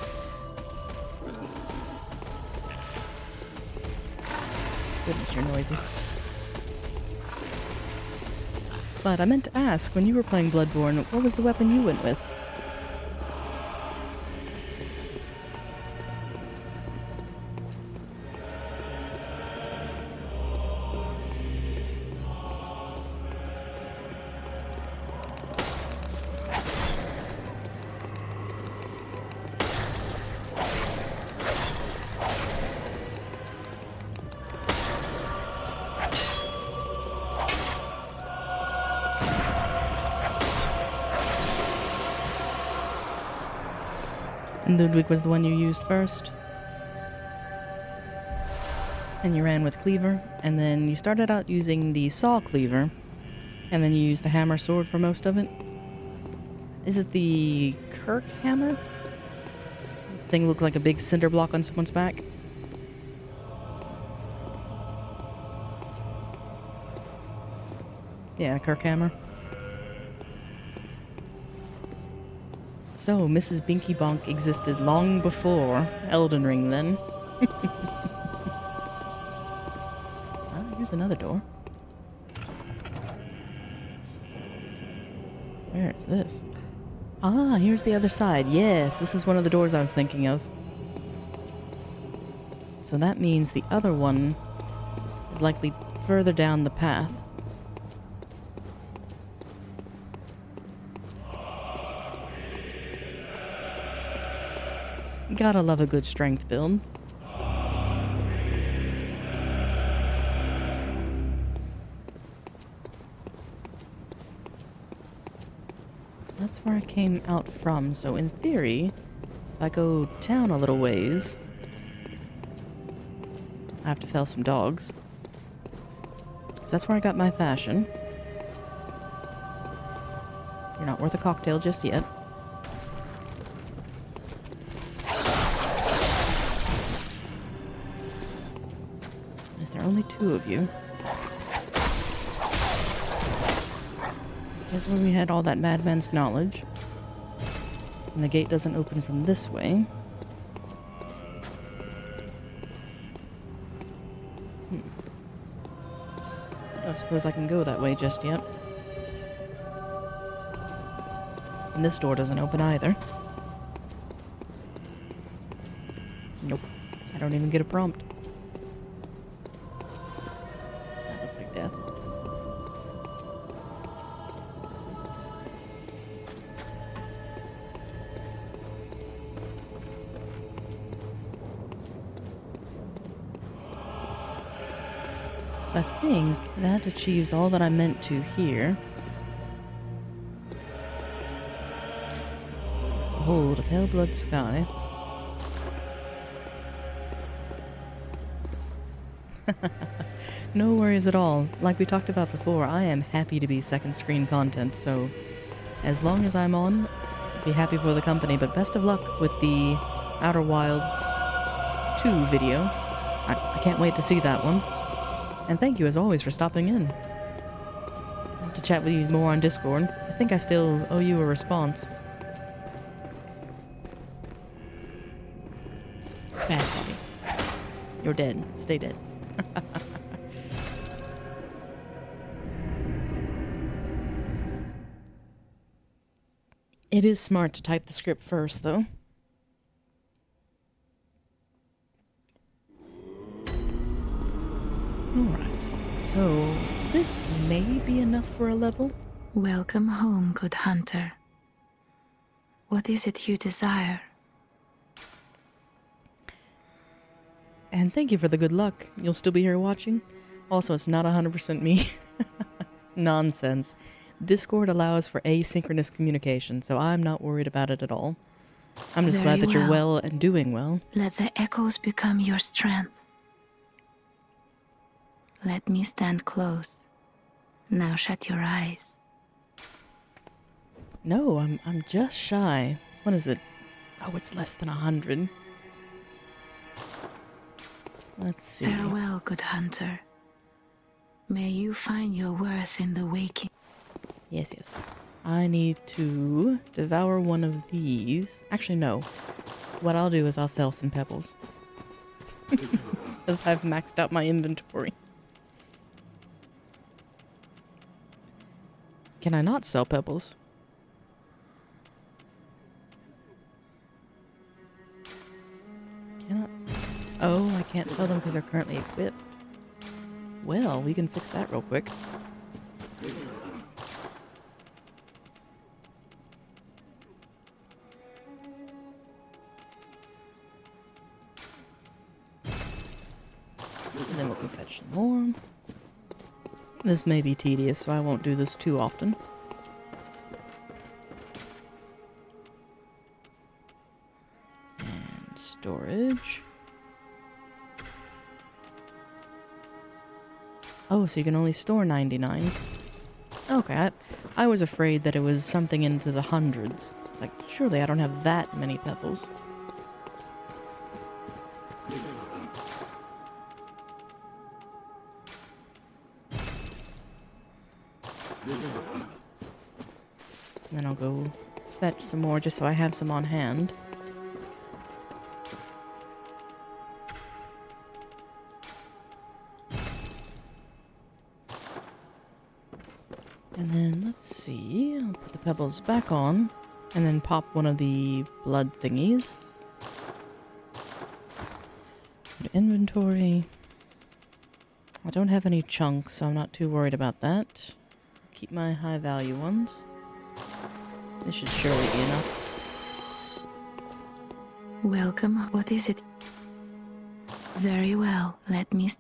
Goodness, you're noisy. But I meant to ask, when you were playing Bloodborne, what was the weapon you went with? And Ludwig was the one you used first. And you ran with cleaver, and then you started out using the saw cleaver, and then you used the hammer sword for most of it. Is it the Kirk hammer? Thing looks like a big cinder block on someone's back. Yeah, Kirk hammer. So, Mrs. Binky Bonk existed long before Elden Ring, then. Oh, here's another door. Where is this? Ah, here's the other side. Yes, this is one of the doors I was thinking of. So that means the other one is likely further down the path. Gotta love a good strength build. That's where I came out from, so in theory, if I go down a little ways, I have to fell some dogs. Because that's where I got my fashion. You're not worth a cocktail just yet. There are only two of you. Here's where we had all that madman's knowledge. And the gate doesn't open from this way. I don't suppose I can go that way just yet. And this door doesn't open either. Nope. I don't even get a prompt. Death. I think that achieves all that I meant to here. Behold, a pale blood sky. No worries at all. Like we talked about before, I am happy to be second screen content, so as long as I'm on, I'll be happy for the company, but best of luck with the Outer Wilds 2 video. I can't wait to see that one. And thank you as always for stopping in. I'll have to chat with you more on Discord. I think I still owe you a response. Bad buddy. You're dead. Stay dead. It is smart to type the script first, though. Alright, so this may be enough for a level. Welcome home, good hunter. What is it you desire? And thank you for the good luck. You'll still be here watching? Also, it's not 100% me. Nonsense. Discord allows for asynchronous communication, so I'm not worried about it at all. I'm just glad that you're well and doing well. Let the echoes become your strength. Let me stand close. Now shut your eyes. No, I'm just shy. What is it? Oh, it's less than 100. Let's see. Farewell, good hunter. May you find your worth in the waking. Yes, yes. I need to devour one of these. Actually, no. What I'll do is I'll sell some pebbles. Because I've maxed out my inventory. Can I not sell pebbles? Can I? Oh, I can't sell them because they're currently equipped. Well, we can fix that real quick. And then we can fetch some more. This may be tedious, so I won't do this too often. And storage. Oh, so you can only store 99. Okay, I was afraid that it was something into the hundreds. It's like, surely I don't have that many pebbles. And then I'll go fetch some more just so I have some on hand. And then, let's see, I'll put the pebbles back on, and then pop one of the blood thingies. Go to inventory. I don't have any chunks, so I'm not too worried about that. Keep my high value ones. This should surely be enough. Welcome. What is it? Very well. Let me...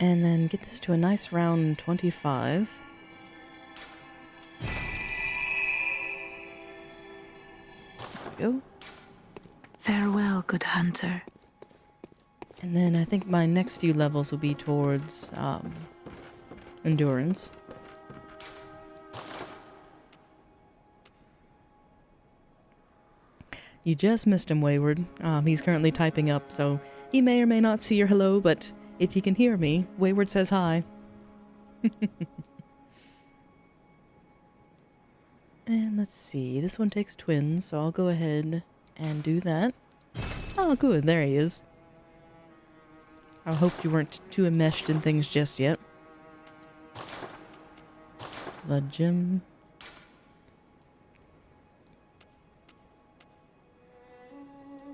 And then get this to a nice round 25. There we go. Farewell, good hunter. And then I think my next few levels will be towards endurance. You just missed him, Wayward. He's currently typing up, so he may or may not see your hello, but if he can hear me, Wayward says hi. And let's see, this one takes twins, so I'll go ahead and do that. Oh, good, there he is. I hoped you weren't too enmeshed in things just yet. The gym.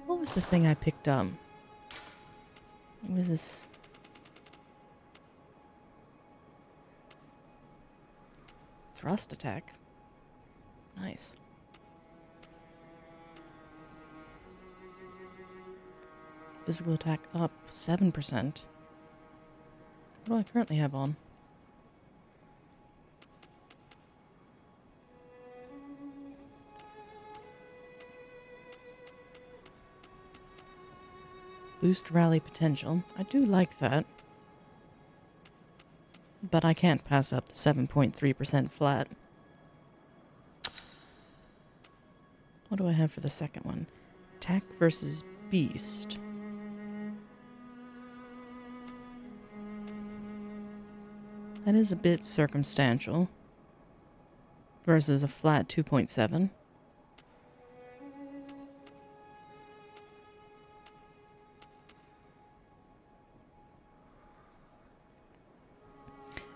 What was the thing I picked up? What was this? Thrust attack. Nice. Physical attack up 7%. What do I currently have on? Boost rally potential. I do like that. But I can't pass up the 7.3% flat. What do I have for the second one? Attack versus beast. That is a bit circumstantial. versus a flat 2.7.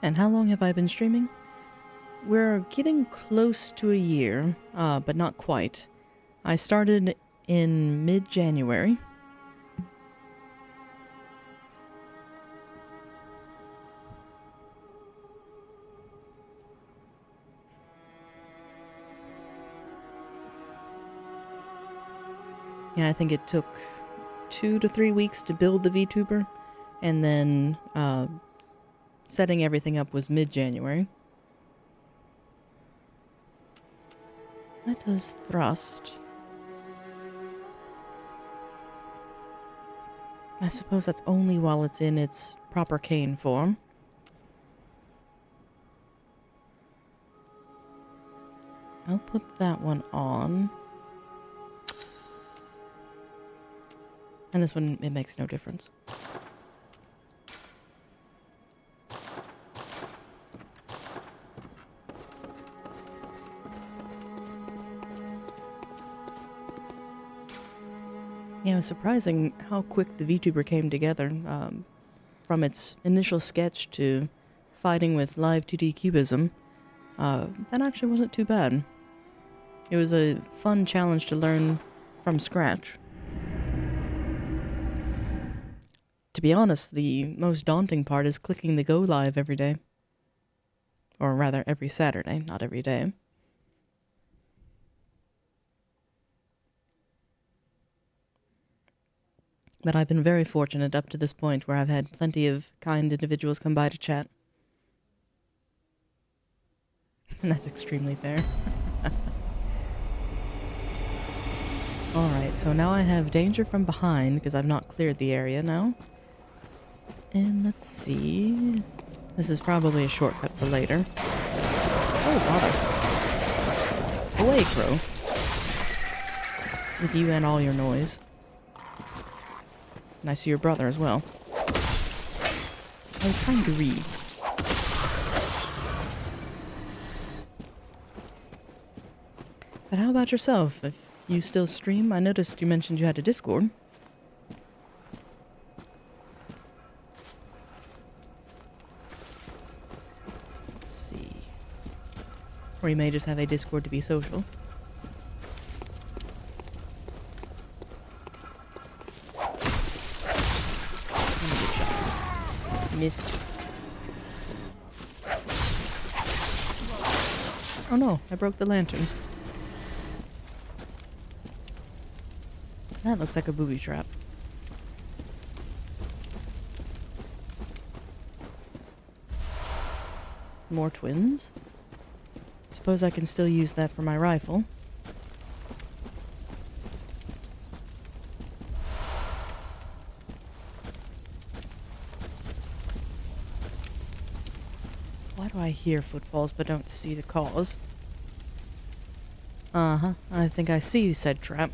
And how long have I been streaming? We're getting close to a year, but not quite. I started in mid-January. Yeah, I think it took 2 to 3 weeks to build the VTuber, and then setting everything up was mid-January. That does thrust. I suppose that's only while it's in its proper cane form. I'll put that one on. And this one, it makes no difference. Yeah, it was surprising how quick the VTuber came together. From its initial sketch to fighting with live 2D cubism. That actually wasn't too bad. It was a fun challenge to learn from scratch. To be honest, the most daunting part is clicking the go live every day. Or rather, every Saturday, not every day. But I've been very fortunate up to this point where I've had plenty of kind individuals come by to chat. And that's extremely fair. Alright, so now I have danger from behind because I've not cleared the area now. And let's see. This is probably a shortcut for later. Oh, bother. Away, Crow. With you and all your noise. And I see your brother as well. I was trying to read. But how about yourself? If you still stream, I noticed you mentioned you had a Discord. Or you may just have a Discord to be social. Missed. Oh no, I broke the lantern. That looks like a booby trap. More twins? Suppose I can still use that for my rifle. Why do I hear footfalls but don't see the cause? Uh-huh, I think I see said trap.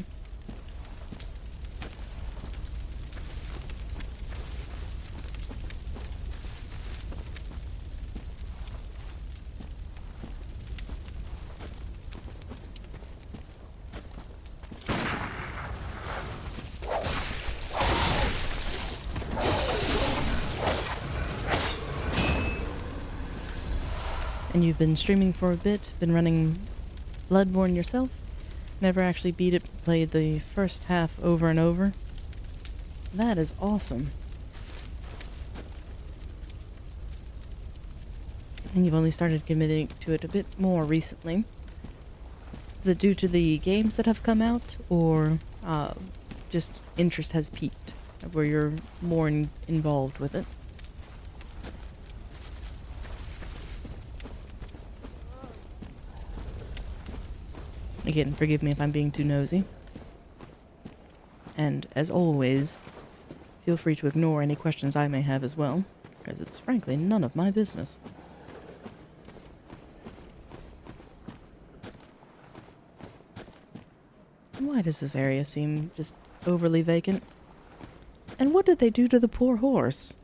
And you've been streaming for a bit, been running Bloodborne yourself? Never actually beat it, played the first half over and over? That is awesome. And you've only started committing to it a bit more recently. Is it due to the games that have come out, or just interest has peaked, where you're more involved with it? Again, forgive me if I'm being too nosy. And, as always, feel free to ignore any questions I may have as well, because it's frankly none of my business. Why does this area seem just overly vacant? And what did they do to the poor horse?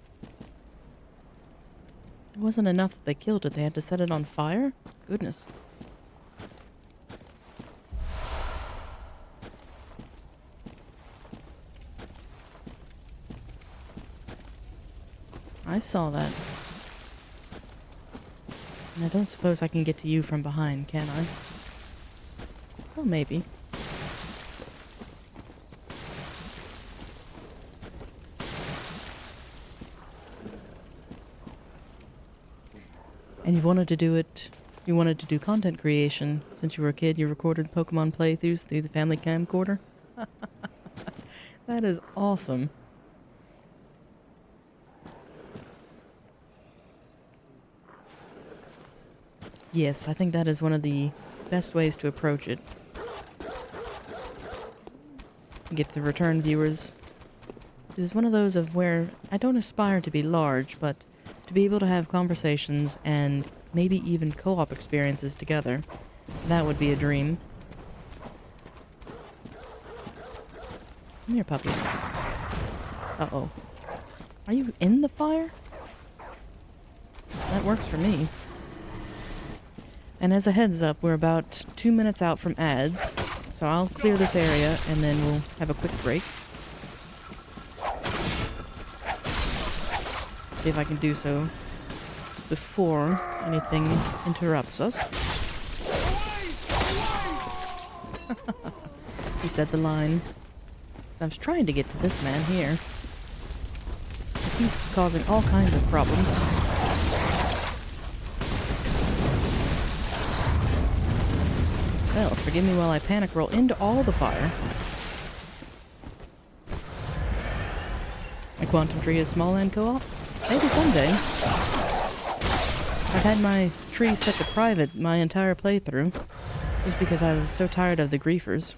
It wasn't enough that they killed it, they had to set it on fire? Goodness. I saw that. And I don't suppose I can get to you from behind, can I? Well, maybe. And you wanted to do content creation. Since you were a kid, you recorded Pokemon playthroughs through the family camcorder? That is awesome. Yes, I think that is one of the best ways to approach it. Get the return viewers. This is one of those of where I don't aspire to be large, but to be able to have conversations and maybe even co-op experiences together. That would be a dream. Come here, puppy. Uh-oh. Are you in the fire? That works for me. And as a heads up, we're about 2 minutes out from ads, so I'll clear this area and then we'll have a quick break. See if I can do so before anything interrupts us. He said the line. I was trying to get to this man here. He's causing all kinds of problems. Well, forgive me while I panic roll into all the fire. My quantum tree is small and co-op? Maybe someday. I've had my tree set to private my entire playthrough, just because I was so tired of the griefers.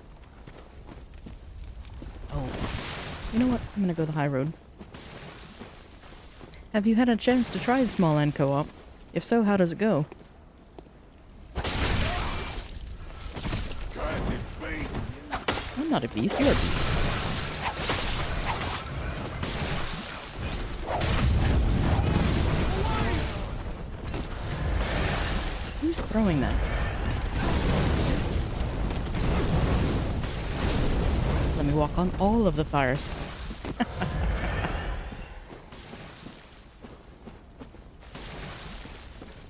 Oh. You know what? I'm gonna go the high road. Have you had a chance to try the small and co-op? If so, how does it go? I'm not a beast, you're a beast. Who's throwing that? Let me walk on all of the fires.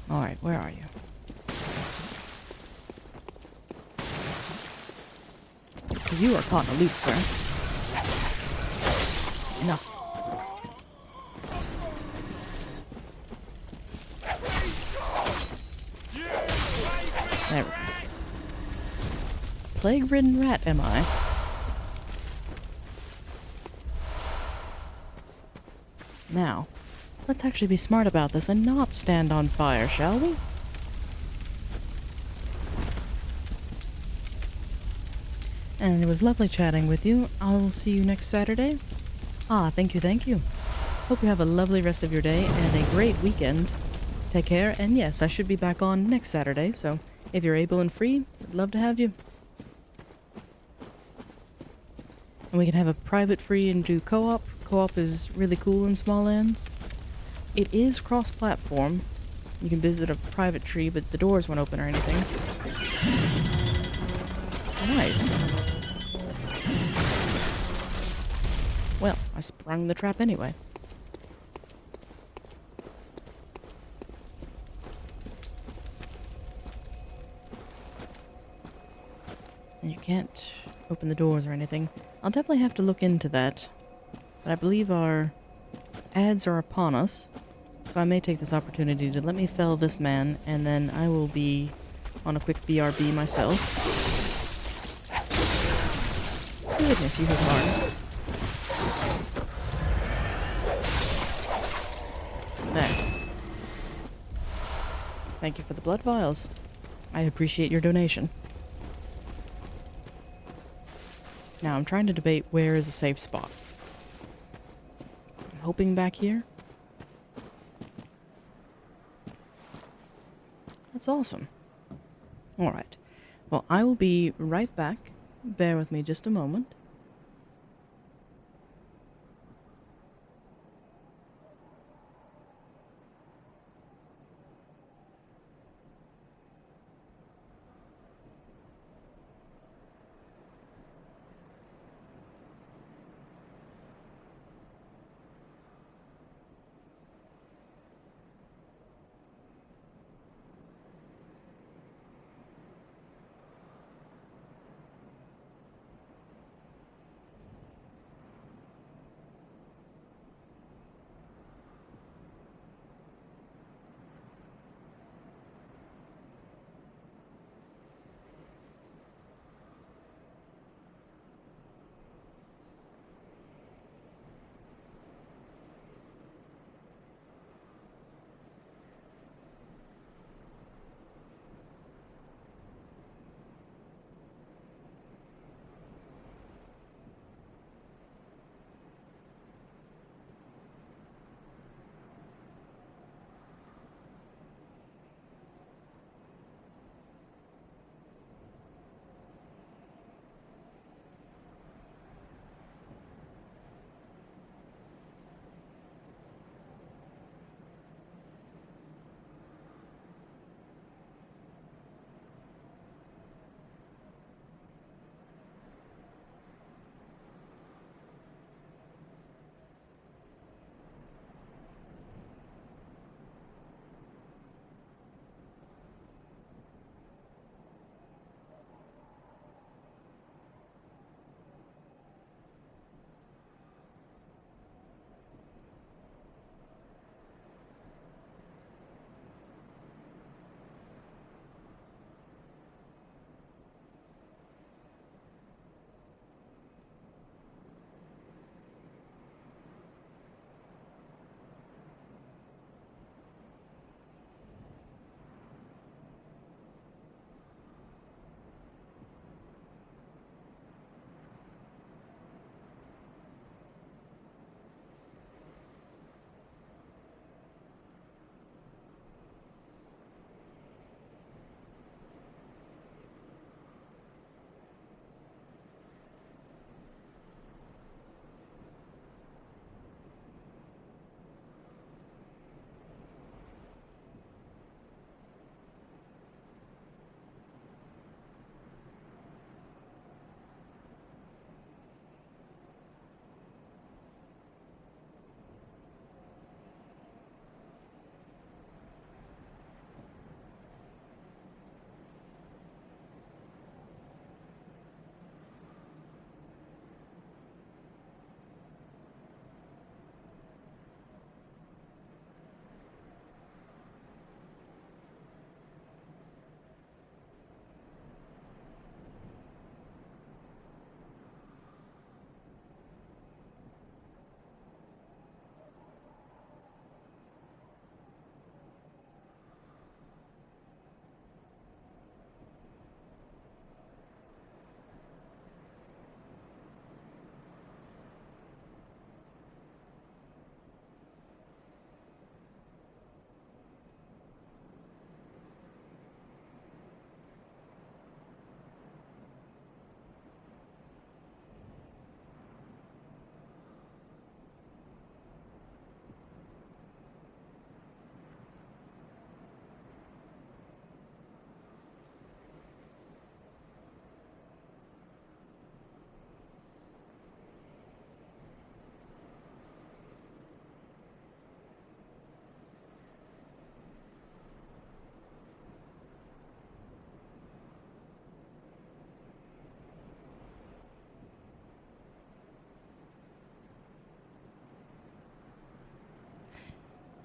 Alright, where are you? You are caught in a loop, sir. Enough. There we go. Plague-ridden rat, am I? Now, let's actually be smart about this and not stand on fire, shall we? And it was lovely chatting with you. I will see you next Saturday. Ah, thank you, thank you. Hope you have a lovely rest of your day and a great weekend. Take care, and yes, I should be back on next Saturday, so if you're able and free, I'd love to have you. And we can have a private free and do co-op. Co-op is really cool in Small Lands. It is cross-platform. You can visit a private tree, but the doors won't open or anything. Nice. Well, I sprung the trap anyway. And you can't open the doors or anything. I'll definitely have to look into that. But I believe our ads are upon us. So I may take this opportunity to let me fell this man, and then I will be on a quick BRB myself. Goodness, you hit hard. There. Thank you for the blood vials. I appreciate your donation. Now I'm trying to debate where is a safe spot. I'm hoping back here. That's awesome. Alright. Well, I will be right back. Bear with me just a moment.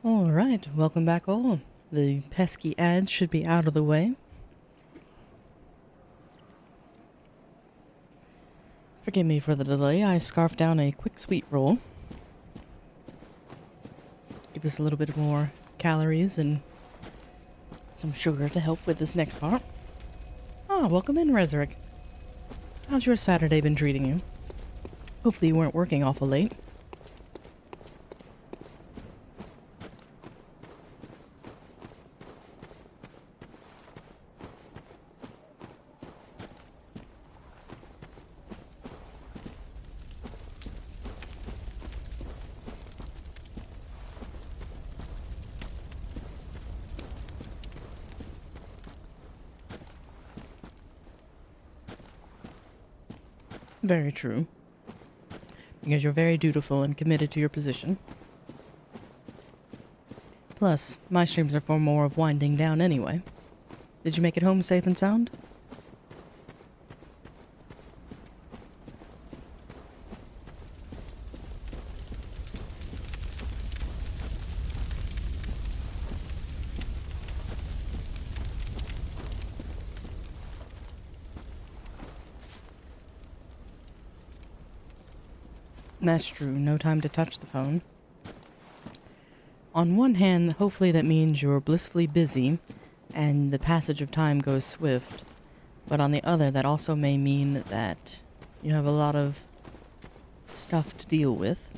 Alright, welcome back all. The pesky ads should be out of the way. Forgive me for the delay, I scarfed down a quick sweet roll. Give us a little bit more calories and some sugar to help with this next part. Ah, welcome in, Resurrect. How's your Saturday been treating you? Hopefully you weren't working awful late. Very true. Because you're very dutiful and committed to your position. Plus, my streams are for more of winding down anyway. Did you make it home safe and sound? That's true, no time to touch the phone. On one hand, hopefully that means you're blissfully busy and the passage of time goes swift. But on the other, that also may mean that you have a lot of stuff to deal with.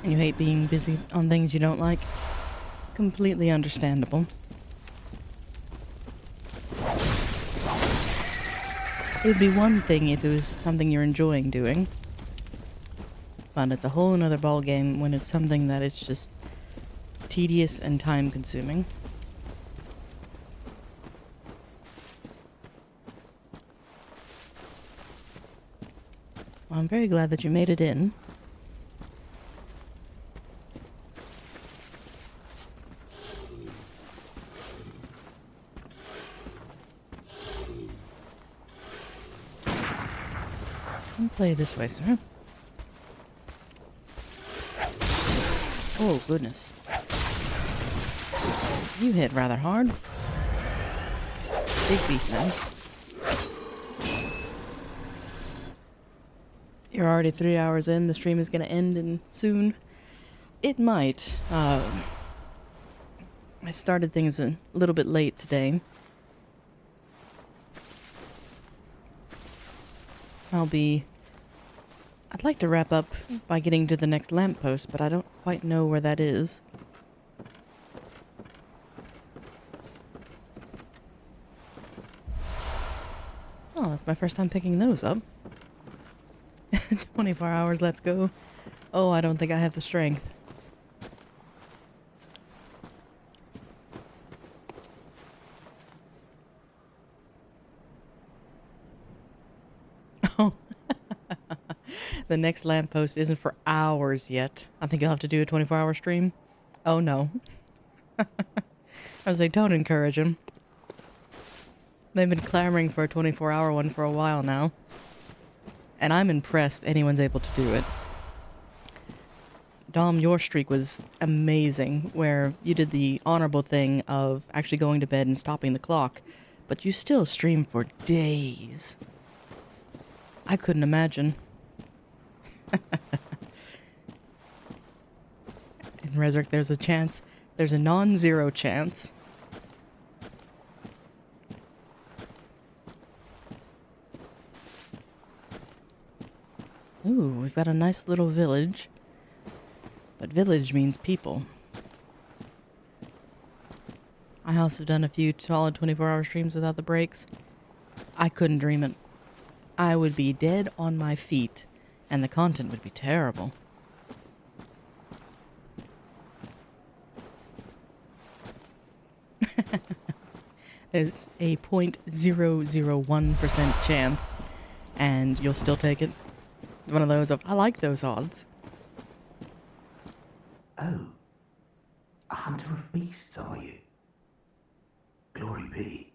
And you hate being busy on things you don't like. Completely understandable. It would be one thing if it was something you're enjoying doing. But it's a whole another ballgame when it's something that is just tedious and time consuming. Well, I'm very glad that you made it in. Play this way, sir. Oh, goodness. You hit rather hard. Big beast, man. You're already 3 hours in. The stream is going to end in soon. It might. I started things a little bit late today. So I'd like to wrap up by getting to the next lamppost, but I don't quite know where that is. Oh, that's my first time picking those up. 24 hours, let's go. Oh, I don't think I have the strength. Oh. The next lamppost isn't for hours yet. I think you'll have to do a 24-hour stream. Oh, no. I was like, don't encourage them. They've been clamoring for a 24-hour one for a while now. And I'm impressed anyone's able to do it. Dom, your streak was amazing, where you did the honorable thing of actually going to bed and stopping the clock, but you still streamed for days. I couldn't imagine. In Resurrect, there's a chance. There's a non-zero chance. Ooh, we've got a nice little village. But village means people. I also have done a few solid 24-hour streams without the breaks. I couldn't dream it. I would be dead on my feet, and the content would be terrible. There's a 0.001% chance, and you'll still take it. One of those of, I like those odds. Oh, a hunter of beasts, are you? Glory be,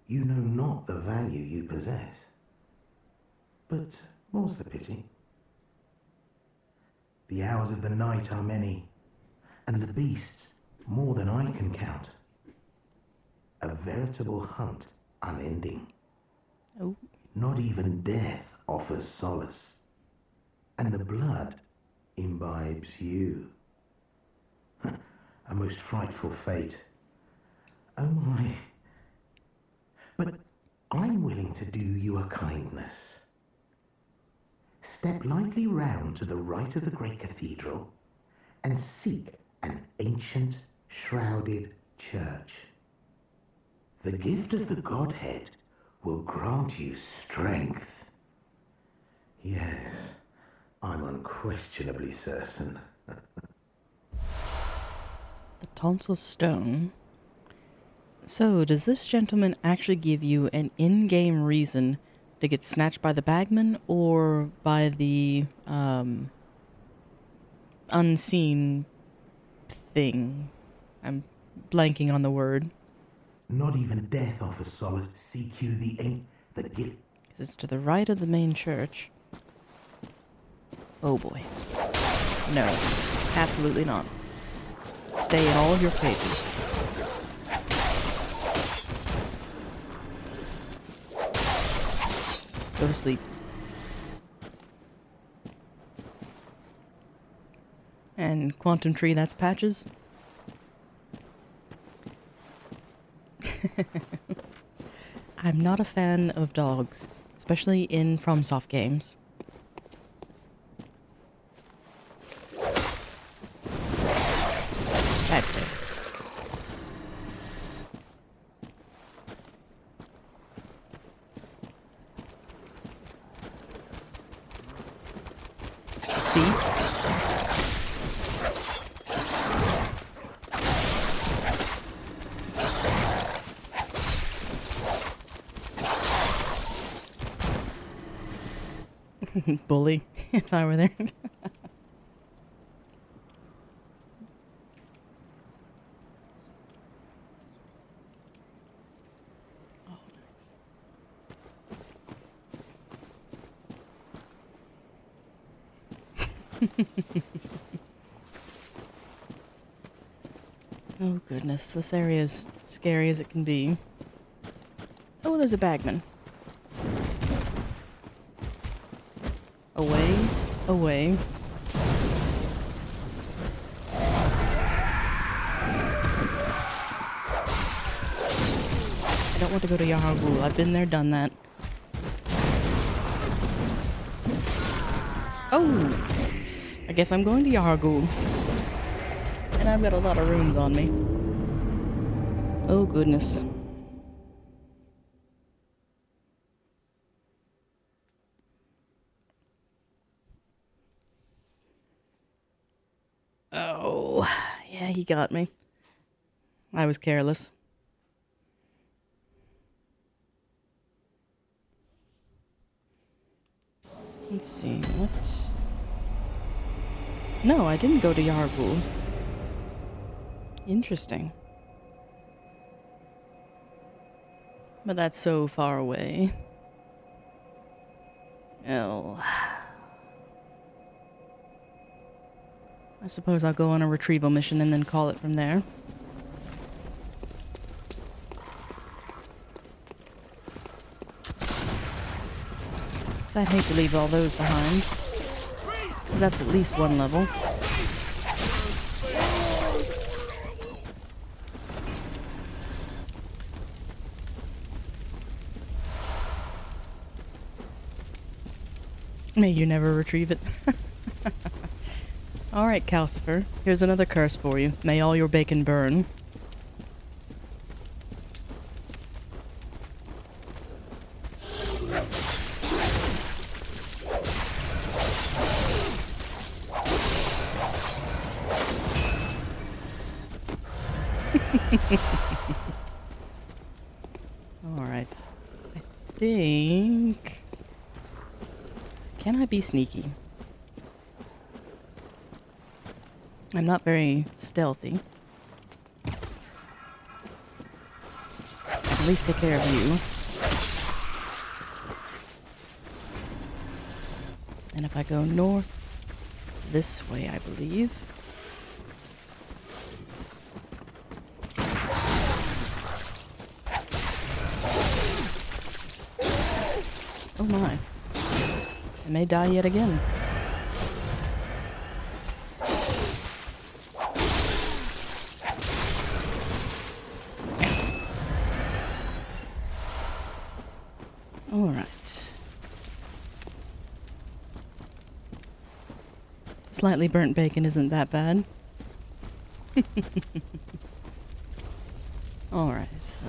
you know not the value you possess. But more's the pity. The hours of the night are many, and the beasts more than I can count. A veritable hunt unending. Oh. Not even death offers solace, and the blood imbibes you. A most frightful fate. Oh my. But I'm willing to do you a kindness. Step lightly round to the right of the great cathedral and seek an ancient, shrouded church. The gift of the Godhead will grant you strength. Yes, I'm unquestionably certain. The tonsil stone. So, does this gentleman actually give you an in-game reason to get snatched by the bagman, or by the, unseen thing? I'm blanking on the word. Not even death offers solace. Seek you the gift. 'Cause it's to the right of the main church. Oh boy. No, absolutely not. Stay in all of your cages. Go to sleep. And Quantum Tree, that's Patches. I'm not a fan of dogs, especially in FromSoft games. Bad thing. See? Bully, if I were there. Oh goodness, this area is scary as it can be. Oh, there's a bagman. Away, away. I don't want to go to Yahargul. I've been there, done that. Oh! I guess I'm going to Yahargul. And I've got a lot of runes on me. Oh goodness. Oh, yeah, he got me. I was careless. Let's see, what? No, I didn't go to Yargul. Interesting. But that's so far away. Oh. I suppose I'll go on a retrieval mission and then call it from there. So I'd hate to leave all those behind. That's at least one level. May you never retrieve it. Alright, Calcifer. Here's another curse for you. May all your bacon burn. Alright. I think Can I be sneaky? I'm not very stealthy. At least take care of you. And if I go north, this way, I believe. Oh my. I may die yet again. Alright. Slightly burnt bacon isn't that bad. Alright, so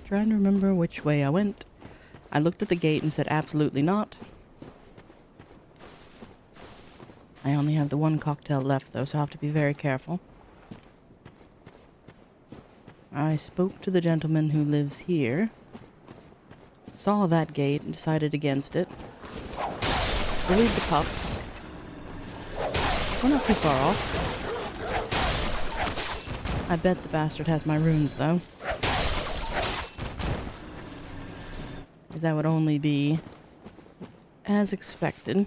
trying to remember which way I went. I looked at the gate and said absolutely not. I only have the one cocktail left though, so I have to be very careful. I spoke to the gentleman who lives here. Saw that gate and decided against it. Bullied the pups. We're not too far off. I bet the bastard has my runes though. Because that would only be as expected.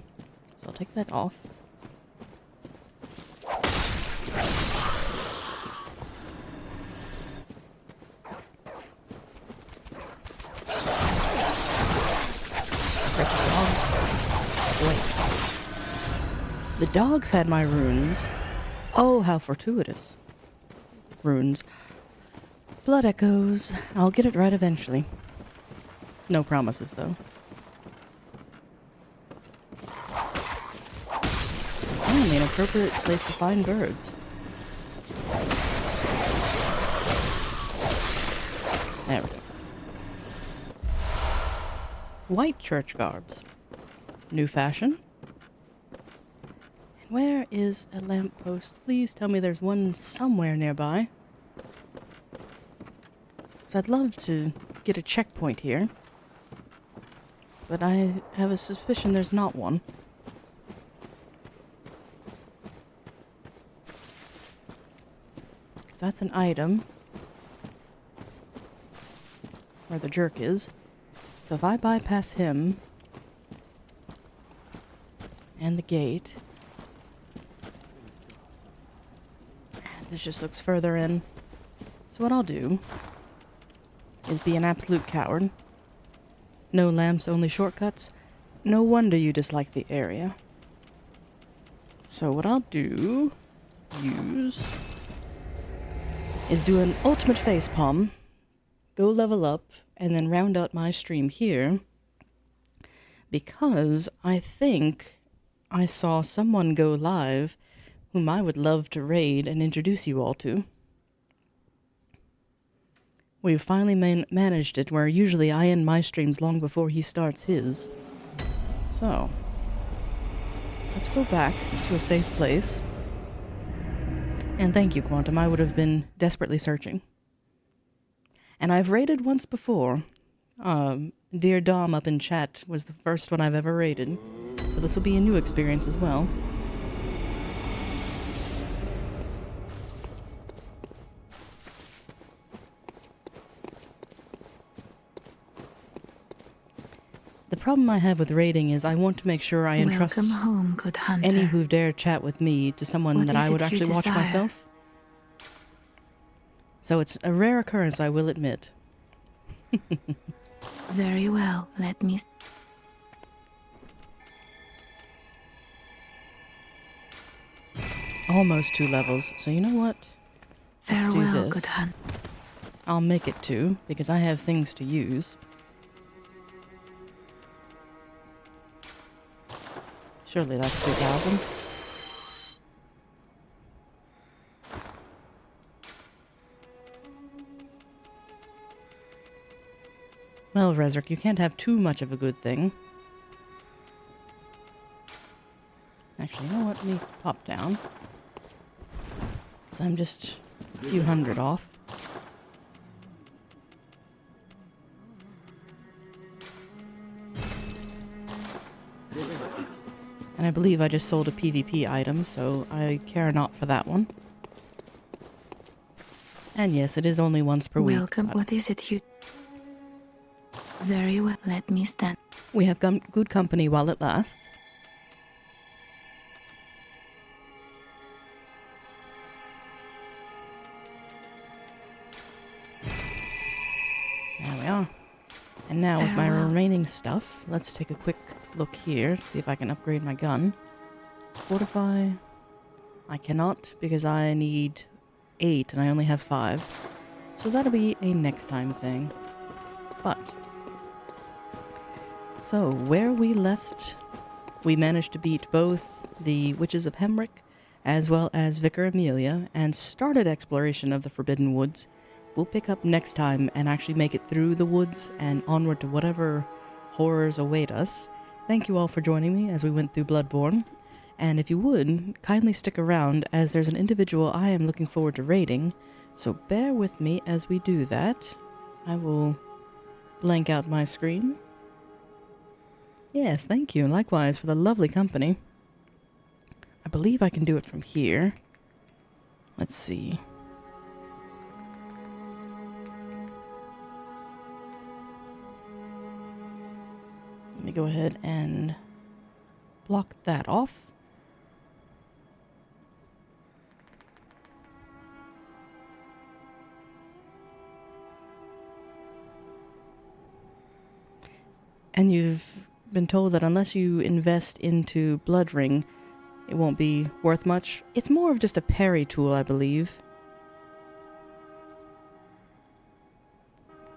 So I'll take that off. The dogs had my runes. Oh, how fortuitous. Runes. Blood echoes. I'll get it right eventually. No promises, though. Apparently an appropriate place to find birds. There we go. White church garbs. New fashion. And where is a lamppost? Please tell me there's one somewhere nearby. 'Cause I'd love to get a checkpoint here. But I have a suspicion there's not one. Because that's an item. Where the jerk is. So if I bypass him and the gate, and this just looks further in. So what I'll do is be an absolute coward. No lamps, only shortcuts. No wonder you dislike the area. So what I'll do is do an ultimate facepalm, go level up, and then round out my stream here, because I think I saw someone go live whom I would love to raid and introduce you all to. We've finally managed it, where usually I end my streams long before he starts his. So, let's go back to a safe place. And thank you, Quantum, I would have been desperately searching. And I've raided once before. Dear Dom up in chat was the first one I've ever raided. So this will be a new experience as well. The problem I have with raiding is I want to make sure I entrust Welcome home, good hunter. any who dare chat with me to someone What that is I would it you actually watch desire? myself. So it's a rare occurrence, I will admit. Very well, let me... Almost 2 levels, so you know what? Let's do Farewell, this. good hunter. I'll make it 2, because I have things to use. Surely that's 2,000. Well, Rezrick, you can't have too much of a good thing. Actually, you know what? Let me pop down. 'Cause I'm just a few hundred off. And I believe I just sold a PvP item, so I care not for that one. And yes, it is only once per week. Welcome. What is it you... Very well, let me stand. We have good company while it lasts. There we are. And now with my Farewell. remaining stuff, let's take a quick look here, see if I can upgrade my gun. Fortify. I cannot because I need 8 and I only have 5. So that'll be a next time thing. But, so where we left, we managed to beat both the Witches of Hemwick as well as Vicar Amelia and started exploration of the Forbidden Woods. We'll pick up next time and actually make it through the woods and onward to whatever horrors await us. Thank you all for joining me as we went through Bloodborne. And if you would, kindly stick around as there's an individual I am looking forward to raiding. So bear with me as we do that. I will blank out my screen. Yes, thank you, and likewise for the lovely company. I believe I can do it from here. Let's see. Let me go ahead and block that off. And you've been told that unless you invest into Blood Ring, it won't be worth much. It's more of just a parry tool, I believe.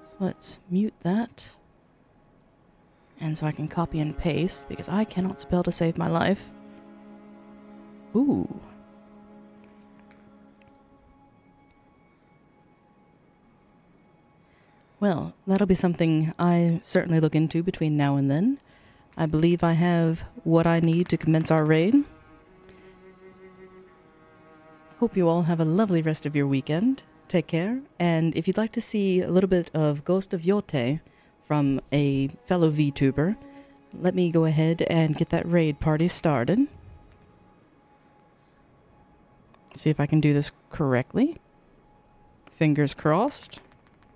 So let's mute that. And so I can copy and paste, because I cannot spell to save my life. Ooh. Well, that'll be something I certainly look into between now and then. I believe I have what I need to commence our raid. Hope you all have a lovely rest of your weekend. Take care, and if you'd like to see a little bit of Ghost of Yote from a fellow VTuber, let me go ahead and get that raid party started. See if I can do this correctly. Fingers crossed.